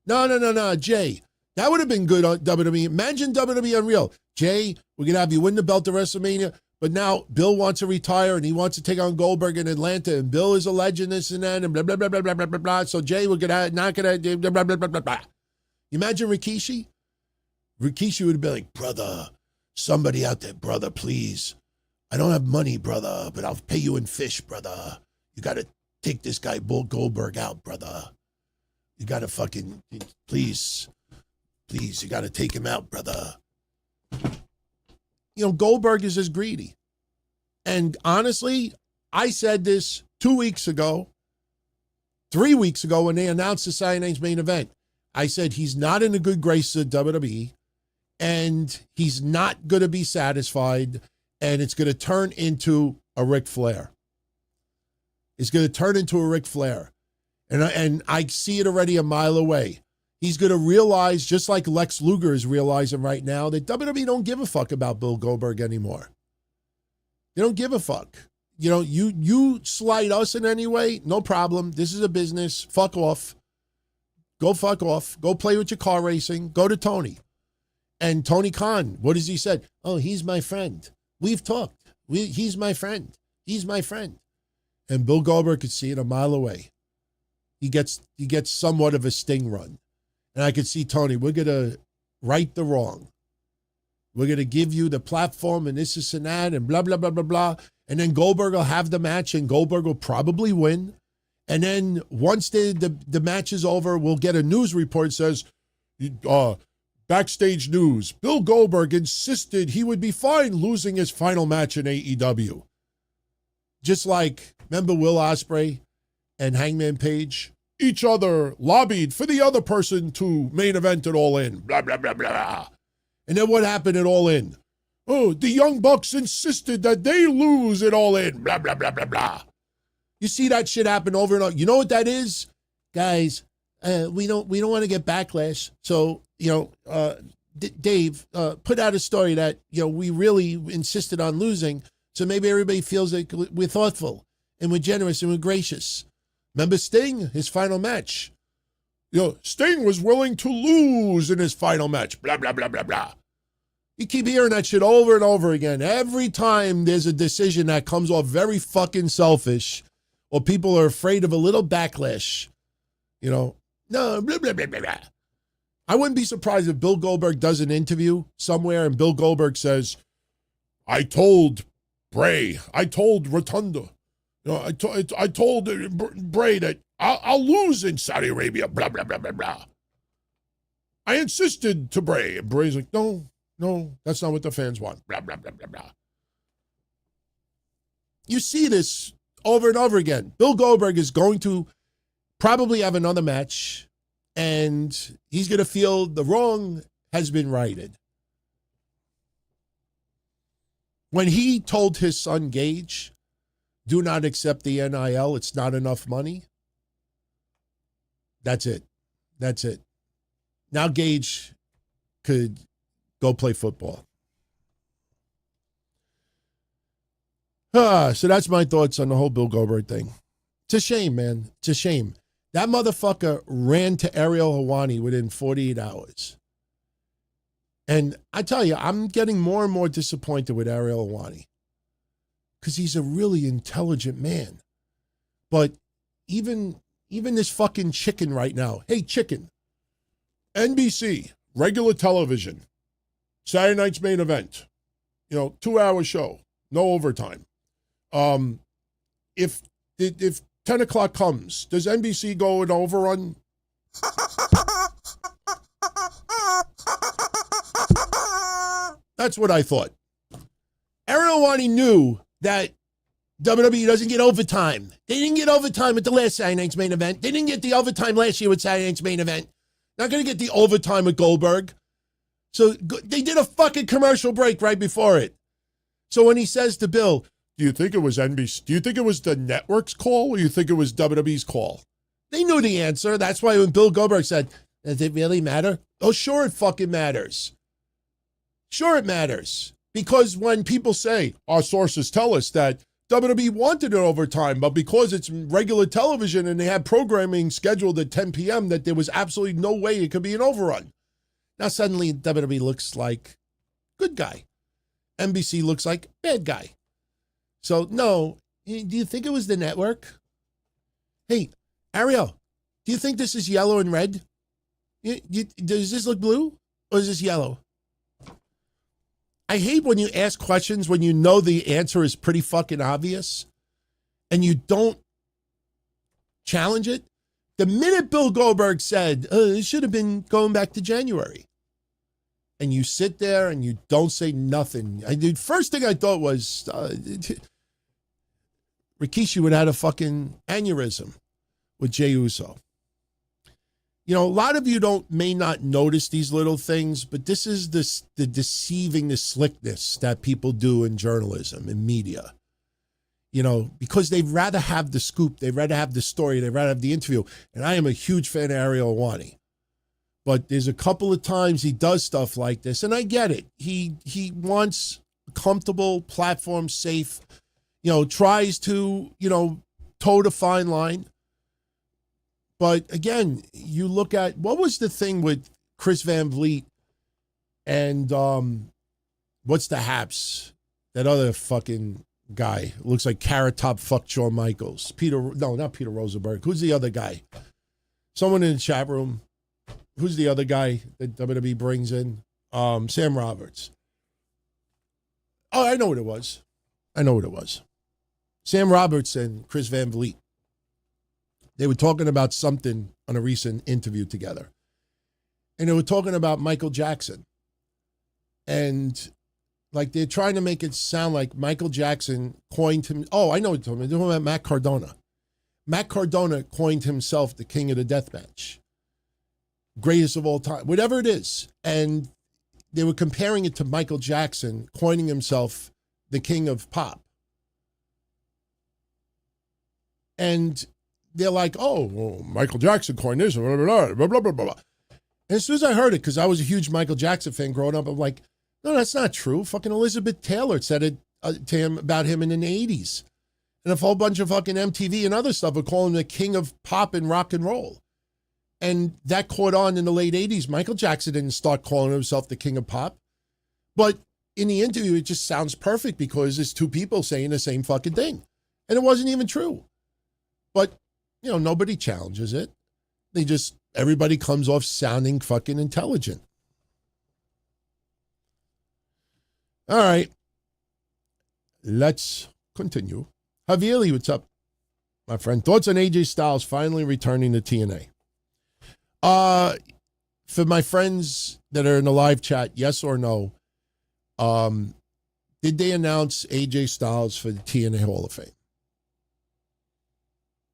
Speaker 4: No, Jay. That would have been good on WWE. Imagine WWE Unreal. Jay, we're going to have you win the belt at WrestleMania, but now Bill wants to retire and he wants to take on Goldberg in Atlanta, and Bill is a legend, this and that, and blah, blah, blah, blah, blah, blah, blah, blah. So Jay, we're going to not going to blah, blah, blah, blah, blah. You imagine Rikishi? Rikishi would have been like, brother, somebody out there, brother, please. I don't have money, brother, but I'll pay you in fish, brother. You got to take this guy, Bull Goldberg, out, brother. You got to fucking, please, you got to take him out, brother. Goldberg is just greedy. And honestly, I said this 2 weeks ago, 3 weeks ago when they announced the Saturday Night's Main Event. I said he's not in a good grace of WWE, and he's not going to be satisfied, and it's going to turn into a Ric Flair. It's going to turn into a Ric Flair. And I see it already a mile away. He's going to realize, just like Lex Luger is realizing right now, that WWE don't give a fuck about Bill Goldberg anymore. They don't give a fuck. You slight us in any way, no problem. This is a business. Fuck off. Go fuck off. Go play with your car racing. Go to Tony. And Tony Khan, what has he said? Oh, he's my friend. We've talked. He's my friend. He's my friend. And Bill Goldberg could see it a mile away. He gets somewhat of a sting run. And I could see Tony, we're going to right the wrong. We're going to give you the platform and this and that and blah, blah, blah, blah, blah. And then Goldberg will have the match and Goldberg will probably win. And then once the match is over, we'll get a news report that says, backstage news, Bill Goldberg insisted he would be fine losing his final match in AEW. Just like, remember Will Ospreay and Hangman Page? Each other lobbied for the other person to main event at All In. Blah, blah, blah, blah. And then what happened at All In? Oh, the Young Bucks insisted that they lose at All In. Blah, blah, blah, blah, blah. You see that shit happen over and over. You know what that is? Guys, we don't want to get backlash. So, Dave put out a story that, we really insisted on losing. So maybe everybody feels like we're thoughtful and we're generous and we're gracious. Remember Sting, his final match? Sting was willing to lose in his final match. Blah, blah, blah, blah, blah. You keep hearing that shit over and over again. Every time there's a decision that comes off very fucking selfish or people are afraid of a little backlash, no, blah, blah, blah, blah, blah. I wouldn't be surprised if Bill Goldberg does an interview somewhere and Bill Goldberg says, I told Bray, I told Rotunda, I told Bray that I'll lose in Saudi Arabia, blah, blah, blah, blah, blah. I insisted to Bray. And Bray's like, no, that's not what the fans want, blah, blah, blah, blah, blah. You see this over and over again. Bill Goldberg is going to probably have another match, and he's going to feel the wrong has been righted. When he told his son Gage, do not accept the NIL, it's not enough money. That's it. Now Gage could go play football. So that's my thoughts on the whole Bill Goldberg thing. It's a shame, man. It's a shame. That motherfucker ran to Ariel Helwani within 48 hours. And I tell you, I'm getting more and more disappointed with Ariel Helwani because he's a really intelligent man. But even this fucking chicken right now, hey, chicken, NBC, regular television, Saturday night's main event, 2-hour show, no overtime. If 10 o'clock comes, does NBC go an overrun? That's what I thought. Ariel Helwani knew that WWE doesn't get overtime. They didn't get overtime at the last Saturday night's main event. They didn't get the overtime last year with Saturday night's main event. Not going to get the overtime with Goldberg. So they did a fucking commercial break right before it. So when he says to Bill, do you think it was NBC? Do you think it was the network's call or you think it was WWE's call? They knew the answer. That's why when Bill Goldberg said, does it really matter? Oh, sure it fucking matters. Sure it matters. Because when people say, our sources tell us that WWE wanted it overtime, but because it's regular television and they had programming scheduled at 10 p.m., that there was absolutely no way it could be an overrun. Now suddenly WWE looks like good guy. NBC looks like bad guy. So no, do you think it was the network? Hey, Ariel, do you think this is yellow and red? Does this look blue or is this yellow? I hate when you ask questions when you know the answer is pretty fucking obvious and you don't challenge it. The minute Bill Goldberg said, it should have been going back to January. And you sit there and you don't say nothing. The first thing I thought was Rikishi would have had a fucking aneurysm with Jey Uso. A lot of you may not notice these little things, but this is the deceiving, the slickness that people do in journalism and media. Because they'd rather have the scoop, they'd rather have the story, they'd rather have the interview. And I am a huge fan of Ariel Helwani. But there's a couple of times he does stuff like this, and I get it. He wants a comfortable platform, safe, tries to, toe the fine line. But again, you look at, what was the thing with Chris Van Vliet and what's the Haps? That other fucking guy. Looks like Carrot Top fuck Shawn Michaels. Not Peter Rosenberg. Who's the other guy? Someone in the chat room. Who's the other guy that WWE brings in? Sam Roberts. Oh, I know what it was. Sam Roberts and Chris Van Vliet. They were talking about something on a recent interview together. And they were talking about Michael Jackson. And they're trying to make it sound like Michael Jackson coined him. Oh, I know what you're talking about. They're talking about Matt Cardona. Matt Cardona coined himself the king of the deathmatch. Greatest of all time, whatever it is. And they were comparing it to Michael Jackson coining himself the king of pop. And they're like, oh, well, Michael Jackson coined this, blah, blah, blah, blah, blah, blah. And as soon as I heard it, because I was a huge Michael Jackson fan growing up, I'm like, no, that's not true. Fucking Elizabeth Taylor said it to him about him in the 80s. And a whole bunch of fucking MTV and other stuff were calling him the king of pop and rock and roll. And that caught on in the late 80s. Michael Jackson didn't start calling himself the king of pop. But in the interview, it just sounds perfect because it's two people saying the same fucking thing. And it wasn't even true. But, you know, nobody challenges it. Everybody comes off sounding fucking intelligent. All right. Let's continue. Javier, what's up, my friend? Thoughts on AJ Styles finally returning to TNA? For my friends that are in the live chat, yes or no, did they announce AJ Styles for the TNA Hall of Fame?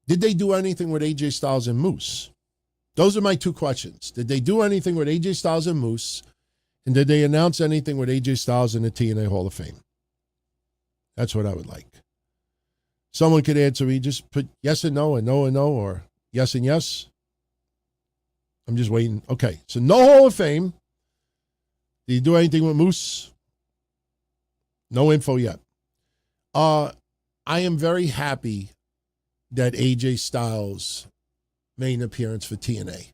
Speaker 4: Did they do anything with AJ Styles and Moose? Those are my two questions. Did they do anything with AJ Styles and Moose? And did they announce anything with AJ Styles in the TNA Hall of Fame? That's what I would like. Someone could answer me, just put yes and no, or yes and yes. I'm just waiting. Okay, so no Hall of Fame. Did you do anything with Moose? No info yet. I am very happy that AJ Styles made an appearance for TNA.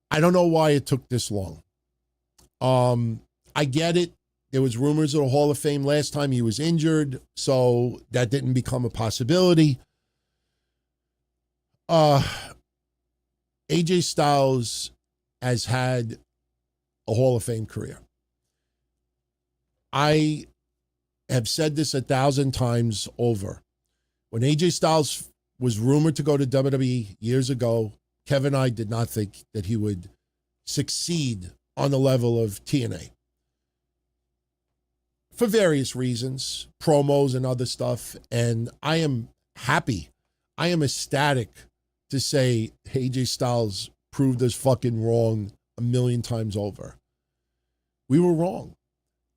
Speaker 4: I don't know why it took this long. I get it. There was rumors of the Hall of Fame last time he was injured, so that didn't become a possibility. AJ Styles has had a Hall of Fame career. I have said this 1,000 times over. When AJ Styles was rumored to go to WWE years ago, Kevin and I did not think that he would succeed on the level of TNA. For various reasons, promos and other stuff. And I am happy. I am ecstatic to say AJ Styles proved us fucking wrong 1,000,000 times over. We were wrong.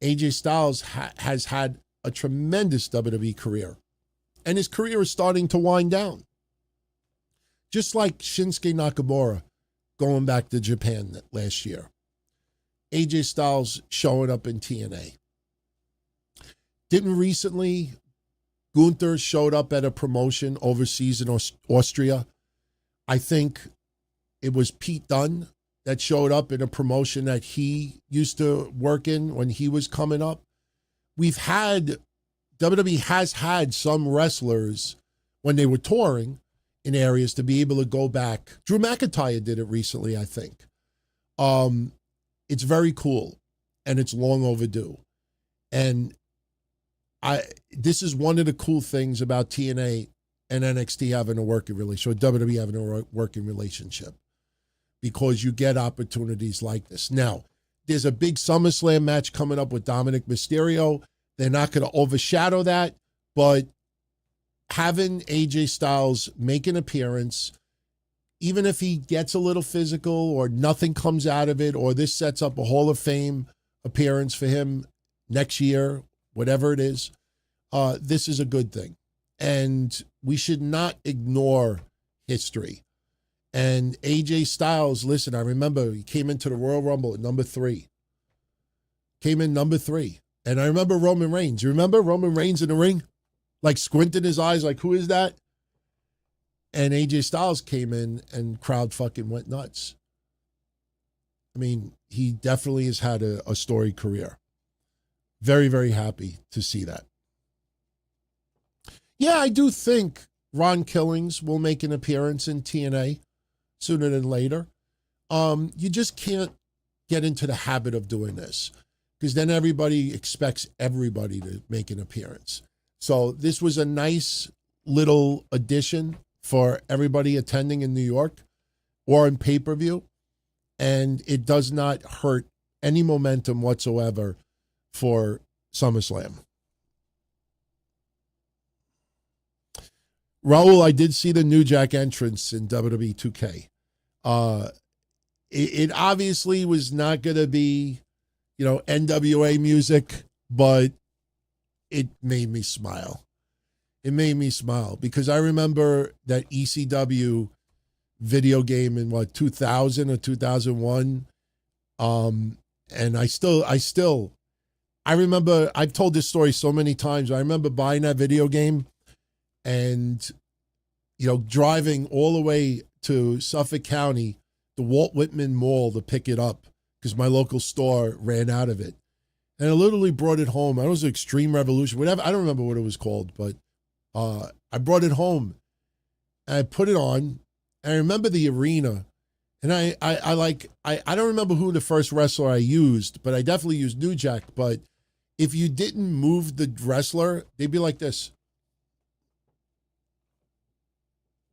Speaker 4: AJ Styles has had a tremendous WWE career. And his career is starting to wind down. Just like Shinsuke Nakamura going back to Japan last year. AJ Styles showing up in TNA. Didn't recently Gunther showed up at a promotion overseas in Austria? I think it was Pete Dunne that showed up in a promotion that he used to work in when he was coming up. WWE has had some wrestlers when they were touring in areas to be able to go back. Drew McIntyre did it recently, I think. It's very cool, and it's long overdue. And this is one of the cool things about TNA and NXT having a working relationship, or WWE having a working relationship, because you get opportunities like this. Now, there's a big SummerSlam match coming up with Dominic Mysterio. They're not going to overshadow that, but having AJ Styles make an appearance, even if he gets a little physical or nothing comes out of it, or this sets up a Hall of Fame appearance for him next year, whatever it is, this is a good thing. And we should not ignore history. And AJ Styles, listen, I remember he came into the Royal Rumble at number 3. Came in number 3. And I remember Roman Reigns. You remember Roman Reigns in the ring? Like squinting his eyes like, who is that? And AJ Styles came in and crowd fucking went nuts. I mean, he definitely has had a storied career. Very, very happy to see that. Yeah, I do think Ron Killings will make an appearance in TNA sooner than later. You just can't get into the habit of doing this, because then everybody expects everybody to make an appearance. So this was a nice little addition for everybody attending in New York or in pay-per-view, and it does not hurt any momentum whatsoever for SummerSlam. Raul, I did see the New Jack entrance in WWE 2K. It obviously was not going to be, NWA music, but it made me smile. It made me smile because I remember that ECW video game in 2000 or 2001. And I remember, I've told this story so many times. I remember buying that video game and, driving all the way to Suffolk County, the Walt Whitman Mall to pick it up because my local store ran out of it. And I literally brought it home. It was Extreme Revolution, whatever. I don't remember what it was called, but I brought it home and I put it on. And I remember the arena. And I don't remember who the first wrestler I used, but I definitely used New Jack. But if you didn't move the wrestler, they'd be like this.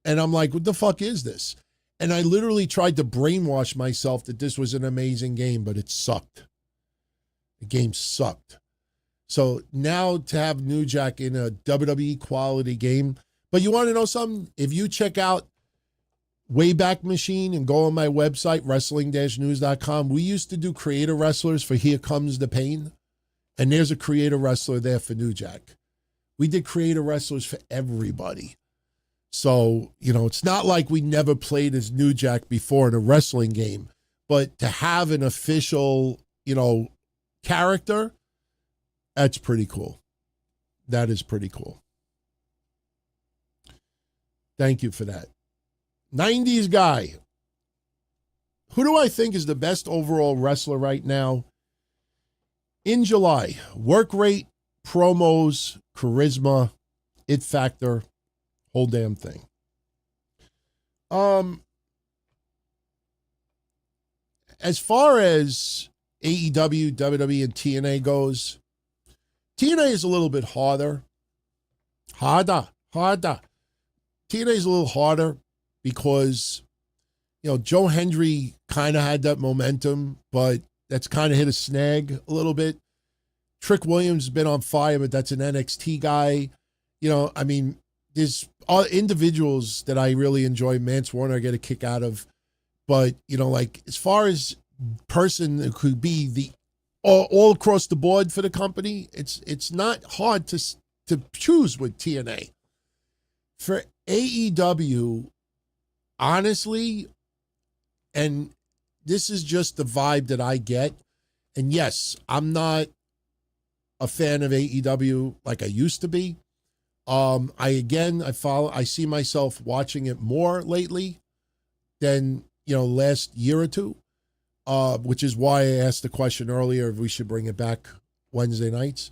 Speaker 4: And I'm like, what the fuck is this? And I literally tried to brainwash myself that this was an amazing game, but it sucked. The game sucked. So now to have New Jack in a WWE quality game. But you want to know something? If you check out Wayback Machine and go on my website, wrestling-news.com, we used to do creator wrestlers for Here Comes the Pain. And there's a creator wrestler there for New Jack. We did creator wrestlers for everybody. So, it's not like we never played as New Jack before in a wrestling game. But to have an official, character, that's pretty cool. That is pretty cool. Thank you for that. 90s guy. Who do I think is the best overall wrestler right now? In July, work rate, promos, charisma, it factor, whole damn thing. As far as AEW, WWE, and TNA goes, TNA is a little bit harder. TNA is a little harder because, Joe Hendry kind of had that momentum, but that's kind of hit a snag a little bit. Trick Williams has been on fire, but that's an NXT guy. There's individuals that I really enjoy. Mance Warner I get a kick out of. But, as far as person that could be the all across the board for the company, it's not hard to choose with TNA. For AEW, honestly, and this is just the vibe that I get, and yes, I'm not a fan of AEW like I used to be. I see myself watching it more lately than, last year or two, which is why I asked the question earlier if we should bring it back Wednesday nights.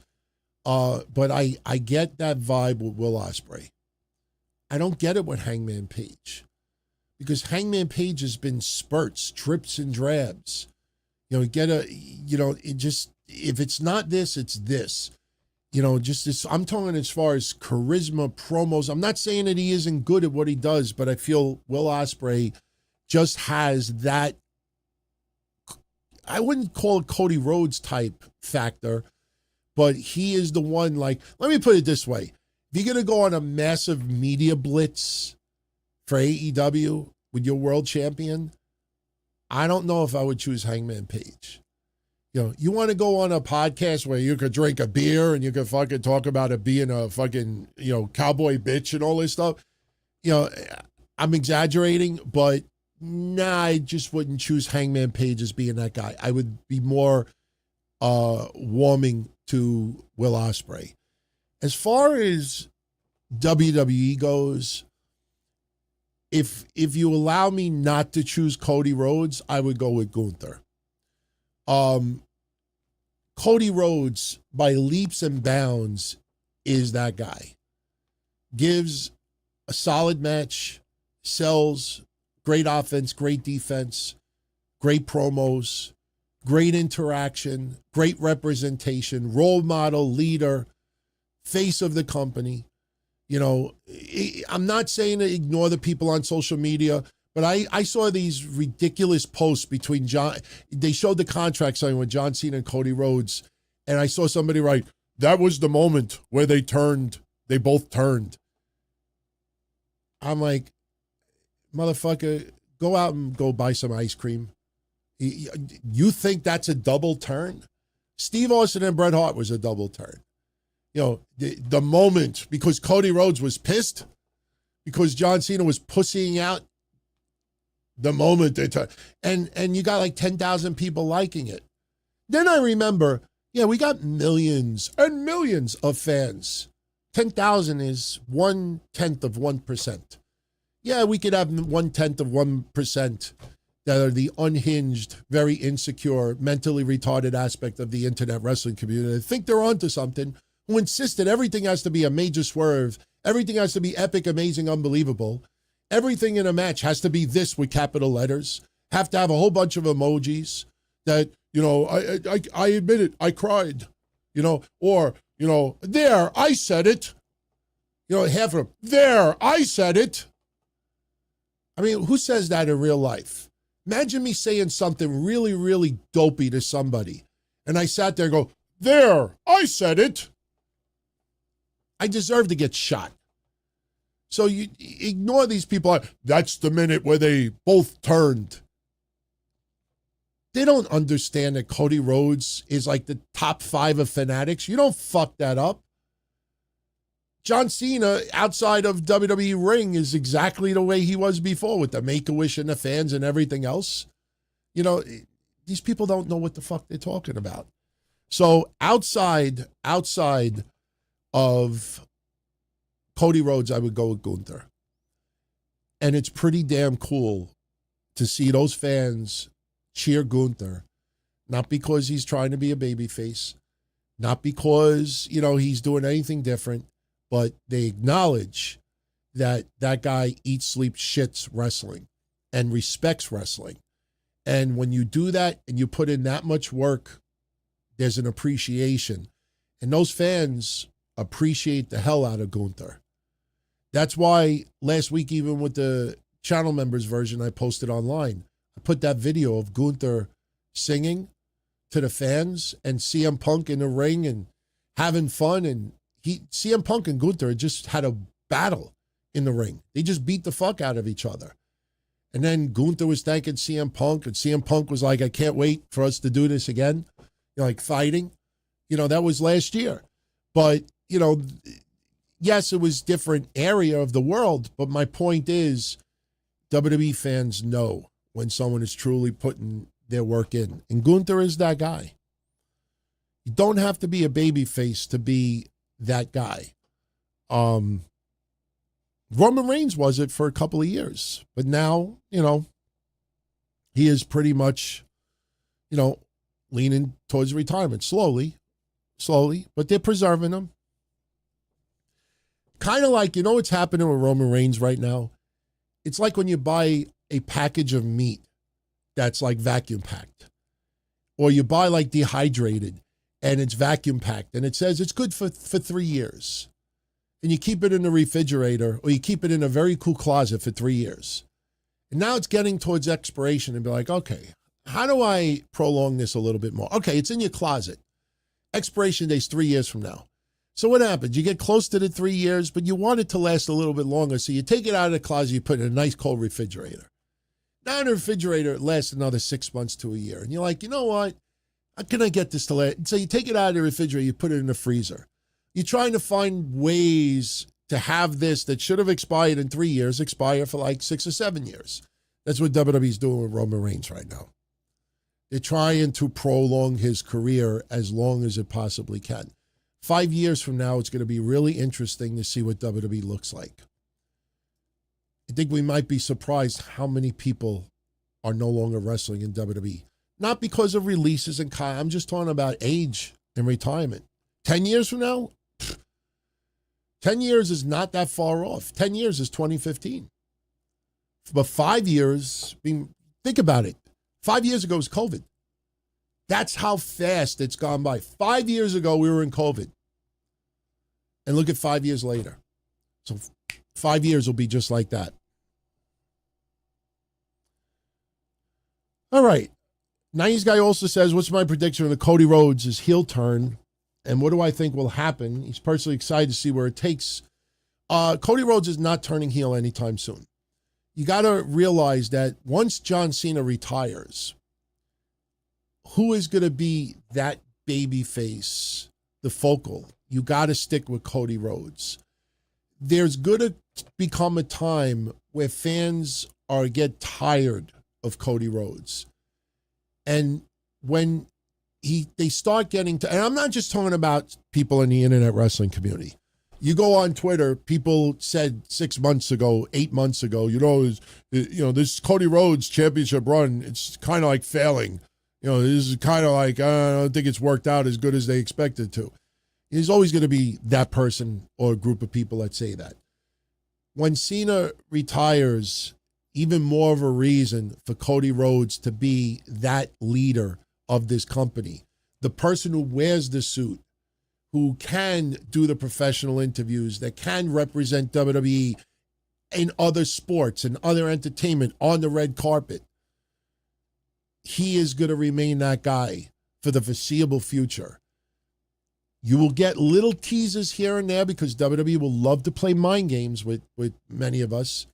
Speaker 4: But I get that vibe with Will Ospreay. I don't get it with Hangman Page because Hangman Page has been spurts, drips and drabs. If it's not this, it's this. Just this, I'm talking as far as charisma, promos. I'm not saying that he isn't good at what he does, but I feel Will Ospreay just has that, I wouldn't call it Cody Rhodes type factor, but he is the one, let me put it this way. If you're going to go on a massive media blitz for AEW with your world champion, I don't know if I would choose Hangman Page. You want to go on a podcast where you could drink a beer and you could fucking talk about it being a fucking, cowboy bitch and all this stuff. I'm exaggerating, but nah, I just wouldn't choose Hangman Page as being that guy. I would be more warming to Will Ospreay. As far as WWE goes, if you allow me not to choose Cody Rhodes, I would go with Gunther. Cody Rhodes, by leaps and bounds, is that guy. Gives a solid match, sells, great offense, great defense, great promos, great interaction, great representation, role model, leader, face of the company. I'm not saying to ignore the people on social media, but I saw these ridiculous posts between they showed the contract signing with John Cena and Cody Rhodes, and I saw somebody write, that was the moment where they both turned. I'm like, motherfucker, go out and go buy some ice cream. You think that's a double turn? Steve Austin and Bret Hart was a double turn. the moment, because Cody Rhodes was pissed, because John Cena was pussying out the moment they and you got like 10,000 people liking it. Then I remember, we got millions and millions of fans. 10,000 is 1/10 of 1%. Yeah, we could have 1/10 of 1% that are the unhinged, very insecure, mentally retarded aspect of the internet wrestling community. I think they're onto something, who insisted everything has to be a major swerve, everything has to be epic, amazing, unbelievable. Everything in a match has to be this with capital letters, have to have a whole bunch of emojis that, I admit it, I cried, or, there, I said it. Half of them, there, I said it. I mean, who says that in real life? Imagine me saying something really, really dopey to somebody, and I sat there and go, there, I said it. I deserve to get shot. So you ignore these people. That's the minute where they both turned. They don't understand that Cody Rhodes is like the top 5 of fanatics. You don't fuck that up. John Cena, outside of WWE ring, is exactly the way he was before, with the Make-A-Wish and the fans and everything else. These people don't know what the fuck they're talking about. So outside of Cody Rhodes, I would go with Gunther. And it's pretty damn cool to see those fans cheer Gunther, not because he's trying to be a babyface, not because, he's doing anything different, but they acknowledge that that guy eats, sleeps, shits wrestling and respects wrestling. And when you do that and you put in that much work, there's an appreciation. And those fans appreciate the hell out of Gunther. That's why last week, even with the channel members version I posted online, I put that video of Gunther singing to the fans and CM Punk in the ring and having fun. And CM Punk and Gunther just had a battle in the ring. They just beat the fuck out of each other. And then Gunther was thanking CM Punk, and CM Punk was like, I can't wait for us to do this again. Like fighting. That was last year. But, yes, it was different area of the world, but my point is WWE fans know when someone is truly putting their work in. And Gunther is that guy. You don't have to be a babyface to be that guy. Roman Reigns was it for a couple of years, but now, he is pretty much, leaning towards retirement slowly, but they're preserving him. Kind of like, what's happening with Roman Reigns right now? It's like when you buy a package of meat that's like vacuum packed, or you buy like dehydrated and it's vacuum packed and it says it's good for 3 years. And you keep it in the refrigerator or you keep it in a very cool closet for 3 years. And now it's getting towards expiration and be like, okay, how do I prolong this a little bit more? Okay, it's in your closet. Expiration date's 3 years from now. So what happens? You get close to the 3 years, but you want it to last a little bit longer. So you take it out of the closet, you put it in a nice cold refrigerator. Now in the refrigerator, it lasts another 6 months to a year. And you're like, you know what? How can I get this to last? So you take it out of the refrigerator, you put it in the freezer. You're trying to find ways to have this that should have expired in 3 years expire for like 6 or 7 years. That's what WWE's doing with Roman Reigns right now. They're trying to prolong his career as long as it possibly can. 5 years from now, it's going to be really interesting to see what WWE looks like. I think we might be surprised how many people are no longer wrestling in WWE. Not because of releases and I'm just talking about age and retirement. 10 years from now, 10 years is not that far off. 10 years is 2015. But 5 years, think about it. 5 years ago was COVID. That's how fast it's gone by. 5 years ago, we were in COVID. And look at 5 years later. So 5 years will be just like that. All right. Nice guy also says, what's my prediction of the Cody Rhodes' heel turn? And what do I think will happen? He's personally excited to see where it takes. Cody Rhodes is not turning heel anytime soon. You got to realize that once John Cena retires, who is going to be that baby face, the focal? you got to stick with Cody Rhodes. There's going to become a time where fans get tired of Cody Rhodes. And when they start getting to, and I'm not just talking about people in the internet wrestling community. You go on Twitter, people said 6 months ago, 8 months ago, this Cody Rhodes championship run, it's kind of like failing. This is kind of like, I don't think it's worked out as good as they expected to. There's always going to be that person or a group of people that say that. When Cena retires, even more of a reason for Cody Rhodes to be that leader of this company, the person who wears the suit, who can do the professional interviews, that can represent WWE in other sports and other entertainment on the red carpet. He is going to remain that guy for the foreseeable future. You will get little teases here and there because WWE will love to play mind games with many of us.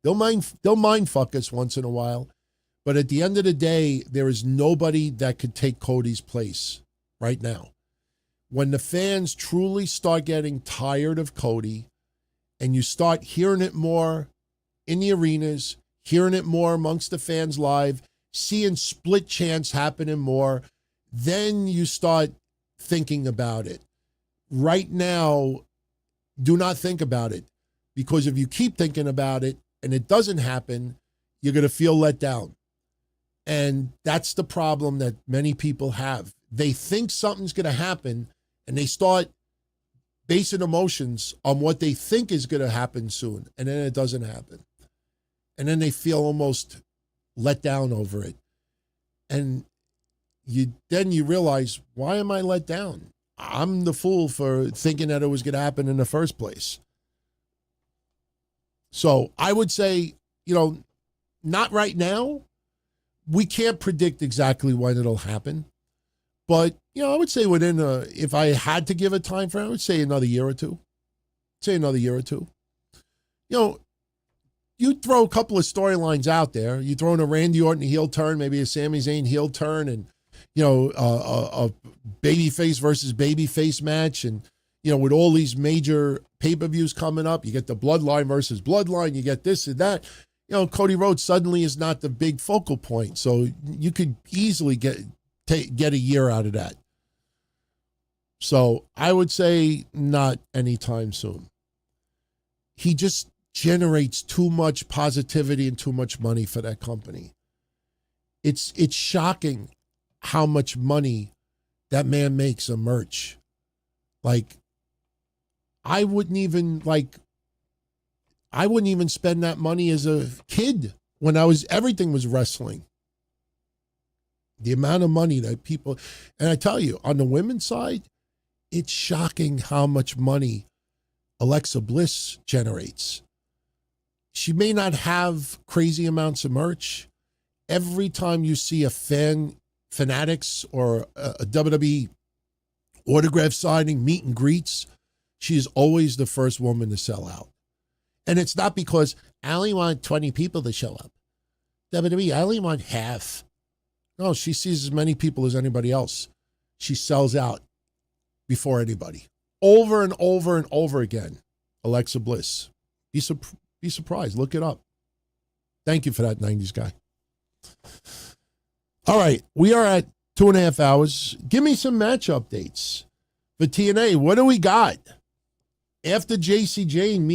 Speaker 4: They'll mind fuck us once in a while. But at the end of the day, there is nobody that could take Cody's place right now. When the fans truly start getting tired of Cody and you start hearing it more in the arenas, hearing it more amongst the fans live, seeing split chants happening more, then you start thinking about it. Right now, do not think about it, because if you keep thinking about it and it doesn't happen, you're going to feel let down. And that's the problem that many people have. They think something's going to happen and they start basing emotions on what they think is going to happen soon, and then it doesn't happen. And then they feel almost let down over it. And then you realize, why am I let down? I'm the fool for thinking that it was going to happen in the first place. So I would say, not right now. We can't predict exactly when it'll happen. But, I would say if I had to give a time frame, I would say another year or two. You throw a couple of storylines out there. You throw in a Randy Orton heel turn, maybe a Sami Zayn heel turn, and, a babyface versus babyface match. And, with all these major pay-per-views coming up, you get the Bloodline versus Bloodline, you get this and that. Cody Rhodes suddenly is not the big focal point. So you could easily get a year out of that. So I would say not anytime soon. He just generates too much positivity and too much money for that company. It's shocking how much money that man makes on merch. Like, I wouldn't even spend that money as a kid when everything was wrestling. The amount of money that people, and I tell you, on the women's side, it's shocking how much money Alexa Bliss generates. She may not have crazy amounts of merch. Every time you see a fanatics or a WWE autograph signing, meet and greets, she is always the first woman to sell out. And it's not because I only want 20 people to show up. WWE, I only want half. No, she sees as many people as anybody else. She sells out before anybody. Over and over and over again. Alexa Bliss. Be surprised. Look it up. Thank you for that, 90s guy. All right. We are at 2.5 hours. Give me some match updates for TNA. What do we got? After JC Jane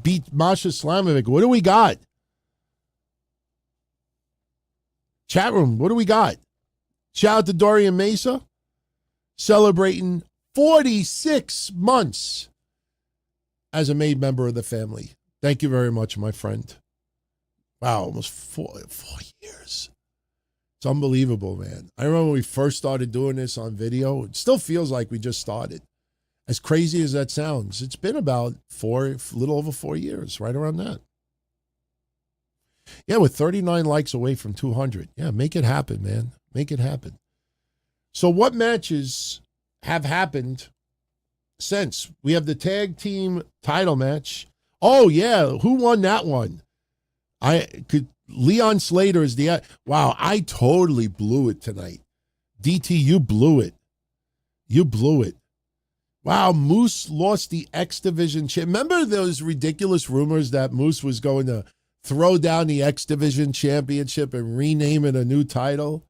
Speaker 4: beat Masha Slamovic, what do we got? Chat room, what do we got? Shout out to Dorian Mesa, celebrating 46 months as a made member of the family. Thank you very much, my friend. Wow, almost four years. It's unbelievable, man. I remember when we first started doing this on video. It still feels like we just started. As crazy as that sounds, it's been about a little over 4 years, right around that. Yeah, with 39 likes away from 200. Yeah, make it happen, man. Make it happen. So what matches have happened since? We have the tag team title match. Oh, yeah. Who won that one? Leon Slater is wow, I totally blew it tonight. DT, you blew it. You blew it. Wow, Moose lost the X Division. Remember those ridiculous rumors that Moose was going to throw down the X Division championship and rename it a new title?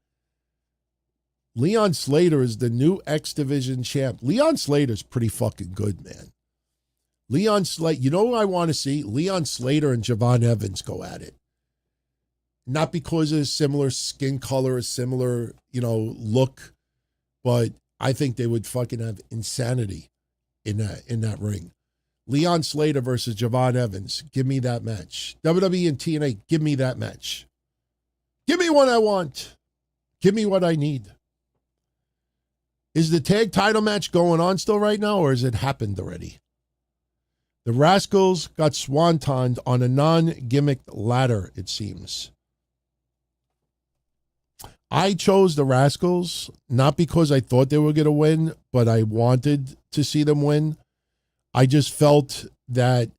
Speaker 4: Leon Slater is the new X Division champ. Leon Slater's pretty fucking good, man. Leon Slater, you know who I want to see? Leon Slater and Javon Evans go at it. Not because of similar skin color, a similar, look, but I think they would fucking have insanity in that ring. Leon Slater versus Javon Evans. Give me that match. WWE and TNA, give me that match. Give me what I want. Give me what I need. Is the tag title match going on still right now, or has it happened already? The Rascals got swantoned on a non-gimmicked ladder, it seems. I chose the Rascals, not because I thought they were going to win, but I wanted to see them win. I just felt that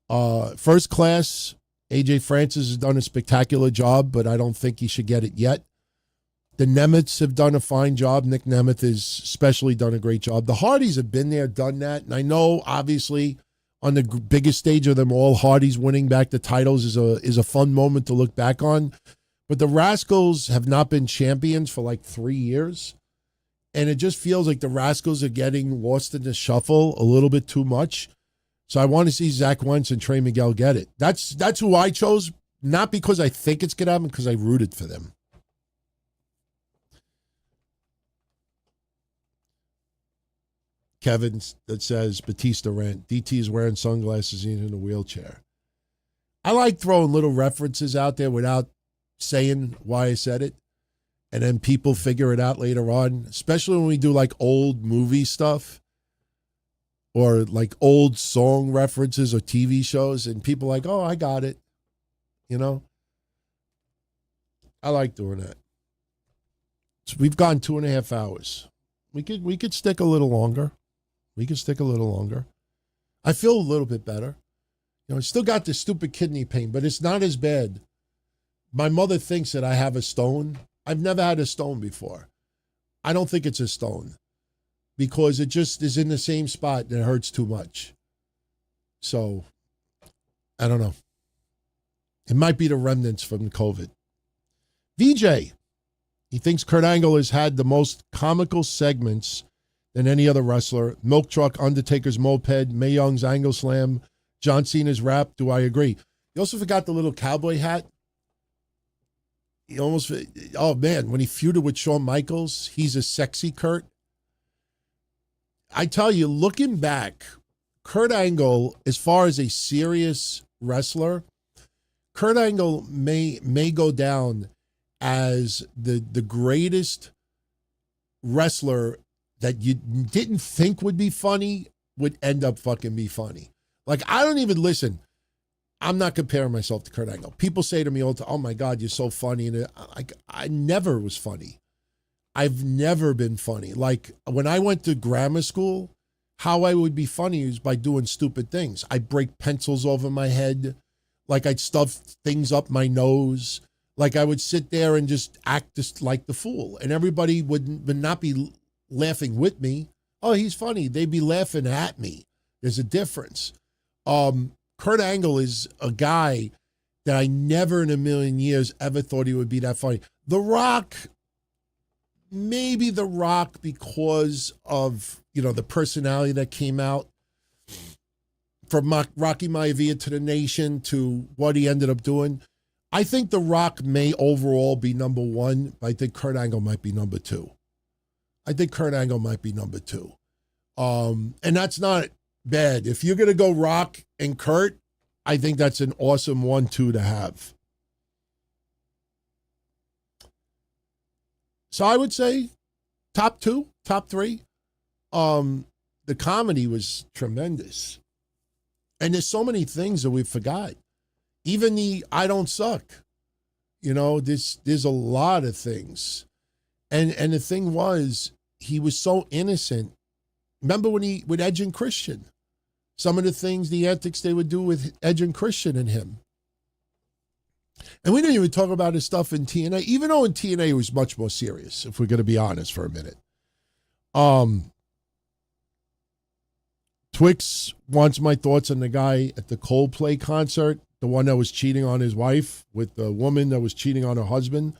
Speaker 4: First Class, AJ Francis has done a spectacular job, but I don't think he should get it yet. The Nemeths have done a fine job. Nick Nemeth has especially done a great job. The Hardys have been there, done that. And I know, obviously, on the biggest stage of them all, Hardys winning back the titles is a fun moment to look back on. But the Rascals have not been champions for like 3 years. And it just feels like the Rascals are getting lost in the shuffle a little bit too much. So I want to see Zach Wentz and Trey Miguel get it. That's who I chose, not because I think it's going to happen, because I rooted for them. Kevin that says Batista rant. DT is wearing sunglasses and in a wheelchair. I like throwing little references out there without saying why I said it. And then people figure it out later on, especially when we do like old movie stuff or like old song references or TV shows. And people are like, oh, I got it. I like doing that. So we've gone 2.5 hours. We could stick a little longer. I feel a little bit better. I still got this stupid kidney pain, but it's not as bad. My mother thinks that I have a stone. I've never had a stone before. I don't think it's a stone because it just is in the same spot and it hurts too much. So, I don't know. It might be the remnants from COVID. VJ, he thinks Kurt Angle has had the most comical segments than any other wrestler. Milk Truck, Undertaker's Moped, Mae Young's Angle Slam, John Cena's rap. Do I agree? You also forgot the little cowboy hat. He almost, oh man, when he feuded with Shawn Michaels, he's a sexy Kurt. I tell you, looking back, Kurt Angle, as far as a serious wrestler, Kurt Angle may go down as the greatest wrestler that you didn't think would be funny would end up fucking be funny. Like, I don't even listen. I'm not comparing myself to Kurt Angle. People say to me all the time, oh my God, you're so funny. And I never was funny. I've never been funny. Like when I went to grammar school, how I would be funny is by doing stupid things. I'd break pencils over my head. Like I'd stuff things up my nose. Like I would sit there and just act just like the fool. And everybody would not be laughing with me. Oh, he's funny. They'd be laughing at me. There's a difference. Kurt Angle is a guy that I never in a million years ever thought he would be that funny. The Rock, maybe The Rock because of, the personality that came out from Rocky Maivia to the Nation to what he ended up doing. I think The Rock may overall be number one, but I think Kurt Angle might be number two. And that's not bad. If you're going to go Rock and Kurt, I think that's an awesome 1-2 to have. So I would say top 2, top 3. The comedy was tremendous. And there's so many things that we forgot. Even the I don't suck. There's a lot of things. And the thing was, he was so innocent. Remember with Edge and Christian? Some of the things, the antics they would do with Edge and Christian and him. And we didn't even talk about his stuff in TNA, even though in TNA it was much more serious, if we're going to be honest for a minute. Twix wants my thoughts on the guy at the Coldplay concert, the one that was cheating on his wife with the woman that was cheating on her husband.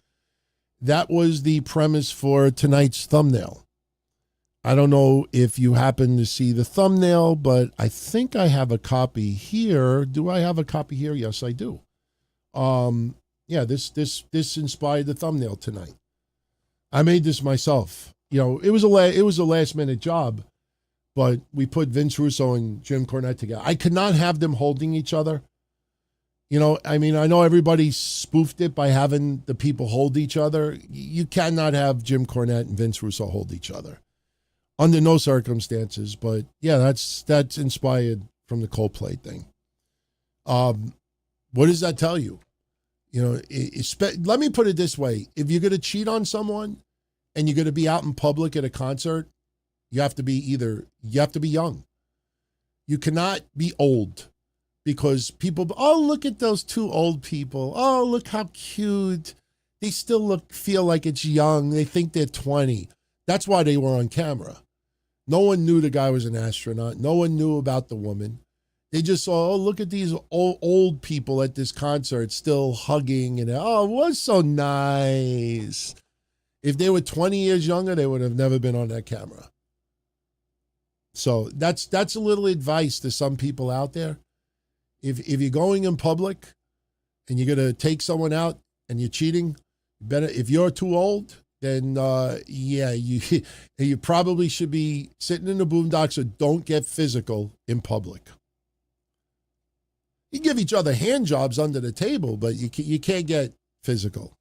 Speaker 4: That was the premise for tonight's thumbnail. I don't know if you happen to see the thumbnail, but I think I have a copy here. Do I have a copy here? Yes, I do. Yeah, this inspired the thumbnail tonight. I made this myself. You know, it was a last minute job, but we put Vince Russo and Jim Cornette together. I could not have them holding each other. You know, I mean, I know everybody spoofed it by having the people hold each other. You cannot have Jim Cornette and Vince Russo hold each other under no circumstances. But yeah, that's inspired from the Coldplay thing. What does that tell you? You know, let me put it this way. If you're going to cheat on someone and you're going to be out in public at a concert, you have to be young. You cannot be old. Because people, oh, look at those two old people. Oh, look how cute. They still feel like it's young. They think they're 20. That's why they were on camera. No one knew the guy was an astronaut. No one knew about the woman. They just saw, oh, look at these old people at this concert still hugging. And, oh, it was so nice. If they were 20 years younger, they would have never been on that camera. So that's a little advice to some people out there. If you're going in public and you're going to take someone out and you're cheating, better if you're too old, then yeah, you probably should be sitting in the boondocks or don't get physical in public. You give each other hand jobs under the table, but you can't get physical.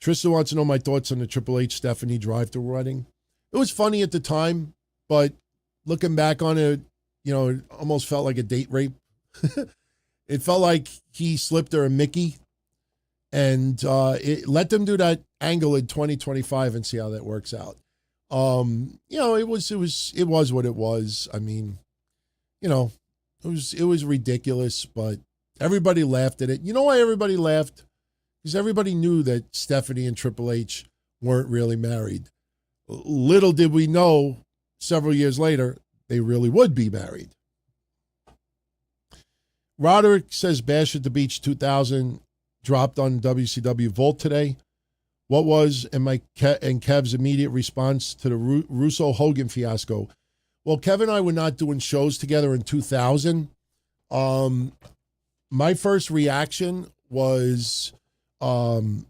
Speaker 4: Tristan wants to know my thoughts on the Triple H Stephanie drive-thru wedding. It was funny at the time, but looking back on it, you know, it almost felt like a date rape. It felt like he slipped her a Mickey, and let them do that angle in 2025 and see how that works out. You know, it was what it was. I mean, you know, it was ridiculous, but everybody laughed at it. You know why everybody laughed? Because everybody knew that Stephanie and Triple H weren't really married. Little did we know, several years later, they really would be married. Roderick says Bash at the Beach 2000 dropped on WCW Vault today. What was and Kev's immediate response to the Russo-Hogan fiasco? Well, Kev and I were not doing shows together in 2000. My first reaction was, when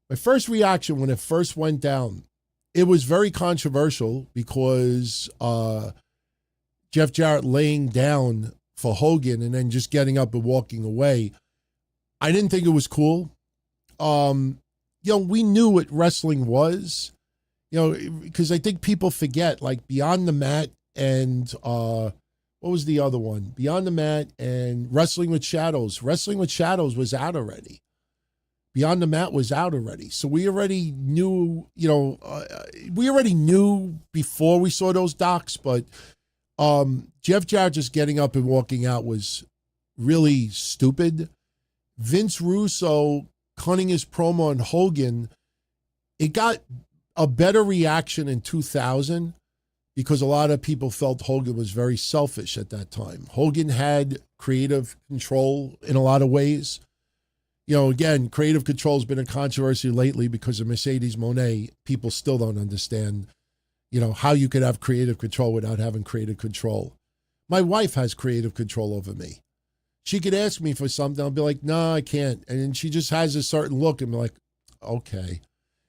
Speaker 4: it first went down, it was very controversial because Jeff Jarrett laying down for Hogan and then just getting up and walking away. I didn't think it was cool. You know, we knew what wrestling was, you know, because I think people forget, like Beyond the Mat and what was the other one? Beyond the Mat and Wrestling with Shadows. Wrestling with Shadows was out already. Beyond the Mat was out already. So we already knew, you know, we already knew before we saw those docs, but Jeff Jarrett just getting up and walking out was really stupid. Vince Russo cutting his promo on Hogan, it got a better reaction in 2000 because a lot of people felt Hogan was very selfish at that time. Hogan had creative control in a lot of ways. You know, again, creative control has been a controversy lately because of Mercedes Moné. People still don't understand, you know, how you could have creative control without having creative control. My wife has creative control over me. She could ask me for something. I'll be like, no, I can't. And then she just has a certain look and be like, okay.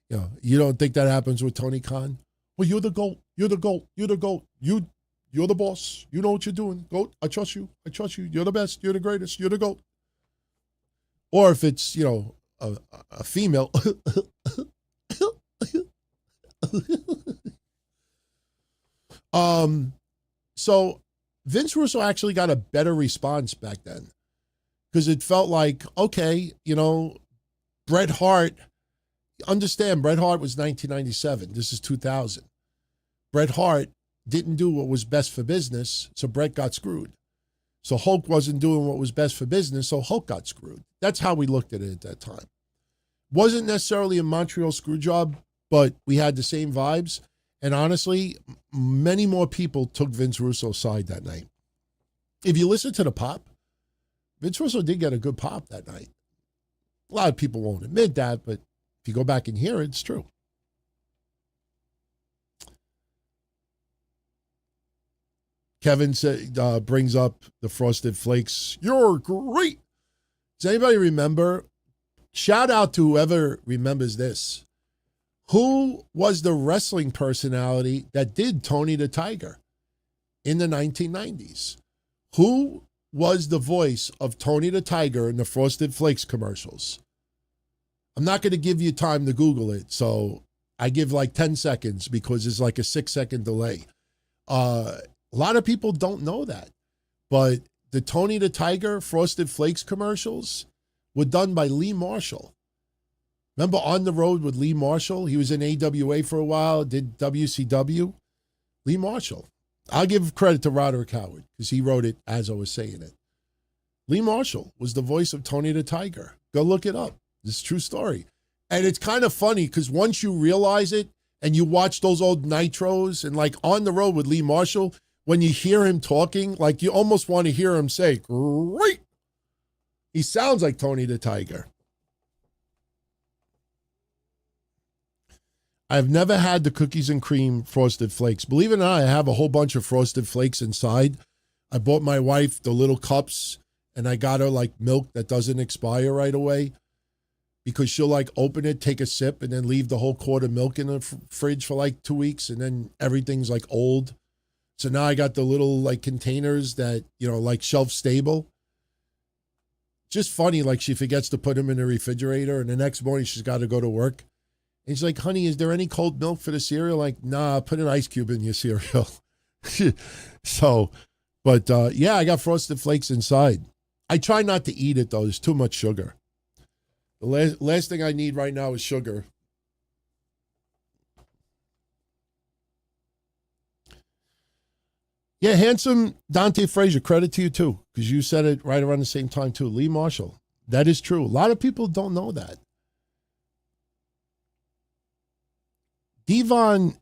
Speaker 4: You know, you don't think that happens with Tony Khan? Well, you're the GOAT. You're the GOAT. You're the GOAT. You're the boss. You know what you're doing. GOAT, I trust you. I trust you. You're the best. You're the greatest. You're the GOAT. Or if it's, you know, a female. So Vince Russo actually got a better response back then because it felt like, okay, you know, Bret Hart, understand Bret Hart was 1997. This is 2000. Bret Hart didn't do what was best for business, so Bret got screwed. So Hulk wasn't doing what was best for business, so Hulk got screwed. That's how we looked at it at that time. Wasn't necessarily a Montreal screw job, but we had the same vibes. And honestly, many more people took Vince Russo's side that night. If you listen to the pop, Vince Russo did get a good pop that night. A lot of people won't admit that, but if you go back and hear it, it's true. Kevin brings up the Frosted Flakes. You're great. Does anybody remember? Shout out to whoever remembers this. Who was the wrestling personality that did Tony the Tiger in the 1990s? Who was the voice of Tony the Tiger in the Frosted Flakes commercials? I'm not going to give you time to Google it, so I give like 10 seconds because it's like a 6-second delay. A lot of people don't know that, but the Tony the Tiger Frosted Flakes commercials were done by Lee Marshall. Remember On the Road with Lee Marshall? He was in AWA for a while, did WCW. Lee Marshall. I'll give credit to Roderick Howard because he wrote it as I was saying it. Lee Marshall was the voice of Tony the Tiger. Go look it up. It's a true story. And it's kind of funny because once you realize it and you watch those old Nitros and like On the Road with Lee Marshall, when you hear him talking, like you almost want to hear him say, great. He sounds like Tony the Tiger. I've never had the cookies and cream Frosted Flakes. Believe it or not, I have a whole bunch of Frosted Flakes inside. I bought my wife the little cups, and I got her like milk that doesn't expire right away because she'll like open it, take a sip, and then leave the whole quart of milk in the fridge for like 2 weeks, and then everything's like old. So now I got the little like containers that, you know, like shelf stable. Just funny, like she forgets to put them in the refrigerator, and the next morning she's got to go to work. And she's like, honey, is there any cold milk for the cereal? Like, nah, put an ice cube in your cereal. So, but yeah, I got Frosted Flakes inside. I try not to eat it, though. There's too much sugar. The last thing I need right now is sugar. Yeah, handsome Dante Frazier, credit to you, too, because you said it right around the same time, too. Lee Marshall. That is true. A lot of people don't know that. Devon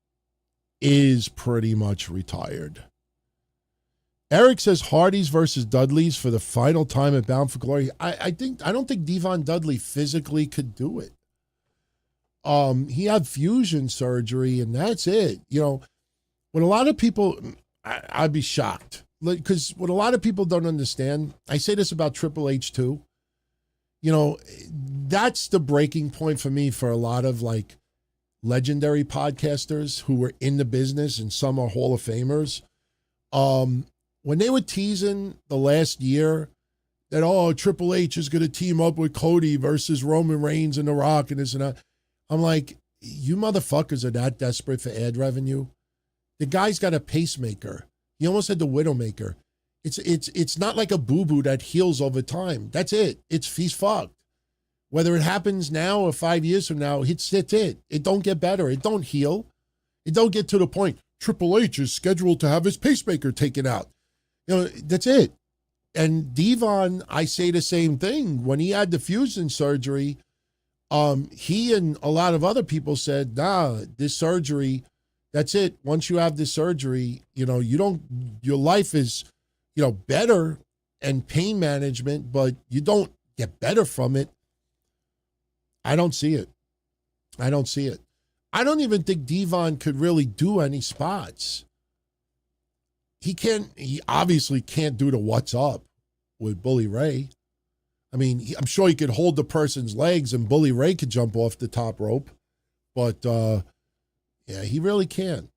Speaker 4: is pretty much retired. Eric says Hardy's versus Dudley's for the final time at Bound for Glory. I don't think Devon Dudley physically could do it. He had fusion surgery, and that's it. You know, when a lot of people, I'd be shocked because what a lot of people don't understand. I say this about Triple H too. You know, that's the breaking point for me for a lot of like legendary podcasters who were in the business, and some are Hall of Famers. When they were teasing the last year that, oh, Triple H is going to team up with Cody versus Roman Reigns and The Rock and this and that, I'm like, you motherfuckers are that desperate for ad revenue? The guy's got a pacemaker. He almost had the Widowmaker. It's not like a boo-boo that heals over time. That's it. He's fucked. Whether it happens now or 5 years from now, it's it. It don't get better. It don't heal. It don't get to the point, Triple H is scheduled to have his pacemaker taken out. You know, that's it. And Devon, I say the same thing. When he had the fusion surgery, he and a lot of other people said, nah, this surgery, that's it. Once you have this surgery, you know, your life is, you know, better and pain management, but you don't get better from it. I don't see it. I don't even think Devon could really do any spots. He obviously can't do the what's up with Bully Ray. I mean, I'm sure he could hold the person's legs and Bully Ray could jump off the top rope. But, yeah, he really can.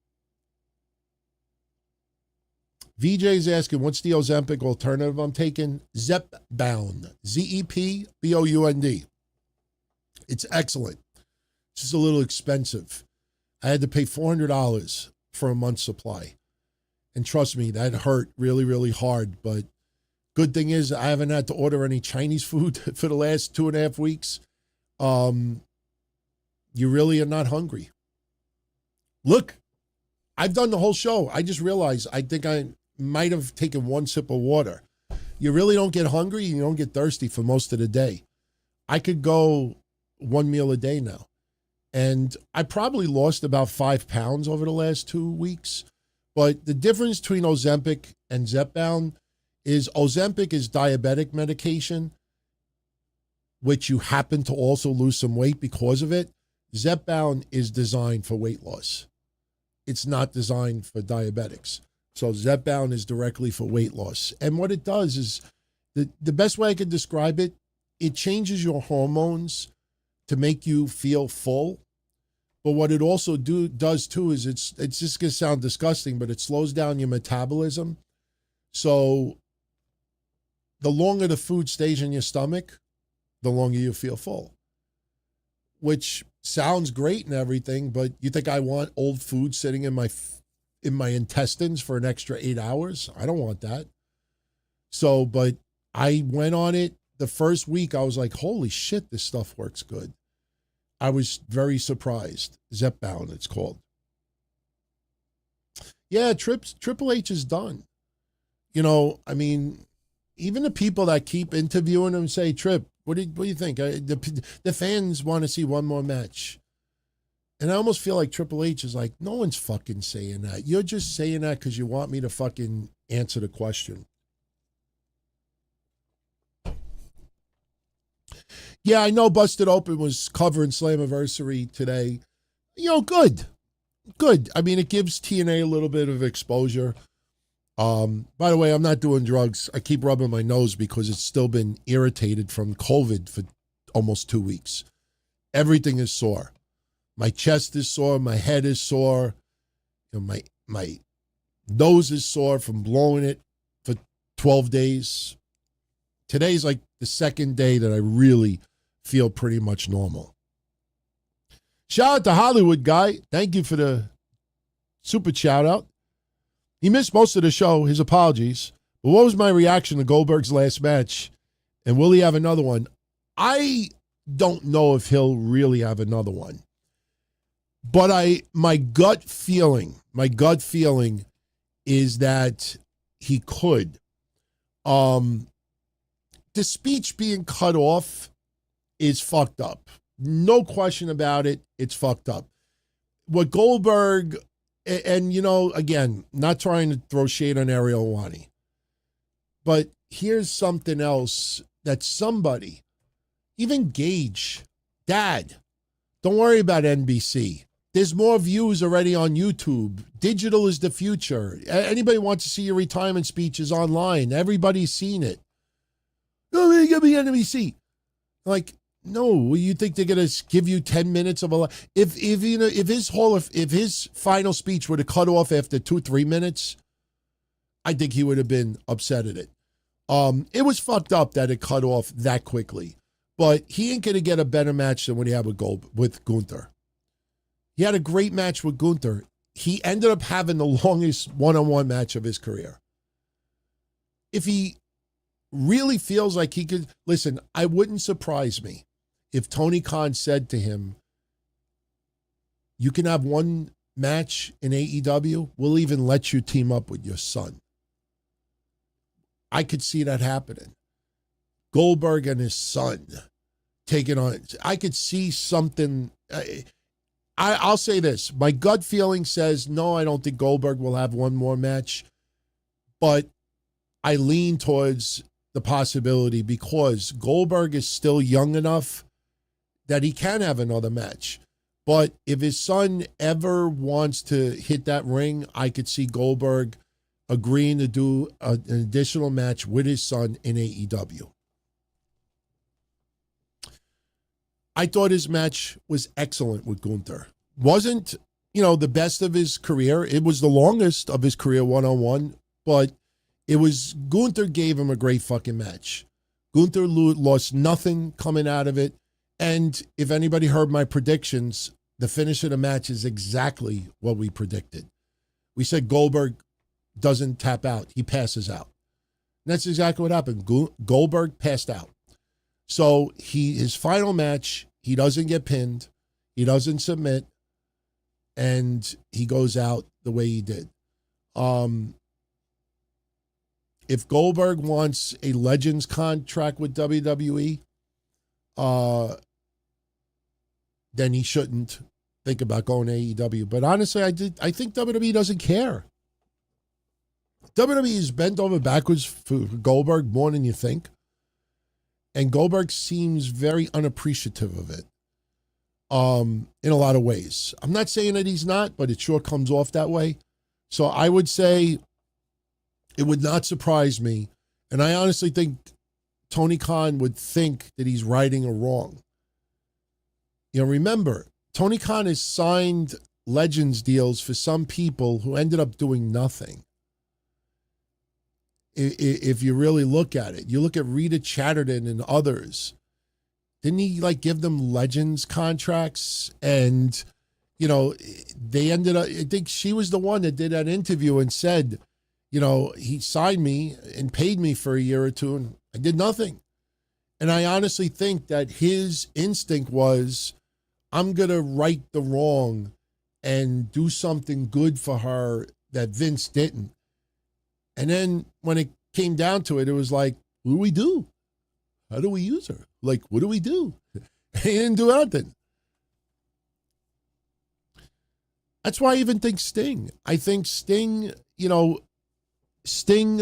Speaker 4: VJ's asking, what's the Ozempic alternative I'm taking? Zepbound. Zepbound. It's excellent. It's just a little expensive. I had to pay $400 for a month's supply. And trust me, that hurt really, really hard. But good thing is I haven't had to order any Chinese food for the last 2.5 weeks. You really are not hungry. Look, I've done the whole show. I just realized I think I might have taken one sip of water. You really don't get hungry. You don't get thirsty for most of the day. I could go one meal a day now. And I probably lost about 5 pounds over the last 2 weeks. But the difference between Ozempic and Zepbound is Ozempic is diabetic medication, which you happen to also lose some weight because of it. Zepbound is designed for weight loss. It's not designed for diabetics. So Zepbound is directly for weight loss. And what it does is, the best way I could describe it, it changes your hormones to make you feel full. But what it also does too is it's just going to sound disgusting, but it slows down your metabolism. So the longer the food stays in your stomach, the longer you feel full. Which sounds great and everything, but you think I want old food sitting in my intestines for an extra 8 hours? I don't want that. So, but I went on it. The first week, I was like, holy shit, this stuff works good. I was very surprised. Zepbound, it's called. Yeah, Triple H is done. You know, I mean, even the people that keep interviewing him say, Trip, what do you think? The fans want to see one more match. And I almost feel like Triple H is like, no one's fucking saying that. You're just saying that because you want me to fucking answer the question. Yeah, I know Busted Open was covering Slammiversary today. You know, good. I mean, it gives TNA a little bit of exposure. By the way, I'm not doing drugs. I keep rubbing my nose because it's still been irritated from COVID for almost 2 weeks. Everything is sore. My chest is sore. My head is sore. You know, my nose is sore from blowing it for 12 days. Today's like the second day that I really feel pretty much normal. Shout out to Hollywood Guy. Thank you for the super shout out. He missed most of the show. His apologies. But what was my reaction to Goldberg's last match? And will he have another one? I don't know if he'll really have another one. But my gut feeling is that he could. The speech being cut off is fucked up. No question about it. It's fucked up. What Goldberg, and you know, again, not trying to throw shade on Ariel Helwani, but here's something else that somebody, even Gage, Dad, don't worry about NBC. There's more views already on YouTube. Digital is the future. Anybody wants to see your retirement speeches online. Everybody's seen it. Oh, you're going to be NBC. Like, no, you think they're going to give you 10 minutes of a if his final speech would have cut off after 2-3 minutes, I think he would have been upset at it. It was fucked up that it cut off that quickly. But he ain't going to get a better match than what he had with Gunther. He had a great match with Gunther. He ended up having the longest one-on-one match of his career. If he really feels like he could, listen, I wouldn't surprise me if Tony Khan said to him, you can have one match in AEW, we'll even let you team up with your son. I could see that happening. Goldberg and his son taking on, I could see something. I'll say this. My gut feeling says, no, I don't think Goldberg will have one more match. But I lean towards the possibility because Goldberg is still young enough that he can have another match. But if his son ever wants to hit that ring, I could see Goldberg agreeing to do an additional match with his son in AEW. I thought his match was excellent with Gunther. Wasn't, the best of his career. It was the longest of his career one-on-one, but Gunther gave him a great fucking match. Gunther lost nothing coming out of it. And if anybody heard my predictions, the finish of the match is exactly what we predicted. We said Goldberg doesn't tap out. He passes out. And that's exactly what happened. Goldberg passed out. So his final match, he doesn't get pinned. He doesn't submit. And he goes out the way he did. If Goldberg wants a Legends contract with WWE, then he shouldn't think about going to AEW. But honestly, I think WWE doesn't care. WWE is bent over backwards for Goldberg more than you think. And Goldberg seems very unappreciative of it in a lot of ways. I'm not saying that he's not, but it sure comes off that way. So I would say it would not surprise me. And I honestly think Tony Khan would think that he's righting a wrong. You know, remember, Tony Khan has signed Legends deals for some people who ended up doing nothing. If you really look at it, you look at Rita Chatterton and others. Didn't he like give them Legends contracts? And, you know, they ended up, I think she was the one that did that interview and said, you know, he signed me and paid me for a year or two and I did nothing. And I honestly think that his instinct was, I'm going to right the wrong and do something good for her that Vince didn't. And then when it came down to it, it was like, what do we do? How do we use her? Like, what do we do? He didn't do nothing. That's why I even think Sting. I think Sting, you know, Sting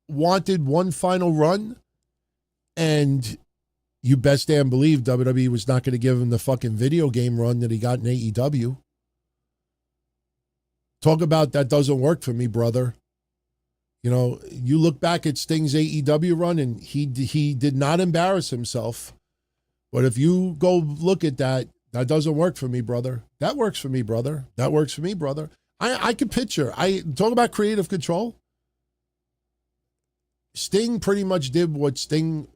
Speaker 4: wanted one final run, and you best damn believe WWE was not going to give him the fucking video game run that he got in AEW. Talk about that doesn't work for me, brother. You know, you look back at Sting's AEW run, and he did not embarrass himself. But if you go look at that, that doesn't work for me, brother. That works for me, brother. That works for me, brother. I can picture. I talk about creative control. Sting pretty much did what Sting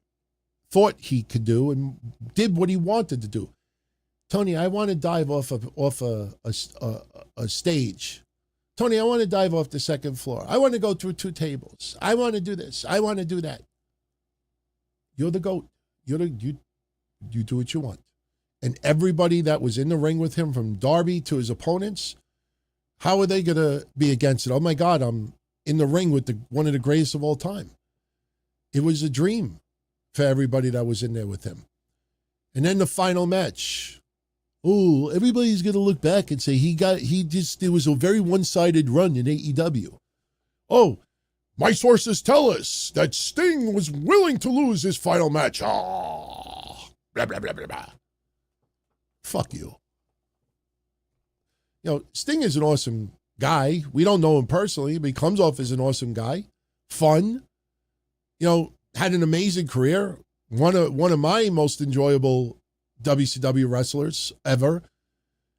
Speaker 4: thought he could do and did what he wanted to do. Tony, I want to dive off a stage. Tony, I want to dive off the second floor. I want to go through 2 tables. I want to do this. I want to do that. You're the GOAT. You do what you want. And everybody that was in the ring with him, from Darby to his opponents, how are they going to be against it? Oh my God, I'm in the ring with one of the greatest of all time. It was a dream for everybody that was in there with him. And then the final match. Oh, everybody's going to look back and say it was a very one-sided run in AEW. Oh, my sources tell us that Sting was willing to lose his final match. Oh, blah, blah, blah, blah, blah. Fuck you. You know, Sting is an awesome guy. We don't know him personally, but he comes off as an awesome guy. Fun. You know, had an amazing career. One of my most enjoyable WCW wrestlers ever.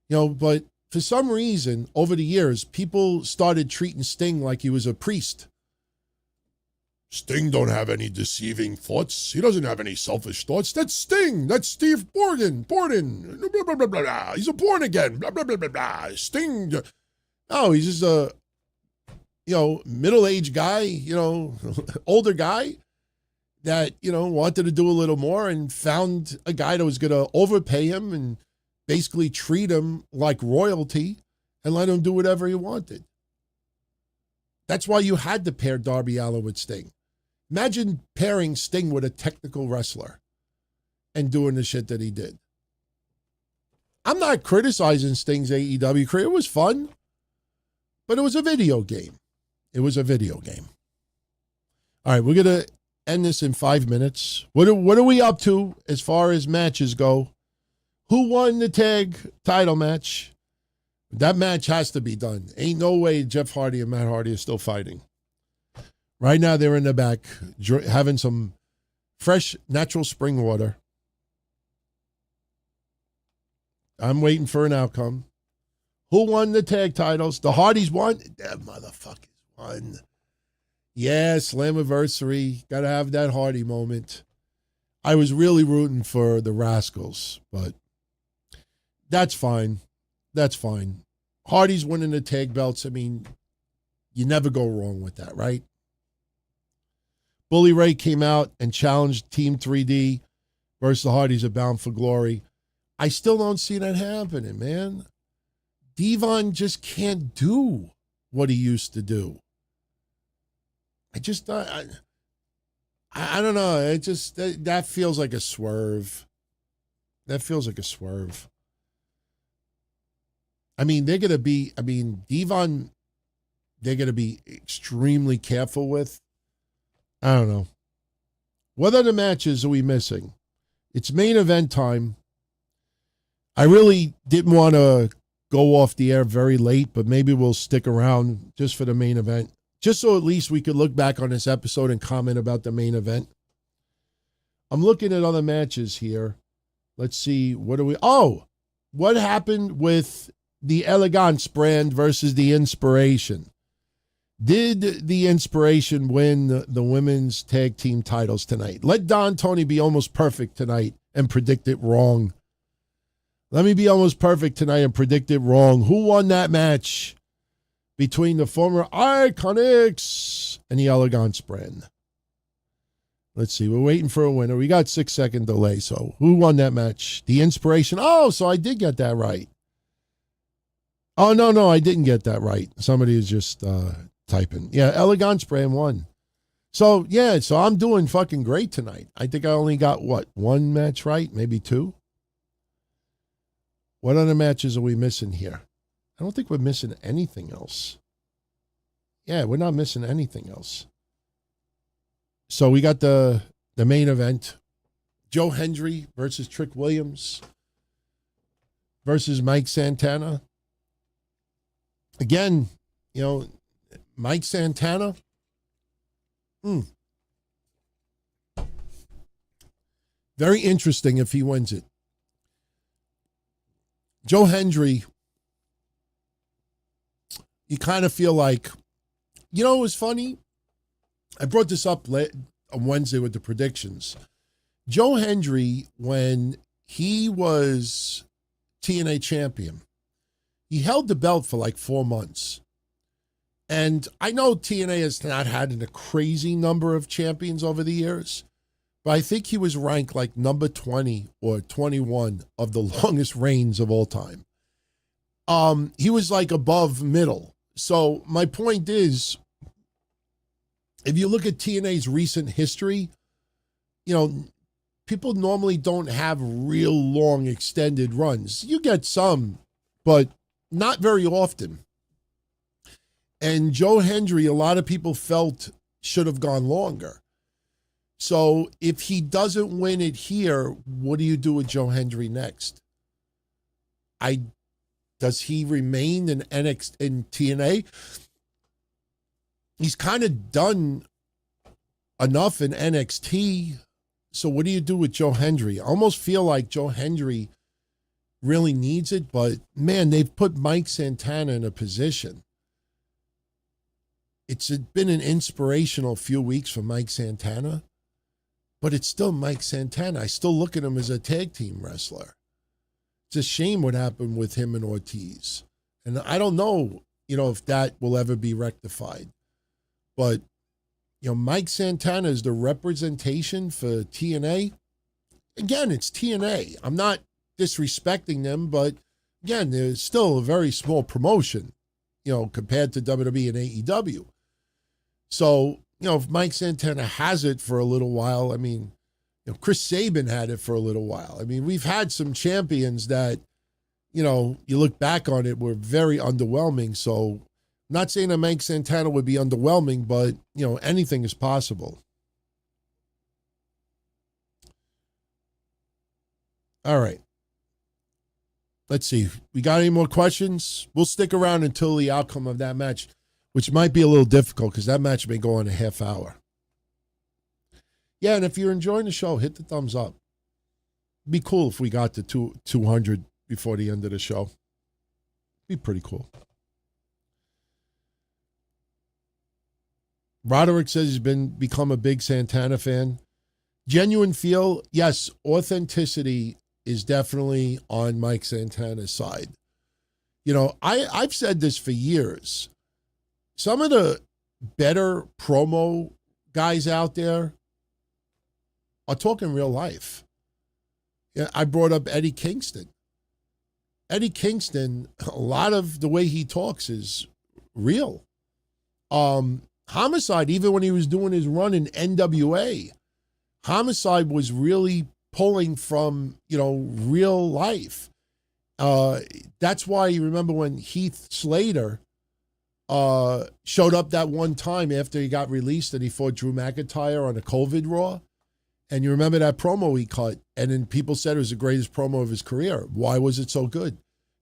Speaker 4: You know, but for some reason, over the years, people started treating Sting like he was a priest. Sting don't have any deceiving thoughts. He doesn't have any selfish thoughts. That's Sting. That's Steve Borden. Blah, blah, blah, blah, blah. He's a born again. Blah, blah, blah, blah, blah. Sting. Oh, he's just a, you know, middle-aged guy, you know, older guy that, you know, wanted to do a little more and found a guy that was going to overpay him and basically treat him like royalty and let him do whatever he wanted. That's why you had to pair Darby Allin with Sting. Imagine pairing Sting with a technical wrestler and doing the shit that he did. I'm not criticizing Sting's AEW career. It was fun, but it was a video game. It was a video game. All right, we're going to end this in 5 minutes. What are we up to as far as matches go? Who won the tag title match? That match has to be done. Ain't no way Jeff Hardy and Matt Hardy are still fighting. Right now, they're in the back having some fresh, natural spring water. I'm waiting for an outcome. Who won the tag titles? The Hardys won? That motherfuckers won. Yeah, Slammiversary. Got to have that Hardy moment. I was really rooting for the Rascals, but that's fine. That's fine. Hardy's winning the tag belts. I mean, you never go wrong with that, right? Bully Ray came out and challenged Team 3D versus the Hardys at Bound for Glory. I still don't see that happening, man. Devon just can't do what he used to do. I don't know. It just, that feels like a swerve. That feels like a swerve. I mean, they're going to be, Devon, they're going to be extremely careful with. I don't know. What other matches are we missing? It's main event time. I really didn't want to go off the air very late, but maybe we'll stick around just for the main event. Just so at least we could look back on this episode and comment about the main event. I'm looking at other matches here. Let's see. What happened with the Elegance brand versus the Inspiration? Did the Inspiration win the women's tag team titles tonight? Let Don Tony be almost perfect tonight and predict it wrong. Let me be almost perfect tonight and predict it wrong. Who won that match between the former Iconics and the Elegance brand? Let's see. We're waiting for a winner. We got 6-second delay. So who won that match? The Inspiration. Oh, so I did get that right. Oh, no, I didn't get that right. Somebody is just typing. Yeah, Elegance brand won. So, yeah, so I'm doing fucking great tonight. I think I only got, one match right? Maybe two? What other matches are we missing here? I don't think we're missing anything else. Yeah, we're not missing anything else. So we got the main event. Joe Hendry versus Trick Williams versus Mike Santana. Again, Mike Santana. Very interesting if he wins it. Joe Hendry, you kind of feel like, it was funny. I brought this up on Wednesday with the predictions. Joe Hendry, when he was TNA champion, he held the belt for like 4 months. And I know TNA has not had a crazy number of champions over the years, but I think he was ranked like number 20 or 21 of the longest reigns of all time. He was like above middle. So my point is, if you look at TNA's recent history, people normally don't have real long extended runs. You get some, but not very often. And Joe Hendry, a lot of people felt should have gone longer. So if he doesn't win it here, what do you do with Joe Hendry next? Does he remain in NXT in TNA? He's kind of done enough in NXT. So what do you do with Joe Hendry? I almost feel like Joe Hendry really needs it, but man, they've put Mike Santana in a position. It's been an inspirational few weeks for Mike Santana, but it's still Mike Santana. I still look at him as a tag team wrestler. It's a shame what happened with him and Ortiz. And I don't know, if that will ever be rectified. But, Mike Santana is the representation for TNA. Again, it's TNA. I'm not disrespecting them, but again, they're still a very small promotion, compared to WWE and AEW. So, if Mike Santana has it for a little while, Chris Sabin had it for a little while. We've had some champions that, you look back on it, were very underwhelming. So, I'm not saying that Mike Santana would be underwhelming, but, anything is possible. All right. Let's see. We got any more questions? We'll stick around until the outcome of that match, which might be a little difficult because that match may go on a half hour. Yeah, and if you're enjoying the show, hit the thumbs up. It'd be cool if we got to 200 before the end of the show. Be pretty cool. Roderick says he's become a big Santana fan. Genuine feel, yes, authenticity is definitely on Mike Santana's side. I've said this for years. Some of the better promo guys out there are talking real life. I brought up Eddie Kingston. Eddie Kingston, a lot of the way he talks is real. Homicide, even when he was doing his run in NWA, Homicide was really pulling from, real life. That's why you remember when Heath Slater showed up that one time after he got released and he fought Drew McIntyre on a COVID Raw. And you remember that promo he cut, and then people said it was the greatest promo of his career. Why was it so good?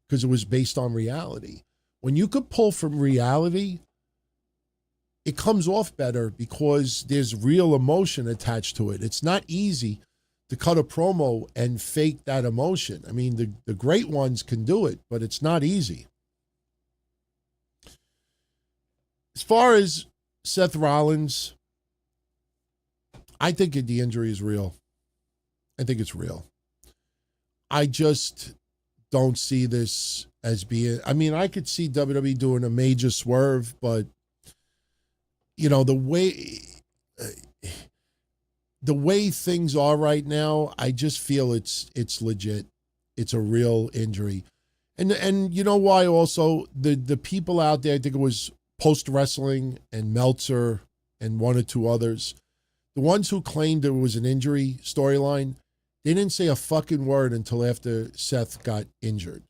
Speaker 4: Because it was based on reality. When you could pull from reality, it comes off better because there's real emotion attached to it. It's not easy to cut a promo and fake that emotion. I mean, the great ones can do it, but it's not easy. As far as Seth Rollins, I think the injury is real. I think it's real. I just don't see this as being, I mean, I could see WWE doing a major swerve, but, you know, the way things are right now, I just feel it's legit. It's a real injury. And you know why also? The people out there, I think it was Post Wrestling and Meltzer and one or two others, the ones who claimed it was an injury storyline, they didn't say a fucking word until after Seth got injured.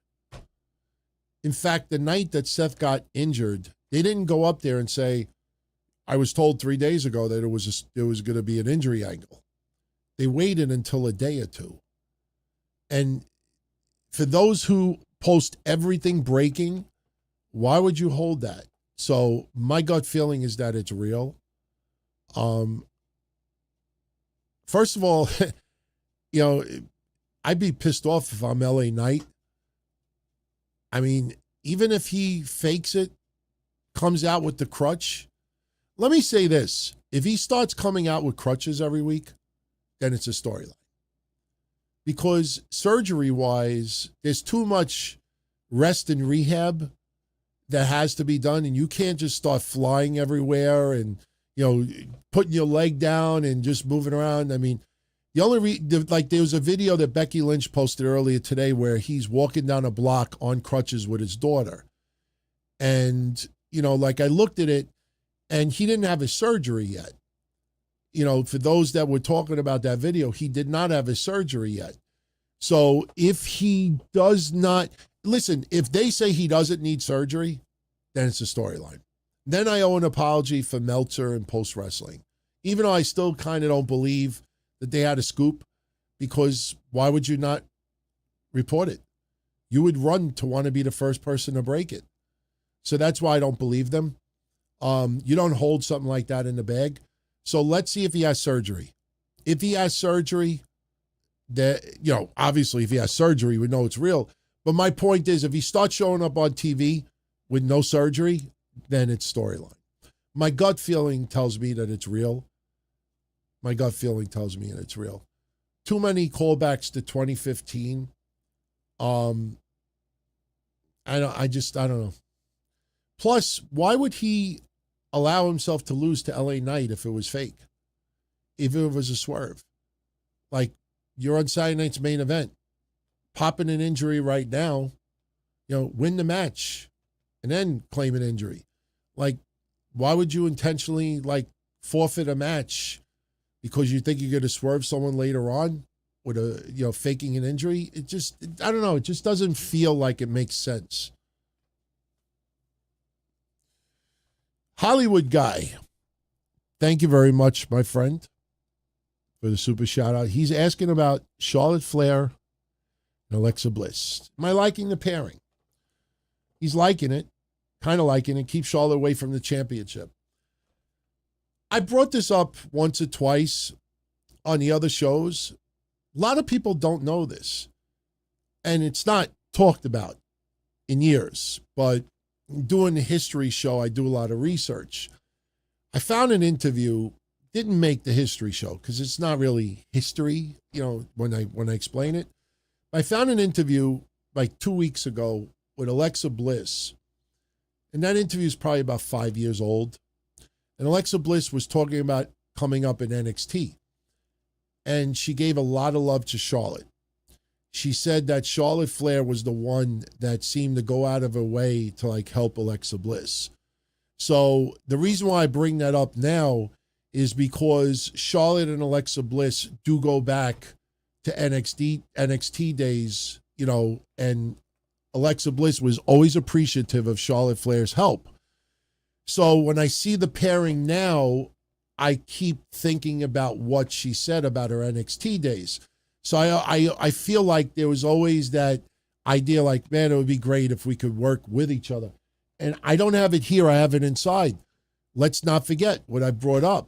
Speaker 4: In fact, the night that Seth got injured, they didn't go up there and say, I was told 3 days ago that it was going to be an injury angle. They waited until a day or two. And for those who post everything breaking, why would you hold that? So my gut feeling is that it's real. First of all, you know, I'd be pissed off if I'm LA Knight. I mean, even if he fakes it, comes out with the crutch. Let me say this. If he starts coming out with crutches every week, then it's a storyline. Because surgery-wise, there's too much rest and rehab that has to be done, and you can't just start flying everywhere and, you know, putting your leg down and just moving around. I mean, the only there was a video that Becky Lynch posted earlier today where he's walking down a block on crutches with his daughter. And, you know, like I looked at it, and he didn't have his surgery yet. You know, for those that were talking about that video, he did not have his surgery yet. So if he does not, listen, if they say he doesn't need surgery, then it's a storyline. Then I owe an apology for Meltzer and Post Wrestling. Even though I still kind of don't believe that they had a scoop, because why would you not report it? You would run to want to be the first person to break it. So that's why I don't believe them. You don't hold something like that in the bag. So let's see if he has surgery. If he has surgery, that, you know, obviously if he has surgery, we know it's real. But my point is, if he starts showing up on TV with no surgery, then it's storyline. My gut feeling tells me that it's real. My gut feeling tells me that it's real. Too many callbacks to 2015. I don't know. Plus, why would he allow himself to lose to LA Knight if it was fake? If it was a swerve? Like, you're on Saturday night's main event. Popping an injury right now, you know, win the match and then claim an injury. Like, why would you intentionally, like, forfeit a match because you think you're going to swerve someone later on with a, you know, faking an injury? It just, I don't know. It just doesn't feel like it makes sense. Hollywood Guy, thank you very much, my friend, for the super shout out. He's asking about Charlotte Flair and Alexa Bliss. Am I liking the pairing? He's liking it, kind of liking it. Keep Charlotte away from the championship. I brought this up once or twice on the other shows. A lot of people don't know this, and it's not talked about in years, but doing the history show, I do a lot of research. I found an interview, didn't make the history show because it's not really history, you know, when I explain it. I found an interview like 2 weeks ago with Alexa Bliss, and that interview is probably about 5 years old. And Alexa Bliss was talking about coming up in NXT, and she gave a lot of love to Charlotte. She said that Charlotte Flair was the one that seemed to go out of her way to like help Alexa Bliss. So the reason why I bring that up now is because Charlotte and Alexa Bliss do go back to NXT days, you know, and Alexa Bliss was always appreciative of Charlotte Flair's help. So when I see the pairing now, I keep thinking about what she said about her NXT days. So I feel like there was always that idea like, man, it would be great if we could work with each other. And I don't have it here. I have it inside. Let's not forget what I brought up.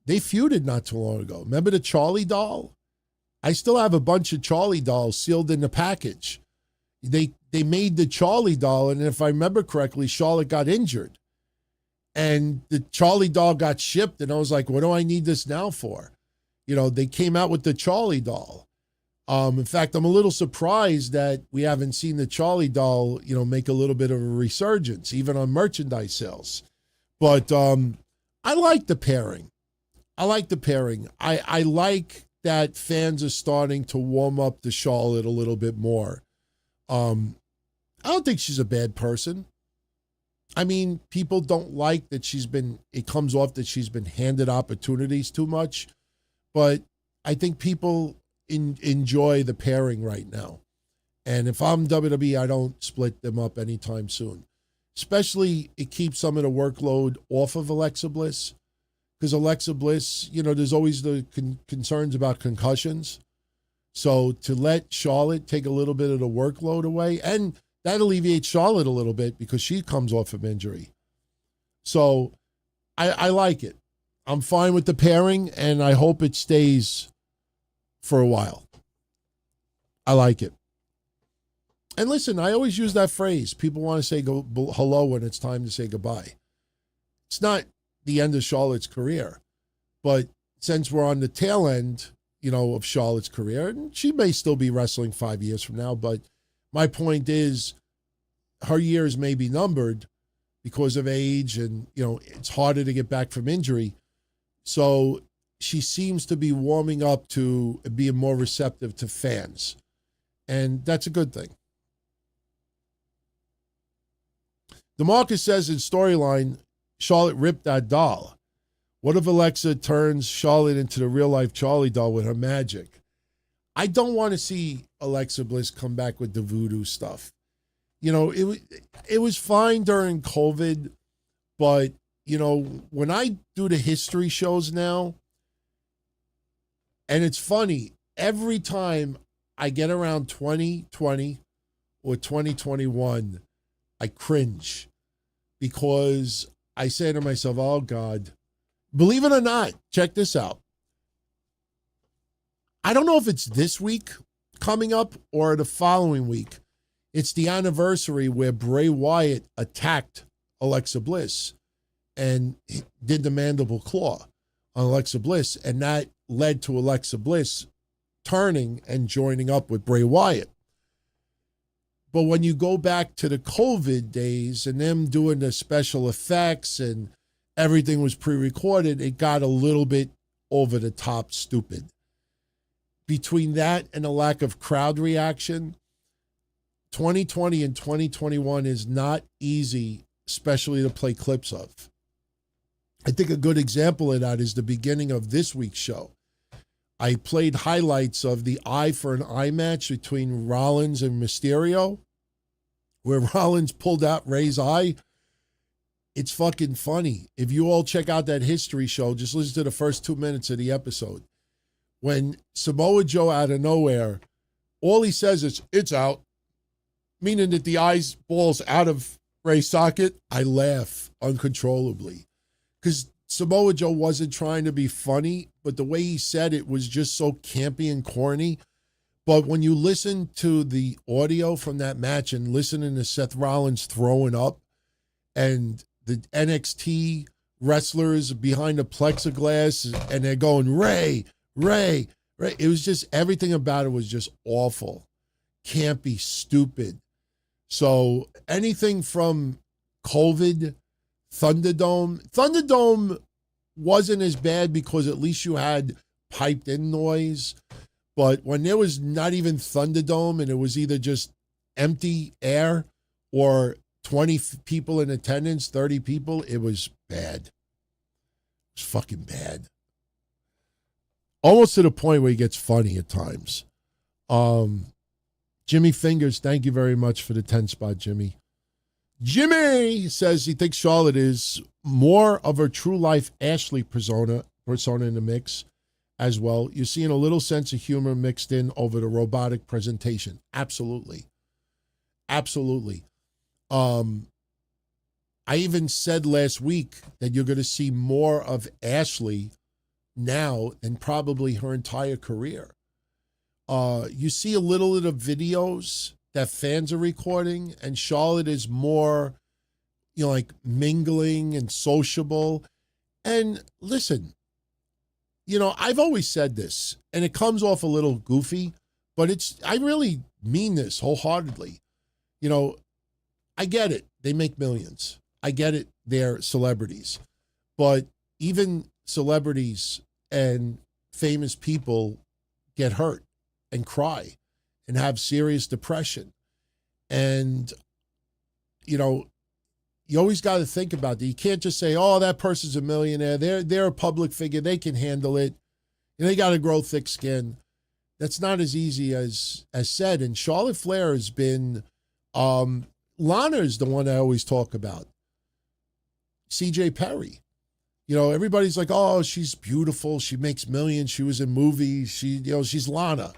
Speaker 4: They feuded not too long ago. Remember the Charlie doll? I still have a bunch of Charlie dolls sealed in the package. They made the Charlie doll, and if I remember correctly, Charlotte got injured. And the Charlie doll got shipped, and I was like, what do I need this now for? You know, they came out with the Charlie doll. In fact, I'm a little surprised that we haven't seen the Charlie doll, you know, make a little bit of a resurgence, even on merchandise sales. But I like the pairing. I like that fans are starting to warm up to Charlotte a little bit more. I don't think she's a bad person. I mean, people don't like that it comes off that she's been handed opportunities too much. But I think people enjoy the pairing right now. And if I'm WWE, I don't split them up anytime soon. Especially, it keeps some of the workload off of Alexa Bliss. Because Alexa Bliss, you know, there's always the concerns about concussions. So to let Charlotte take a little bit of the workload away, and that alleviates Charlotte a little bit because she comes off of injury. So I like it. I'm fine with the pairing, and I hope it stays for a while. I like it. And listen, I always use that phrase. People want to say hello when it's time to say goodbye. It's not the end of Charlotte's career. But since we're on the tail end, you know, of Charlotte's career, and she may still be wrestling 5 years from now, but my point is her years may be numbered because of age and, you know, it's harder to get back from injury. So she seems to be warming up to being more receptive to fans. And that's a good thing. DeMarcus says in storyline, Charlotte ripped that doll. What if Alexa turns Charlotte into the real-life Charlie doll with her magic? I don't want to see Alexa Bliss come back with the voodoo stuff. You know, it was fine during COVID, but, you know, when I do the history shows now, and it's funny, every time I get around 2020 or 2021, I cringe because I say to myself, oh, God, believe it or not, check this out. I don't know if it's this week coming up or the following week. It's the anniversary where Bray Wyatt attacked Alexa Bliss and did the mandible claw on Alexa Bliss, and that led to Alexa Bliss turning and joining up with Bray Wyatt. But when you go back to the COVID days and them doing the special effects and everything was pre-recorded, it got a little bit over the top stupid. Between that and a lack of crowd reaction, 2020 and 2021 is not easy, especially to play clips of. I think a good example of that is the beginning of this week's show. I played highlights of the eye for an eye match between Rollins and Mysterio, where Rollins pulled out Ray's eye. It's fucking funny. If you all check out that history show, just listen to the first 2 minutes of the episode. When Samoa Joe out of nowhere, all he says is, it's out, meaning that the eye's balls out of Ray's socket. I laugh uncontrollably because Samoa Joe wasn't trying to be funny, but the way he said it was just so campy and corny. But when you listen to the audio from that match and listening to Seth Rollins throwing up and the NXT wrestlers behind the plexiglass and they're going, Ray, Ray, Ray. It was just, everything about it was just awful, campy, stupid. So anything from COVID, Thunderdome wasn't as bad because at least you had piped in noise. But when there was not even Thunderdome and it was either just empty air or 20 people in attendance, 30 people, it was bad. It was fucking bad. Almost to the point where it gets funny at times. Jimmy Fingers, thank you very much for the 10 spot, Jimmy. Jimmy says he thinks Charlotte is more of a true life Ashley persona in the mix as well. You're seeing a little sense of humor mixed in over the robotic presentation. Absolutely. Absolutely. I even said last week that you're going to see more of Ashley now than probably her entire career. You see a little of the videos that fans are recording, and Charlotte is more, like mingling and sociable. And listen, I've always said this, and it comes off a little goofy, but I really mean this wholeheartedly. I get it. They make millions. I get it. They're celebrities. But even celebrities and famous people get hurt and cry and have serious depression. And, you always got to think about that. You can't just say, oh, that person's a millionaire. They're a public figure. They can handle it. They got to grow thick skin. That's not as easy as said. And Charlotte Flair has been, Lana is the one I always talk about. CJ Perry. Everybody's like, oh, she's beautiful. She makes millions. She was in movies. She's Lana.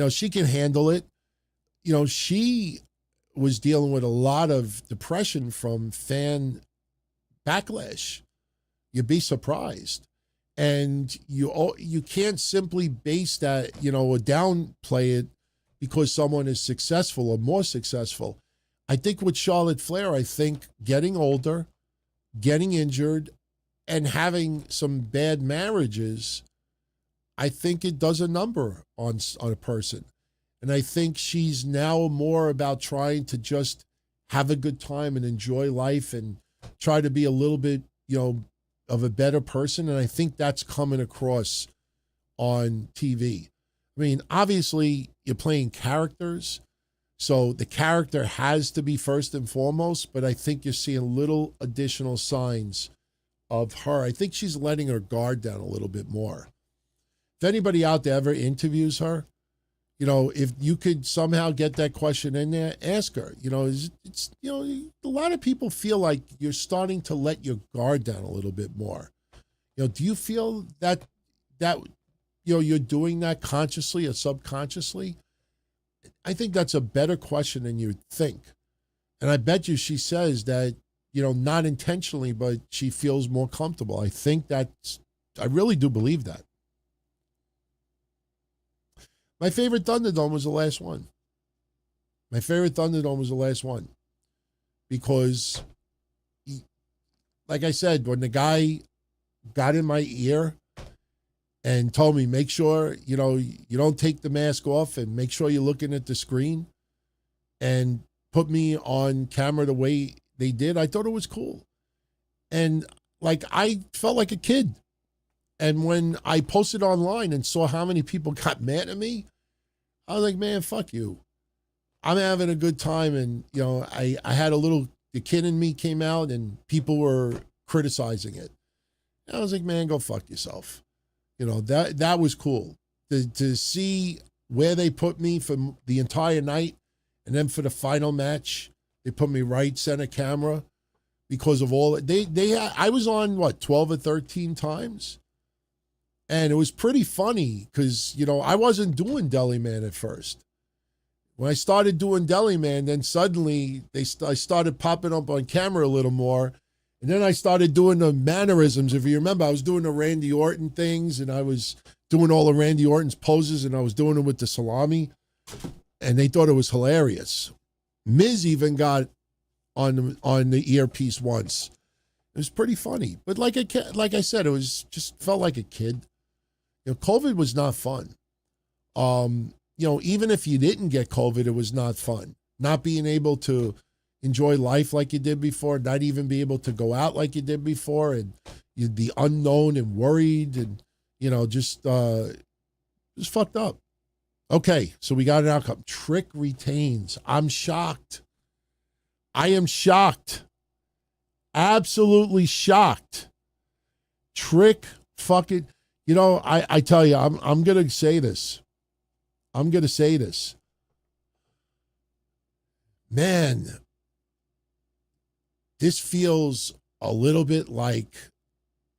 Speaker 4: She can handle it. She was dealing with a lot of depression from fan backlash. You'd be surprised. And you can't simply base that, or downplay it because someone is successful or more successful. I think with Charlotte Flair, getting older, getting injured, and having some bad marriages, I think it does a number on a person. And I think she's now more about trying to just have a good time and enjoy life and try to be a little bit, of a better person. And I think that's coming across on TV. I mean, obviously, you're playing characters, so the character has to be first and foremost, but I think you're seeing little additional signs of her. I think she's letting her guard down a little bit more. If anybody out there ever interviews her, if you could somehow get that question in there, ask her. It's a lot of people feel like you're starting to let your guard down a little bit more. Do you feel that you're doing that consciously or subconsciously? I think that's a better question than you'd think. And I bet you she says that, not intentionally, but she feels more comfortable. I really do believe that. My favorite Thunderdome was the last one. Because, like I said, when the guy got in my ear and told me, make sure, you don't take the mask off and make sure you're looking at the screen, and put me on camera the way they did, I thought it was cool. And I felt like a kid. And when I posted online and saw how many people got mad at me, I was like, man, fuck you. I'm having a good time. And, I had the kid in me came out and people were criticizing it. And I was like, man, go fuck yourself. That was cool. To see where they put me for the entire night, and then for the final match, they put me right center camera because of all I was on 12 or 13 times. And it was pretty funny because, I wasn't doing Deli Man at first. When I started doing Deli Man, then suddenly I started popping up on camera a little more. And then I started doing the mannerisms. If you remember, I was doing the Randy Orton things, and I was doing all the Randy Orton's poses, and I was doing it with the salami. And they thought it was hilarious. Miz even got on the earpiece once. It was pretty funny. But like I said, it was just felt like a kid. COVID was not fun. Even if you didn't get COVID, it was not fun. Not being able to enjoy life like you did before, not even be able to go out like you did before, and you'd be unknown and worried, and just fucked up. Okay, so we got an outcome. Trick retains. I'm shocked. I am shocked. Absolutely shocked. Trick fucking, I tell you, I'm going to say this. man, this feels a little bit like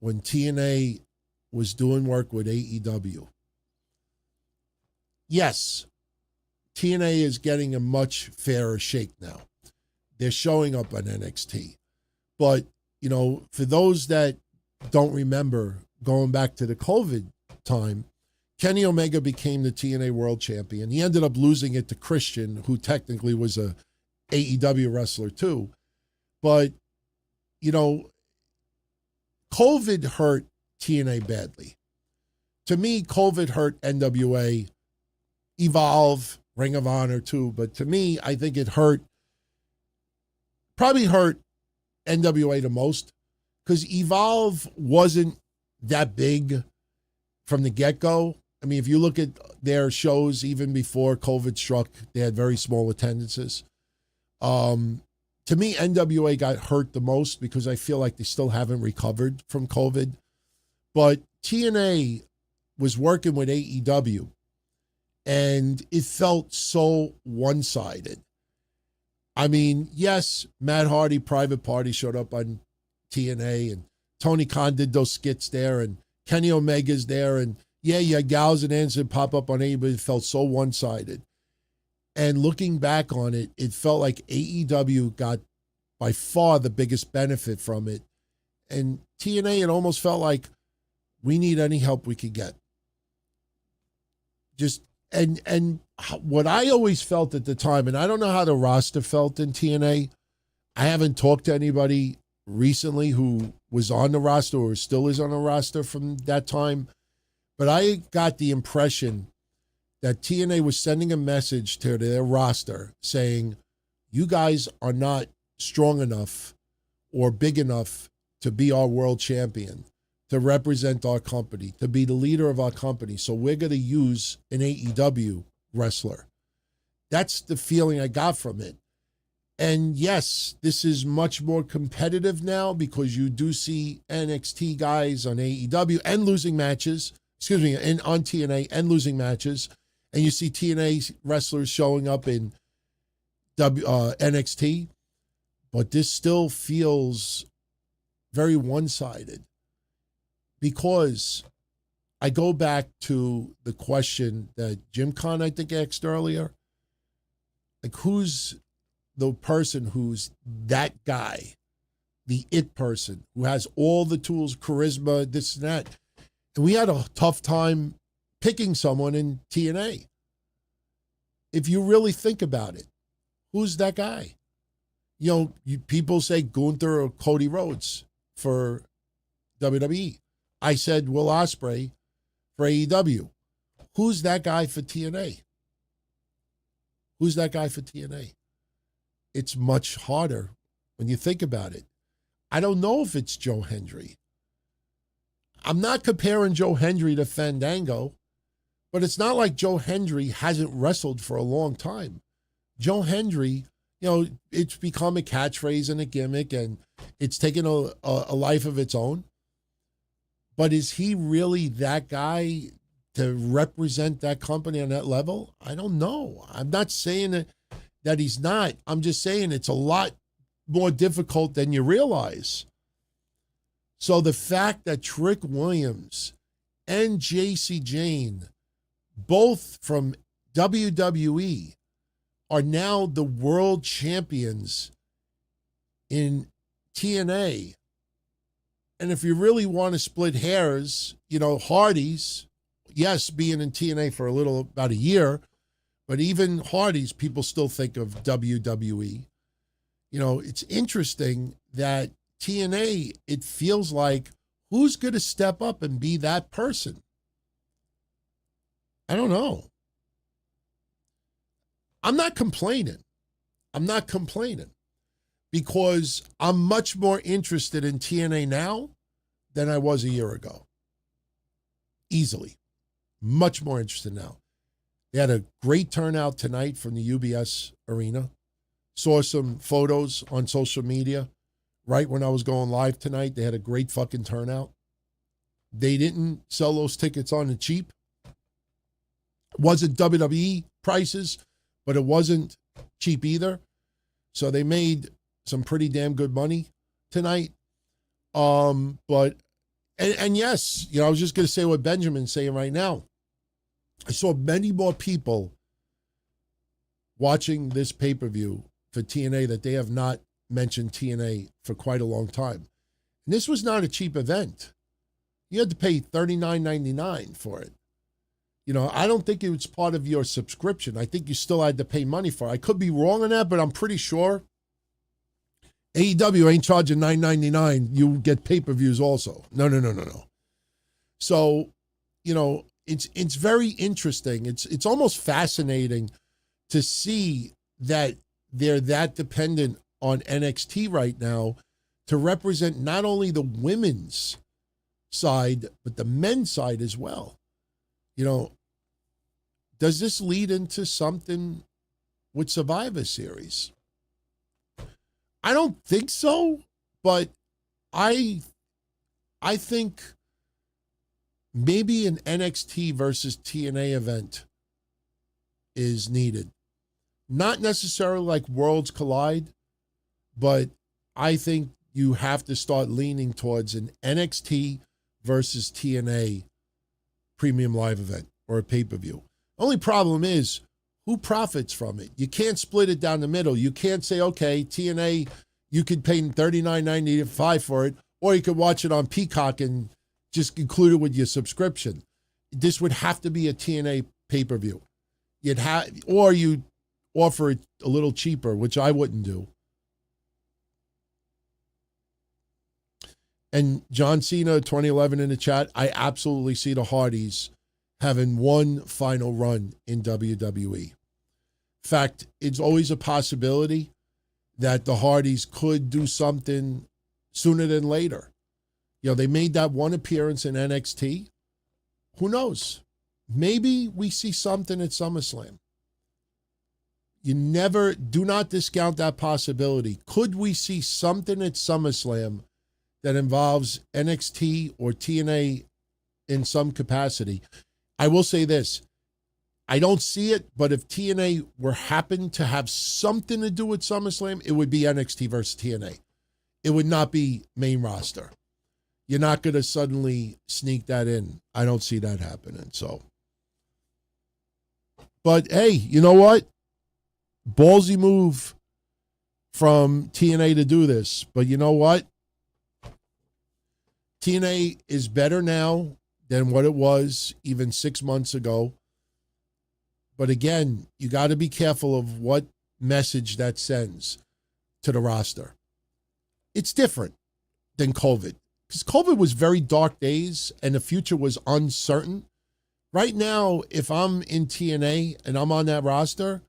Speaker 4: when TNA was doing work with AEW. Yes, TNA is getting a much fairer shake now. They're showing up on NXT. But, for those that don't remember, going back to the COVID time, Kenny Omega became the TNA World Champion. He ended up losing it to Christian, who technically was a AEW wrestler too. But, COVID hurt TNA badly. To me, COVID hurt NWA, Evolve, Ring of Honor too. But to me, I think it probably hurt NWA the most, because Evolve wasn't that big from the get-go. I mean, if you look at their shows, even before COVID struck, they had very small attendances. To me, NWA got hurt the most because I feel like they still haven't recovered from COVID. But TNA was working with AEW, and it felt so one-sided. I mean, yes, Matt Hardy, Private Party showed up on TNA, and Tony Khan did those skits there, and Kenny Omega's there, and yeah, Gals and Anderson pop up on AEW, but it felt so one-sided. And looking back on it, it felt like AEW got by far the biggest benefit from it. And TNA, it almost felt like we need any help we could get. And what I always felt at the time, and I don't know how the roster felt in TNA. I haven't talked to anybody recently who was on the roster or still is on the roster from that time. But I got the impression that TNA was sending a message to their roster saying, you guys are not strong enough or big enough to be our world champion, to represent our company, to be the leader of our company. So we're going to use an AEW wrestler. That's the feeling I got from it. And yes, this is much more competitive now because you do see NXT guys on AEW and losing matches, and on TNA and losing matches. And you see TNA wrestlers showing up in NXT. But this still feels very one-sided. Because I go back to the question that Jim Conn, I think, asked earlier. Like, who's the person who's that guy, the it person, who has all the tools, charisma, this and that? And we had a tough time picking someone in TNA. If you really think about it, who's that guy? People say Gunther or Cody Rhodes for WWE. I said Will Ospreay for AEW. Who's that guy for TNA? Who's that guy for TNA? It's much harder when you think about it. I don't know if it's Joe Hendry. I'm not comparing Joe Hendry to Fandango, but it's not like Joe Hendry hasn't wrestled for a long time. Joe Hendry, it's become a catchphrase and a gimmick, and it's taken a life of its own. But is he really that guy to represent that company on that level? I don't know. I'm not saying that he's not. I'm just saying it's a lot more difficult than you realize. So the fact that Trick Williams and JC Jane, both from WWE, are now the world champions in TNA. And if you really want to split hairs, Hardy's, yes, being in TNA for about a year, but even Hardy's, people still think of WWE. It's interesting that TNA, it feels like, who's going to step up and be that person? I don't know. I'm not complaining. Because I'm much more interested in TNA now than I was a year ago. Easily. Much more interested now. They had a great turnout tonight from the UBS Arena. Saw some photos on social media right when I was going live tonight. They had a great fucking turnout. They didn't sell those tickets on the cheap. It wasn't WWE prices, but it wasn't cheap either. So they made some pretty damn good money tonight. But yes, you know, I was just going to say what Benjamin's saying right now. I saw many more people watching this pay-per-view for TNA that they have not mentioned TNA for quite a long time. And this was not a cheap event. You had to pay $39.99 for it. You know, I don't think it was part of your subscription. I think you still had to pay money for it. I could be wrong on that, but I'm pretty sure AEW ain't charging $9.99. You get pay-per-views also. No. So, you know, it's very interesting. It's almost fascinating to see that they're that dependent on NXT right now to represent not only the women's side, but the men's side as well. You know, does this lead into something with Survivor Series? I don't think so, but I think maybe an NXT versus TNA event is needed. Not necessarily like Worlds Collide, but I think you have to start leaning towards an NXT versus TNA premium live event or a pay-per-view. Only problem is, who profits from it? You can't split it down the middle. You can't say, okay, TNA, you could pay $39.95 for it, or you could watch it on Peacock and just include it with your subscription. This would have to be a TNA pay-per-view. Or you offer it a little cheaper, which I wouldn't do. And John Cena 2011 in the chat, I absolutely see the Hardys having one final run in WWE. In fact, it's always a possibility that the Hardys could do something sooner than later. You know, they made that one appearance in NXT. Who knows? Maybe we see something at SummerSlam. Do not discount that possibility. Could we see something at SummerSlam that involves NXT or TNA in some capacity? I will say this. I don't see it, but if TNA happened to have something to do with SummerSlam, it would be NXT versus TNA. It would not be main roster. You're not going to suddenly sneak that in. I don't see that happening. So, but hey, you know what? Ballsy move from TNA to do this. But you know what? TNA is better now than what it was even 6 months ago. But again, you got to be careful of what message that sends to the roster. It's different than COVID. Because COVID was very dark days and the future was uncertain. Right now, if I'm in TNA and I'm on that roster,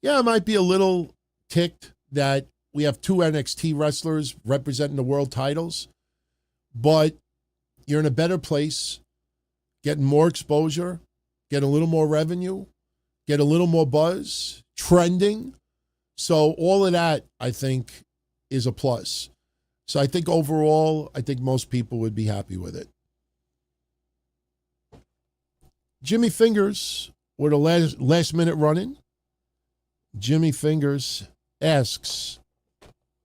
Speaker 4: yeah, I might be a little ticked that we have 2 NXT wrestlers representing the world titles. But you're in a better place, getting more exposure, get a little more revenue, get a little more buzz, trending. So all of that, I think, is a plus. So I think overall, I think most people would be happy with it. Jimmy Fingers with a last minute run-in. Jimmy Fingers asks,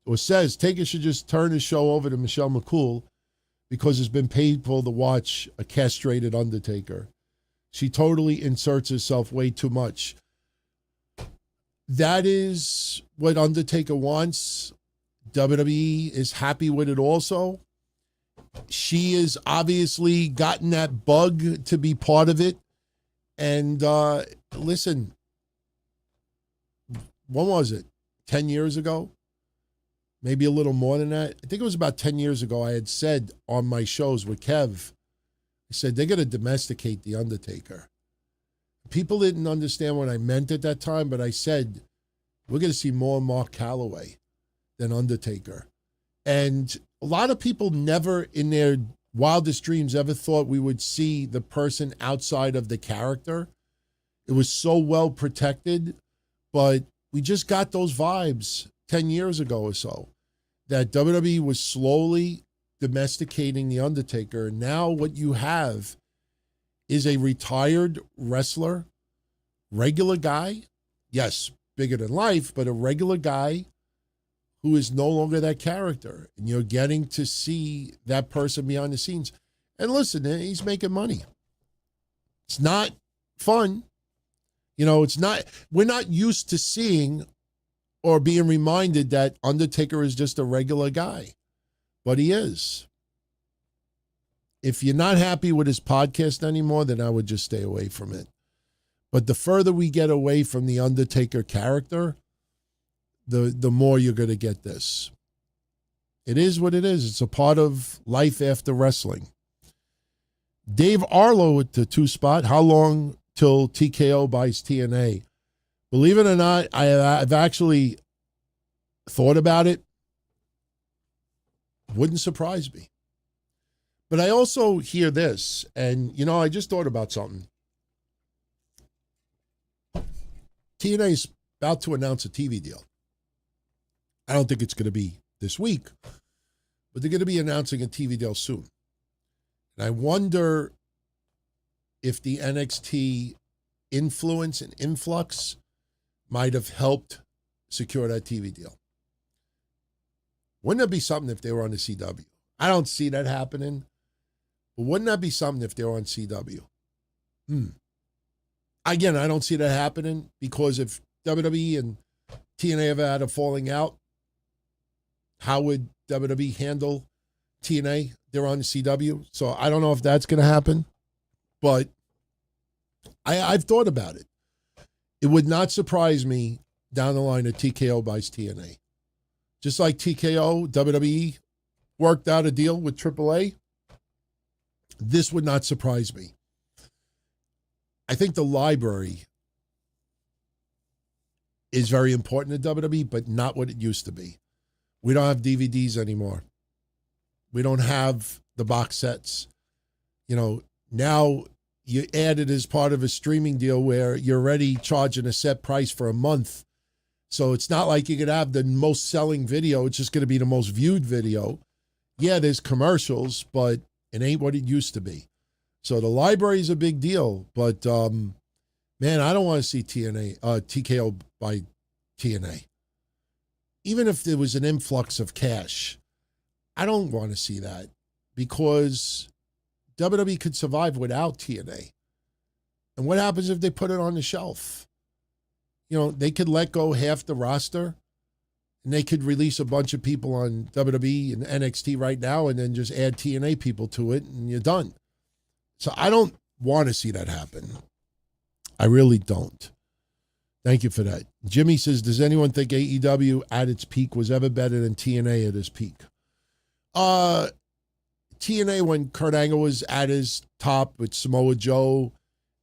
Speaker 4: or says, Taker should just turn his show over to Michelle McCool because it's been painful to watch a castrated Undertaker. She totally inserts herself way too much. That is what Undertaker wants. WWE is happy with it also. She has obviously gotten that bug to be part of it. And listen, when was it? 10 years ago? Maybe a little more than that. I think it was about 10 years ago I had said on my shows with Kev, I said, they're going to domesticate The Undertaker. People didn't understand what I meant at that time, but I said, we're going to see more Mark Calloway than Undertaker. And a lot of people never in their wildest dreams ever thought we would see the person outside of the character. It was so well protected, but we just got those vibes 10 years ago or so that WWE was slowly domesticating The Undertaker. And now what you have is a retired wrestler, regular guy, yes, bigger than life, but a regular guy who is no longer that character. And you're getting to see that person behind the scenes. And listen, he's making money. It's not fun. We're not used to seeing or being reminded that Undertaker is just a regular guy. But he is. If you're not happy with his podcast anymore, then I would just stay away from it. But the further we get away from the Undertaker character, the more you're going to get this. It is what it is. It's a part of life after wrestling. Dave Arlo at the 2 spot. How long till TKO buys TNA? Believe it or not, I've actually thought about it. Wouldn't surprise me. But I also hear this, and, I just thought about something. TNA is about to announce a TV deal. I don't think it's going to be this week, but they're going to be announcing a TV deal soon. And I wonder if the NXT influence and influx might have helped secure that TV deal. Wouldn't that be something if they were on the CW? I don't see that happening, but wouldn't that be something if they were on CW? Again, I don't see that happening because if WWE and TNA ever had a falling out, how would WWE handle TNA? They're on the CW. So I don't know if that's going to happen, but I've thought about it. It would not surprise me down the line that TKO buys TNA. Just like TKO, WWE worked out a deal with AAA, this would not surprise me. I think the library is very important to WWE, but not what it used to be. We don't have DVDs anymore. We don't have the box sets. Now you add it as part of a streaming deal where you're already charging a set price for a month. So it's not like you could have the most selling video. It's just going to be the most viewed video. Yeah, there's commercials, but it ain't what it used to be. So the library is a big deal. But, man, I don't want to see TKO by TNA. Even if there was an influx of cash, I don't want to see that because WWE could survive without TNA. And what happens if they put it on the shelf? They could let go half the roster and they could release a bunch of people on WWE and NXT right now and then just add TNA people to it and you're done. So I don't want to see that happen. I really don't. Thank you for that. Jimmy says, does anyone think AEW at its peak was ever better than TNA at its peak? TNA, when Kurt Angle was at his top with Samoa Joe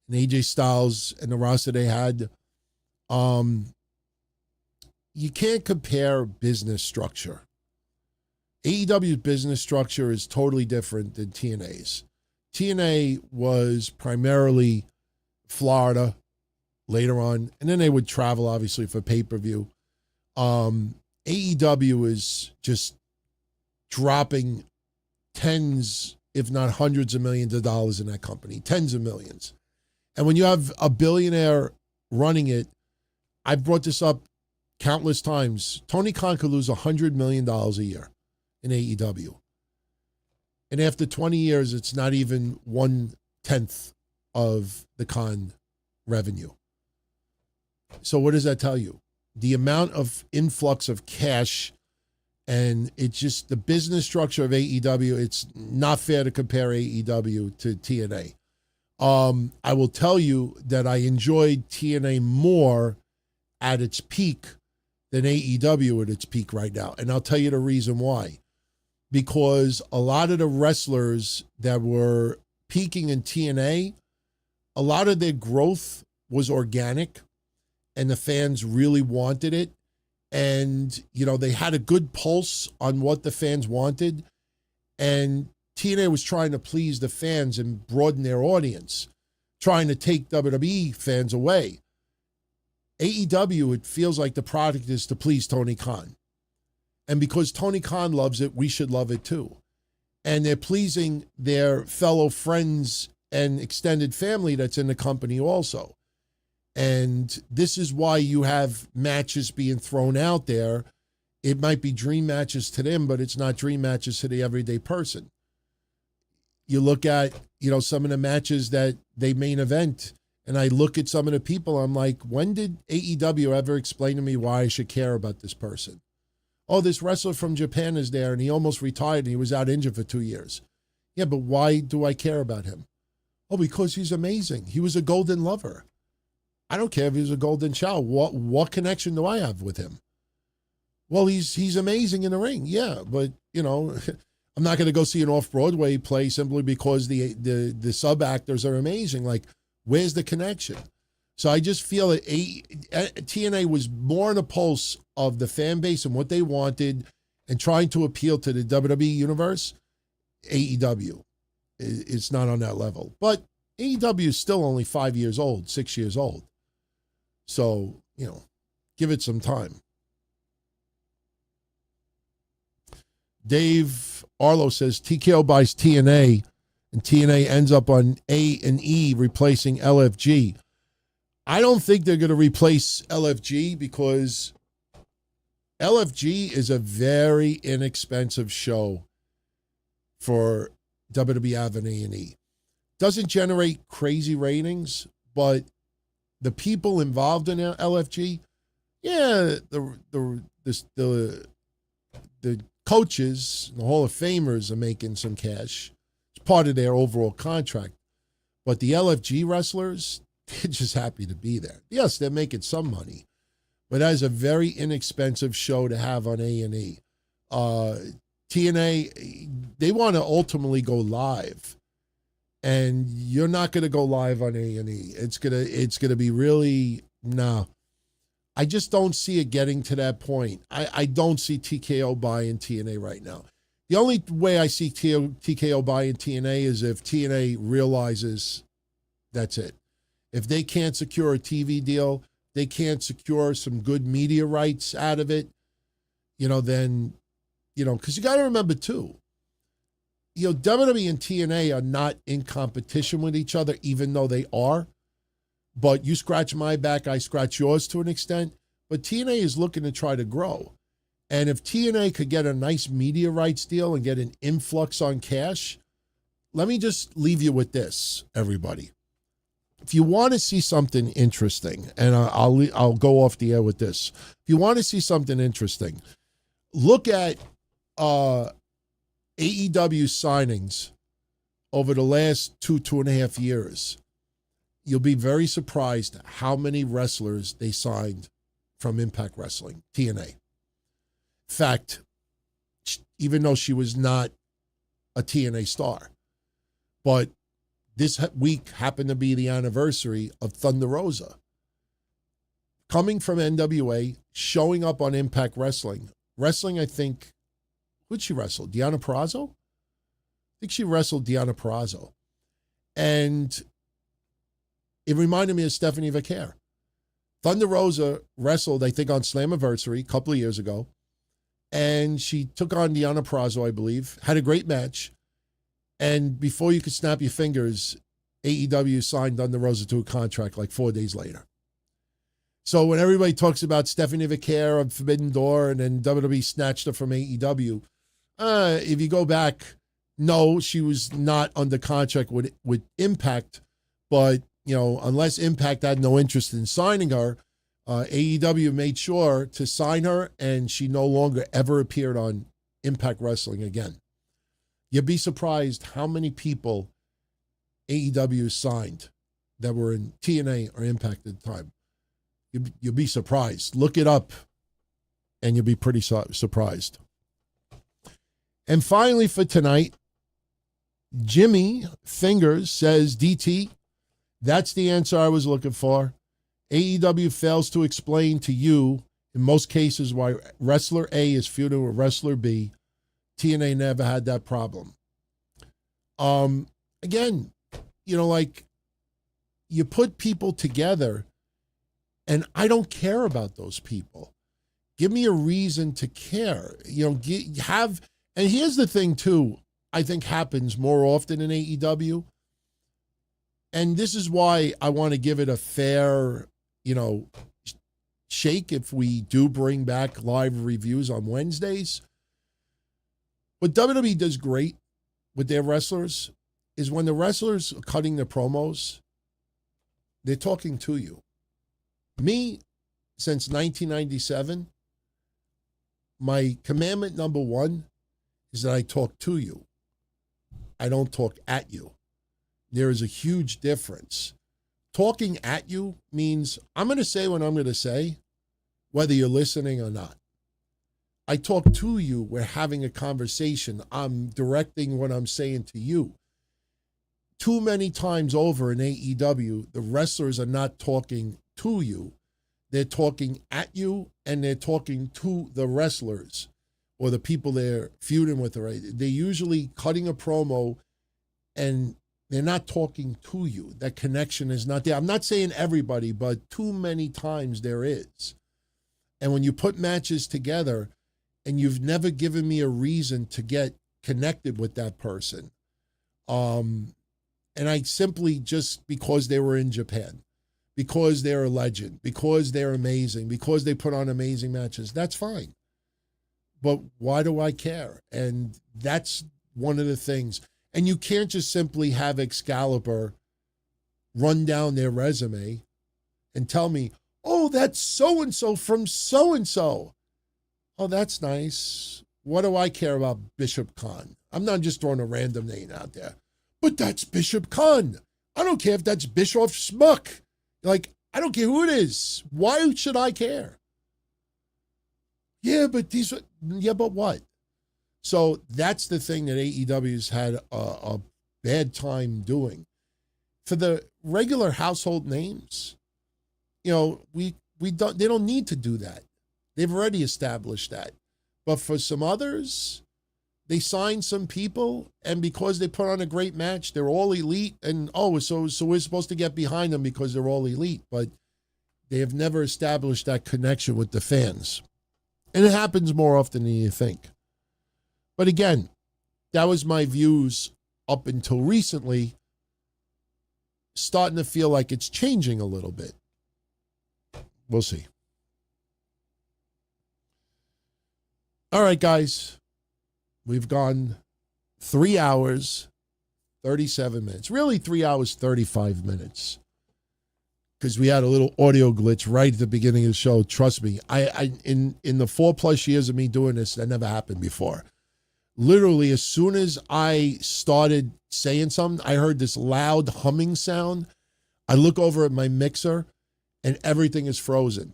Speaker 4: and AJ Styles and the roster they had, you can't compare business structure. AEW's business structure is totally different than TNA's. TNA was primarily Florida later on, and then they would travel, obviously, for pay-per-view. AEW is just dropping tens, if not hundreds of millions of dollars in that company, tens of millions. And when you have a billionaire running it, I've brought this up countless times. Tony Khan could lose $100 million a year in AEW. And after 20 years, it's not even 1/10 of the Khan revenue. So what does that tell you? The amount of influx of cash, and it's just the business structure of AEW, it's not fair to compare AEW to TNA. I will tell you that I enjoyed TNA more at its peak than AEW at its peak right now. And I'll tell you the reason why. Because a lot of the wrestlers that were peaking in TNA, a lot of their growth was organic and the fans really wanted it. And, they had a good pulse on what the fans wanted. And TNA was trying to please the fans and broaden their audience, trying to take WWE fans away. AEW, it feels like the product is to please Tony Khan. And because Tony Khan loves it, we should love it too. And they're pleasing their fellow friends and extended family that's in the company also. And this is why you have matches being thrown out there it might be dream matches to them, but it's not dream matches to the everyday person. You look at, some of the matches that they main event, and I look at some of the people, I'm like, when did AEW ever explain to me why I should care about this person? Oh, this wrestler from Japan is there, and he almost retired, and he was out injured for 2 years. Yeah, but why do I care about him? Oh, because he's amazing. He was a golden lover. I don't care if he was a golden child. What connection do I have with him? Well, he's amazing in the ring. Yeah, but, I'm not going to go see an off-Broadway play simply because the sub-actors are amazing. Like, where's the connection? So I just feel that TNA was more on the pulse of the fan base and what they wanted and trying to appeal to the WWE universe. AEW, it's not on that level. But AEW is still only 5 years old, 6 years old. So, give it some time. Dave Arlo says TKO buys TNA and TNA ends up on A&E replacing LFG. I don't think they're going to replace LFG because LFG is a very inexpensive show for WWF and A&E. Doesn't generate crazy ratings, but the people involved in LFG, yeah, the coaches, the Hall of Famers are making some cash. It's part of their overall contract. But the LFG wrestlers, they're just happy to be there. Yes, they're making some money, but that is a very inexpensive show to have on A&E. TNA, they want to ultimately go live, and you're not going to go live on A&E. It's gonna be really, no. I just don't see it getting to that point. I don't see TKO buying TNA right now. The only way I see TKO buying TNA is if TNA realizes that's it. If they can't secure a TV deal, they can't secure some good media rights out of it, then, because you got to remember too, WWE and TNA are not in competition with each other, even though they are. But you scratch my back, I scratch yours to an extent. But TNA is looking to try to grow. And if TNA could get a nice media rights deal and get an influx on cash, let me just leave you with this, everybody. If you want to see something interesting, and I'll go off the air with this. If you want to see something interesting, look at AEW signings over the last 2.5 years. You'll be very surprised how many wrestlers they signed from Impact Wrestling, TNA. In fact, even though she was not a TNA star, but this week happened to be the anniversary of Thunder Rosa. Coming from NWA, showing up on Impact Wrestling. Wrestling, I think, who'd she wrestle? Deonna Purrazzo? I think she wrestled Deonna Purrazzo. And it reminded me of Stephanie Vaquer. Thunder Rosa wrestled, I think, on Slammiversary a couple of years ago. And she took on Deonna Purrazzo, I believe. Had a great match. And before you could snap your fingers, AEW signed Thunder Rosa to a contract like 4 days later. So when everybody talks about Stephanie Vaquer of Forbidden Door and then WWE snatched her from AEW, if you go back, no, she was not under contract with Impact. But, unless Impact had no interest in signing her, AEW made sure to sign her, and she no longer ever appeared on Impact Wrestling again. You'd be surprised how many people AEW signed that were in TNA or Impact at the time. You'll be surprised. Look it up, and you'll be pretty surprised. And finally for tonight, Jimmy Fingers says, DT, that's the answer I was looking for. AEW fails to explain to you, in most cases, why Wrestler A is feuding with Wrestler B. TNA never had that problem. Again, you put people together, and I don't care about those people. Give me a reason to care. And here's the thing, too, I think happens more often in AEW. And this is why I want to give it a fair, shake if we do bring back live reviews on Wednesdays. What WWE does great with their wrestlers is when the wrestlers are cutting their promos, they're talking to you. Me, since 1997, my commandment number one is that I talk to you. I don't talk at you. There is a huge difference. Talking at you means I'm going to say what I'm going to say, whether you're listening or not. I talk to you. We're having a conversation. I'm directing what I'm saying to you. Too many times over in AEW, the wrestlers are not talking to you. They're talking at you, and they're talking to the wrestlers or the people they're feuding with. Right? They're usually cutting a promo, and they're not talking to you. That connection is not there. I'm not saying everybody, but too many times there is. And when you put matches together and you've never given me a reason to get connected with that person, and I simply, just because they were in Japan, because they're a legend, because they're amazing, because they put on amazing matches, that's fine. But why do I care? And that's one of the things. And you can't just simply have Excalibur run down their resume and tell me, oh, that's so-and-so from so-and-so. Oh, that's nice. What do I care about Bishop Khan? I'm not just throwing a random name out there. But that's Bishop Khan. I don't care if that's Bischoff Schmuck. Like, I don't care who it is. Why should I care? Yeah, but but what? So that's the thing that AEW's had a bad time doing. For the regular household names, you know, they don't need to do that. They've already established that. But for some others, they sign some people, and because they put on a great match, they're all elite, and so we're supposed to get behind them because they're all elite. But they have never established that connection with the fans. And it happens more often than you think. But again, that was my views up until recently. Starting to feel like it's changing a little bit. We'll see. All right, guys. We've gone 3 hours, 37 minutes. Really 3 hours, 35 minutes. Because we had a little audio glitch right at the beginning of the show. Trust me, in the 4+ years of me doing this, that never happened before. Literally, as soon as I started saying something, I heard this loud humming sound. I look over at my mixer, and everything is frozen.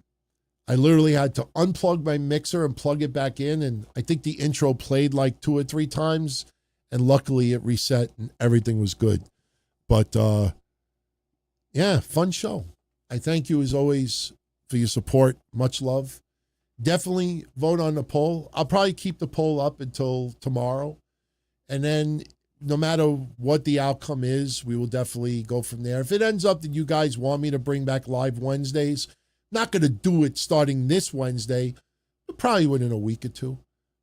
Speaker 4: I literally had to unplug my mixer and plug it back in, and I think the intro played like 2 or 3 times, and luckily it reset, and everything was good. But, yeah, fun show. I thank you, as always, for your support. Much love. Definitely vote on the poll. I'll probably keep the poll up until tomorrow. And then no matter what the outcome is, we will definitely go from there. If it ends up that you guys want me to bring back live Wednesdays, not going to do it starting this Wednesday, but probably within a week or two.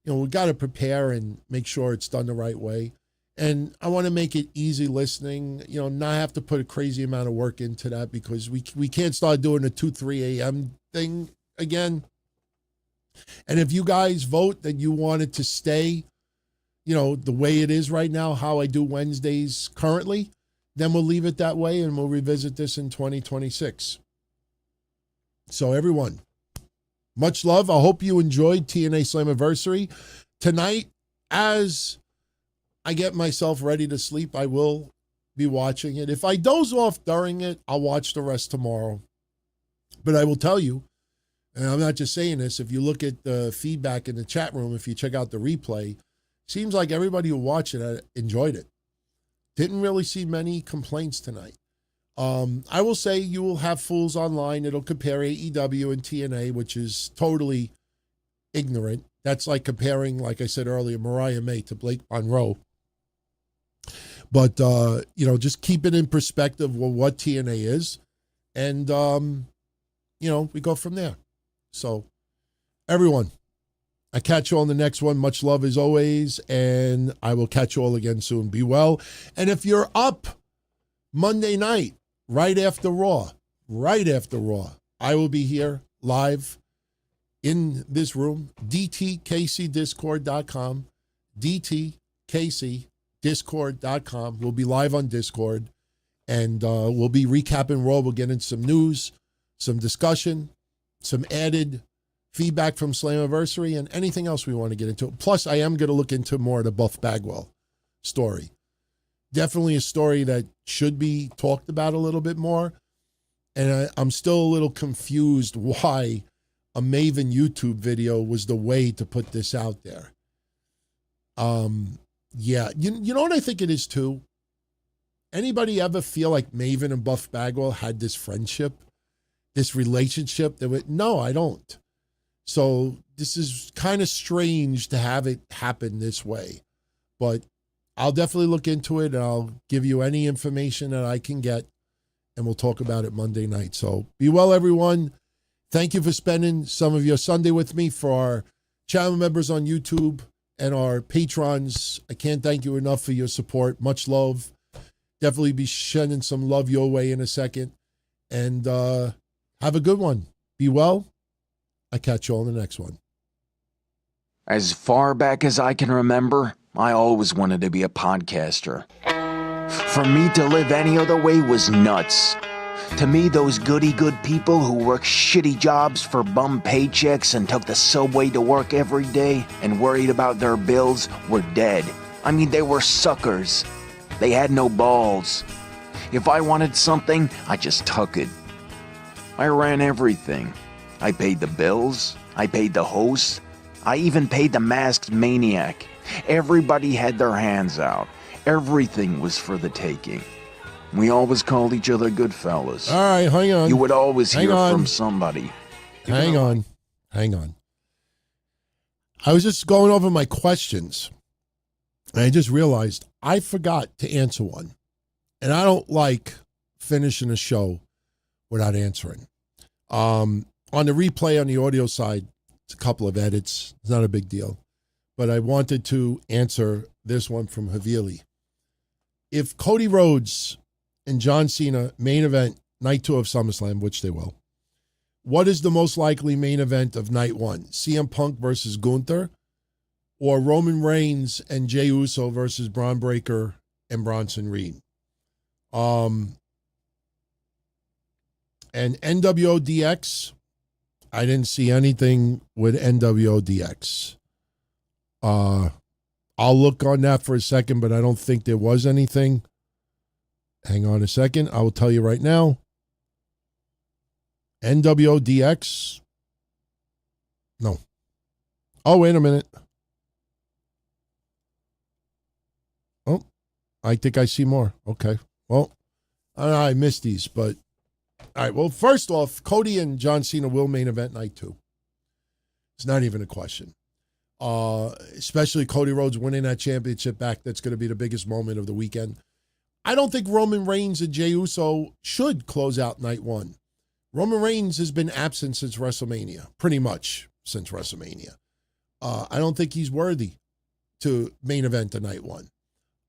Speaker 4: You know, we got to prepare and make sure it's done the right way. And I want to make it easy listening, you know, not have to put a crazy amount of work into that, because we can't start doing a 2-3 a.m. thing again. And if you guys vote that you want it to stay, you know, the way it is right now, how I do Wednesdays currently, then we'll leave it that way, and we'll revisit this in 2026. So everyone, much love. I hope you enjoyed TNA Slammiversary. Tonight, as I get myself ready to sleep, I will be watching it. If I doze off during it, I'll watch the rest tomorrow. But I will tell you, and I'm not just saying this, if you look at the feedback in the chat room, if you check out the replay, seems like everybody who watched it enjoyed it. Didn't really see many complaints tonight. I will say you will have fools online. It'll compare AEW and TNA, which is totally ignorant. That's like comparing, like I said earlier, Mariah May to Blake Monroe. But, you know, just keep it in perspective with what TNA is. And, you know, we go from there. So, everyone, I catch you on the next one. Much love as always. And I will catch you all again soon. Be well. And if you're up Monday night, right after Raw, I will be here live in this room, dtkcdiscord.com, dtkcdiscord.com. We'll be live on Discord, and we'll be recapping Raw. We'll get into some news, some discussion, some added feedback from Slammiversary, and anything else we want to get into. Plus, I am going to look into more of the Buff Bagwell story. Definitely a story that should be talked about a little bit more. And I'm still a little confused why a Maven YouTube video was the way to put this out there. Yeah, you know what I think it is too? Anybody ever feel like Maven and Buff Bagwell had this friendship, this relationship? No, I don't. So this is kind of strange to have it happen this way. But I'll definitely look into it, and I'll give you any information that I can get, and we'll talk about it Monday night. So be well, everyone. Thank you for spending some of your Sunday with me. For our channel members on YouTube and our patrons, I can't thank you enough for your support. Much love. Definitely be sending some love your way in a second. And have a good one. Be well. I'll catch you all in the next one.
Speaker 6: As far back as I can remember, I always wanted to be a podcaster. For me to live any other way was nuts. To me, those goody-good people who worked shitty jobs for bum paychecks and took the subway to work every day and worried about their bills were dead. I mean, they were suckers. They had no balls. If I wanted something, I just took it. I ran everything. I paid the bills. I paid the host. I even paid the masked maniac. Everybody had their hands out. Everything was for the taking. We always called each other good fellas.
Speaker 4: All right, hang on.
Speaker 6: You would always hear from somebody.
Speaker 4: Hang on. I was just going over my questions, and I just realized I forgot to answer one. And I don't like finishing a show without answering. On the replay on the audio side, it's a couple of edits. It's not a big deal. But I wanted to answer this one from Havili. If Cody Rhodes and John Cena main event night 2 of SummerSlam, which they will, what is the most likely main event of night 1? CM Punk versus Gunther, or Roman Reigns and Jey Uso versus Braun Breaker and Bronson Reed? And NWO DX, I didn't see anything with NWO DX. I'll look on that for a second, but I don't think there was anything. Hang on a second. I will tell you right now. NWO DX. No. Oh, wait a minute. Oh, I think I see more. Okay. Well, I missed these, but all right. Well, first off, Cody and John Cena will main event night 2. It's not even a question. Especially Cody Rhodes winning that championship back. That's going to be the biggest moment of the weekend. I don't think Roman Reigns and Jey Uso should close out night 1. Roman Reigns has been absent since WrestleMania, pretty much since WrestleMania. I don't think he's worthy to main event the night 1.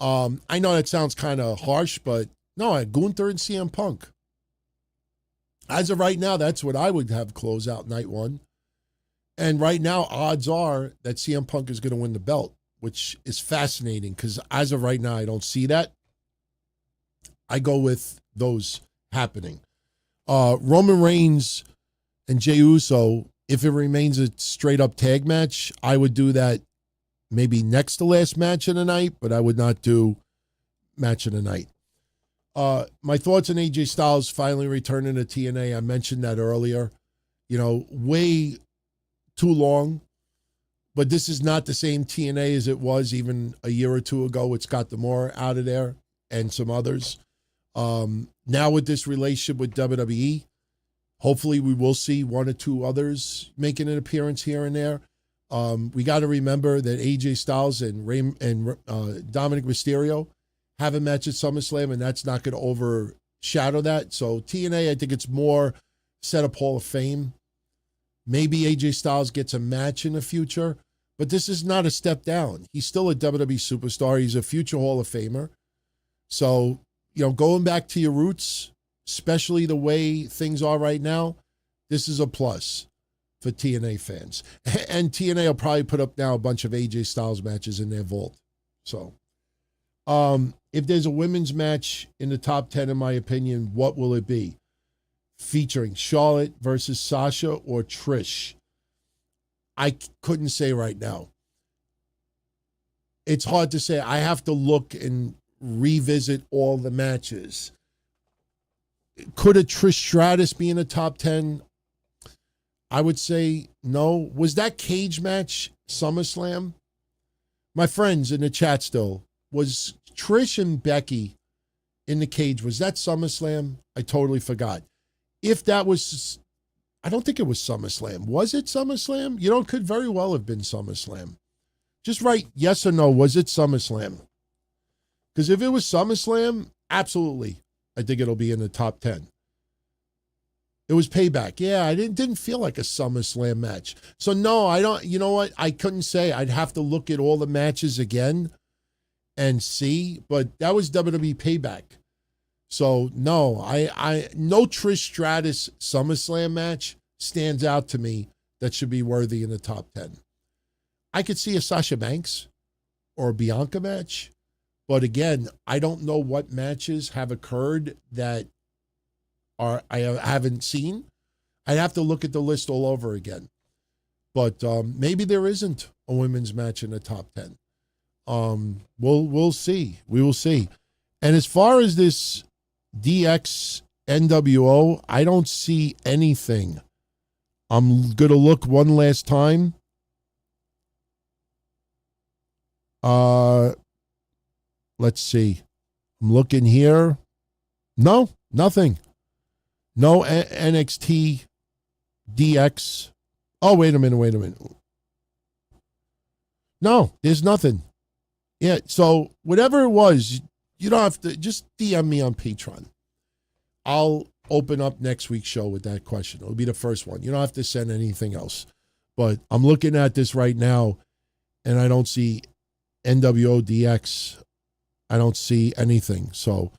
Speaker 4: I know that sounds kind of harsh, but no, Gunther and CM Punk. As of right now, that's what I would have close out night 1. And right now, odds are that CM Punk is going to win the belt, which is fascinating because as of right now, I don't see that. I go with those happening. Roman Reigns and Jey Uso, if it remains a straight-up tag match, I would do that maybe next to last match of the night, but I would not do match of the night. My thoughts on AJ Styles finally returning to TNA. I mentioned that earlier. You know, way too long, but this is not the same TNA as it was even a year or two ago. It's got the more out of there and some others. Now with this relationship with WWE, hopefully we will see one or two others making an appearance here and there. We got to remember that AJ Styles and Dominic Mysterio have a match at SummerSlam, and that's not going to overshadow that. So TNA, I think it's more set up Hall of Fame. Maybe AJ Styles gets a match in the future, but this is not a step down. He's still a WWE superstar. He's a future Hall of Famer. So, you know, going back to your roots, especially the way things are right now, this is a plus for TNA fans. And TNA will probably put up now a bunch of AJ Styles matches in their vault. So, if there's a women's match in the top 10, in my opinion, what will it be? Featuring Charlotte versus Sasha or Trish? I couldn't say right now. It's hard to say. I have to look and revisit all the matches. Could a Trish Stratus be in the top 10? I would say no. Was that cage match SummerSlam? My friends in the chat still, was Trish and Becky in the cage, was that SummerSlam? I totally forgot. If that was, I don't think it was SummerSlam. Was it SummerSlam? You know, it could very well have been SummerSlam. Just write yes or no. Was it SummerSlam? Because if it was SummerSlam, absolutely, I think it'll be in the top 10. It was Payback. Yeah, I didn't feel like a SummerSlam match. So no, I don't, you know what? I couldn't say. I'd have to look at all the matches again and see, but that was WWE Payback. So no, I no Trish Stratus SummerSlam match stands out to me that should be worthy in the top 10. I could see a Sasha Banks or a Bianca match, but again, I don't know what matches have occurred that I haven't seen. I'd have to look at the list all over again. But maybe there isn't a women's match in the top 10. We'll see. We will see. And as far as this DX NWO, I don't see anything. I'm going to look one last time. Let's see. I'm looking here. No, nothing. No NXT DX. Oh, wait a minute. No, there's nothing. Yeah, so whatever it was, you don't have to, just DM me on Patreon. I'll open up next week's show with that question. It'll be the first one. You don't have to send anything else. But I'm looking at this right now, and I don't see NWO DX. I don't see anything. So,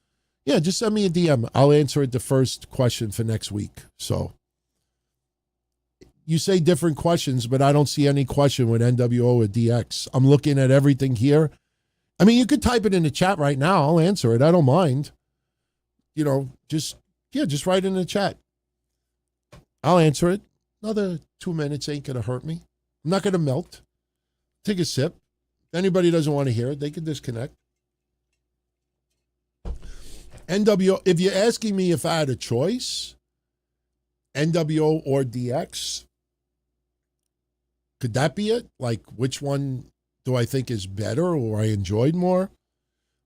Speaker 4: yeah, just send me a DM. I'll answer it the first question for next week. So, you say different questions, but I don't see any question with NWO or DX. I'm looking at everything here. I mean, you could type it in the chat right now. I'll answer it. I don't mind. You know, just write it in the chat. I'll answer it. Another 2 minutes ain't going to hurt me. I'm not going to melt. Take a sip. If anybody doesn't want to hear it, they can disconnect. NWO, if you're asking me if I had a choice, NWO or DX, could that be it? Like, which one do I think is better or I enjoyed more?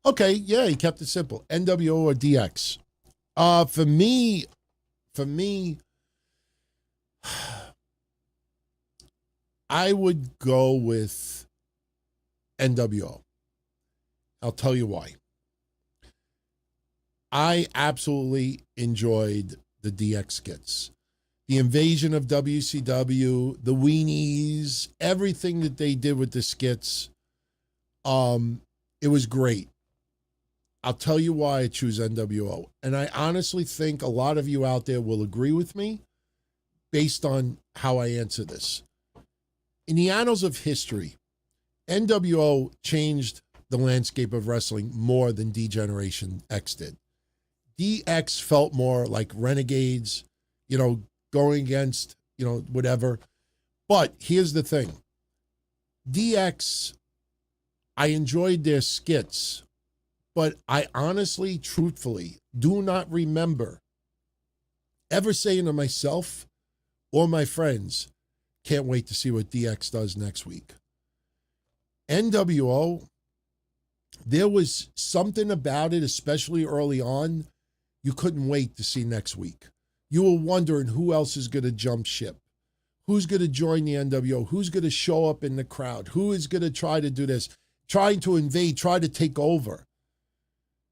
Speaker 4: Okay, yeah, he kept it simple. NWO or DX. For me, I would go with NWO. I'll tell you why. I absolutely enjoyed the DX skits. The invasion of WCW, the weenies, everything that they did with the skits, it was great. I'll tell you why I choose NWO. And I honestly think a lot of you out there will agree with me based on how I answer this. In the annals of history, NWO changed the landscape of wrestling more than D-Generation X did. DX felt more like renegades, you know, going against, you know, whatever. But here's the thing. DX, I enjoyed their skits, but I honestly, truthfully, do not remember ever saying to myself or my friends, can't wait to see what DX does next week. NWO, there was something about it, especially early on, you couldn't wait to see next week. You were wondering who else is going to jump ship. Who's going to join the NWO? Who's going to show up in the crowd? Who is going to try to do this? Trying to invade, try to take over.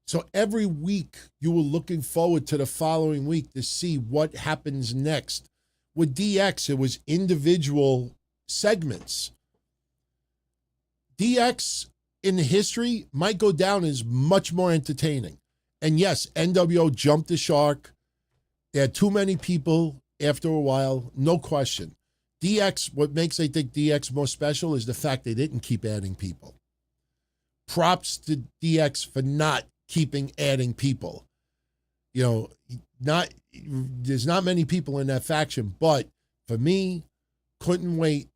Speaker 4: So every week you were looking forward to the following week to see what happens next. With DX, it was individual segments. DX in history might go down as much more entertaining. And yes, NWO jumped the shark. They had too many people after a while, no question. DX, what makes I think DX more special is the fact they didn't keep adding people. Props to DX for not keeping adding people. You know, there's not many people in that faction, but for me, couldn't wait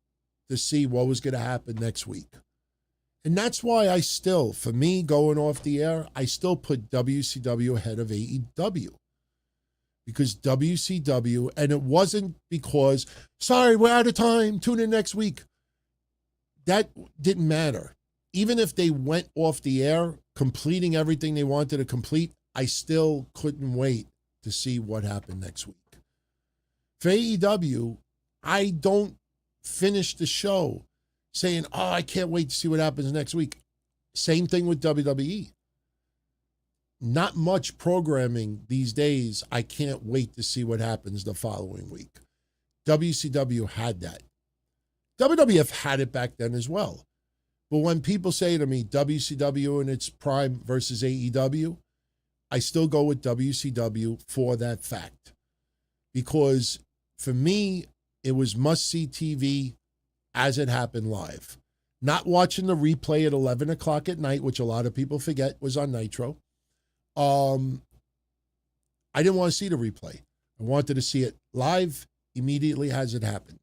Speaker 4: to see what was going to happen next week. And that's why I still, for me, going off the air, I still put WCW ahead of AEW. Because WCW, and it wasn't because, sorry, we're out of time, tune in next week. That didn't matter. Even if they went off the air, completing everything they wanted to complete, I still couldn't wait to see what happened next week. For AEW, I don't finish the show saying, oh, I can't wait to see what happens next week. Same thing with WWE. Not much programming these days. I can't wait to see what happens the following week. WCW had that. WWF had it back then as well. But when people say to me, WCW in its prime versus AEW, I still go with WCW for that fact. Because for me, it was must-see TV as it happened live. Not watching the replay at 11 o'clock at night, which a lot of people forget was on Nitro. I didn't want to see the replay. I wanted to see it live immediately as it happened.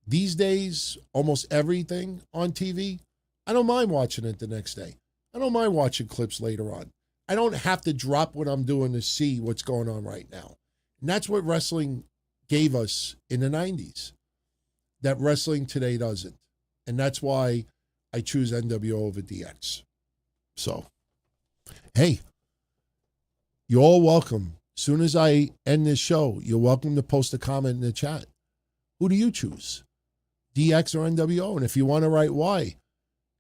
Speaker 4: These days, almost everything on TV, I don't mind watching it the next day. I don't mind watching clips later on. I don't have to drop what I'm doing to see what's going on right now. And that's what wrestling gave us in the 90s. That wrestling today doesn't. And that's why I choose NWO over DX. So, hey, you're all welcome. As soon as I end this show, you're welcome to post a comment in the chat. Who do you choose? DX or NWO? And if you want to write why,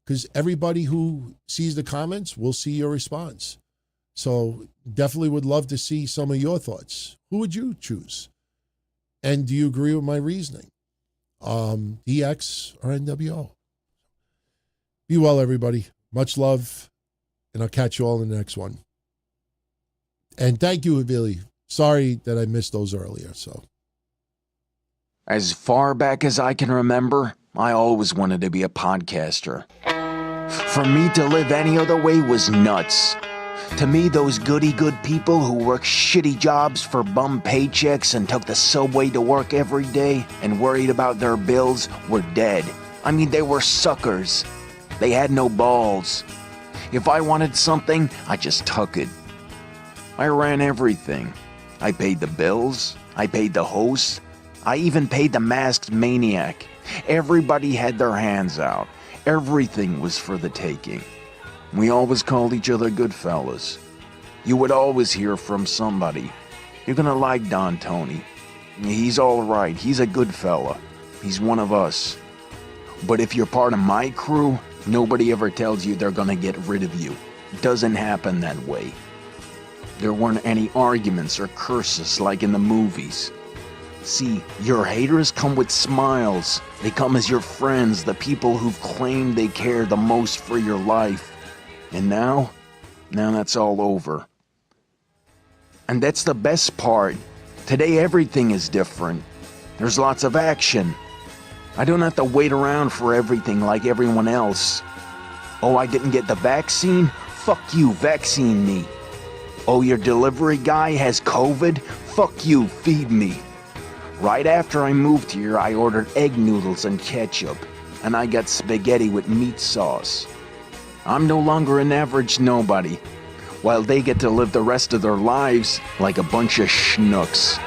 Speaker 4: because everybody who sees the comments will see your response. So definitely would love to see some of your thoughts. Who would you choose? And do you agree with my reasoning? DX or NWO? Be well, everybody. Much love, and I'll catch you all in the next one. And thank you, Billy. Sorry that I missed those earlier. So,
Speaker 6: As far back as I can remember, I always wanted to be a podcaster. For me to live any other way was nuts. To me, those goody-good people who worked shitty jobs for bum paychecks and took the subway to work every day and worried about their bills were dead. I mean, they were suckers. They had no balls. If I wanted something, I just took it. I ran everything. I paid the bills. I paid the hosts. I even paid the masked maniac. Everybody had their hands out. Everything was for the taking. We always called each other good fellas. You would always hear from somebody. You're gonna like Don Tony. He's all right. He's a good fella. He's one of us. But if you're part of my crew, nobody ever tells you they're gonna get rid of you. It doesn't happen that way. There weren't any arguments or curses like in the movies. See, your haters come with smiles. They come as your friends, the people who've claimed they care the most for your life. And now that's all over. And that's the best part. Today everything is different. There's lots of action. I don't have to wait around for everything like everyone else. Oh, I didn't get the vaccine? Fuck you, vaccine me. Oh, your delivery guy has COVID? Fuck you, feed me. Right after I moved here, I ordered egg noodles and ketchup, and I got spaghetti with meat sauce. I'm no longer an average nobody, while they get to live the rest of their lives like a bunch of schnooks.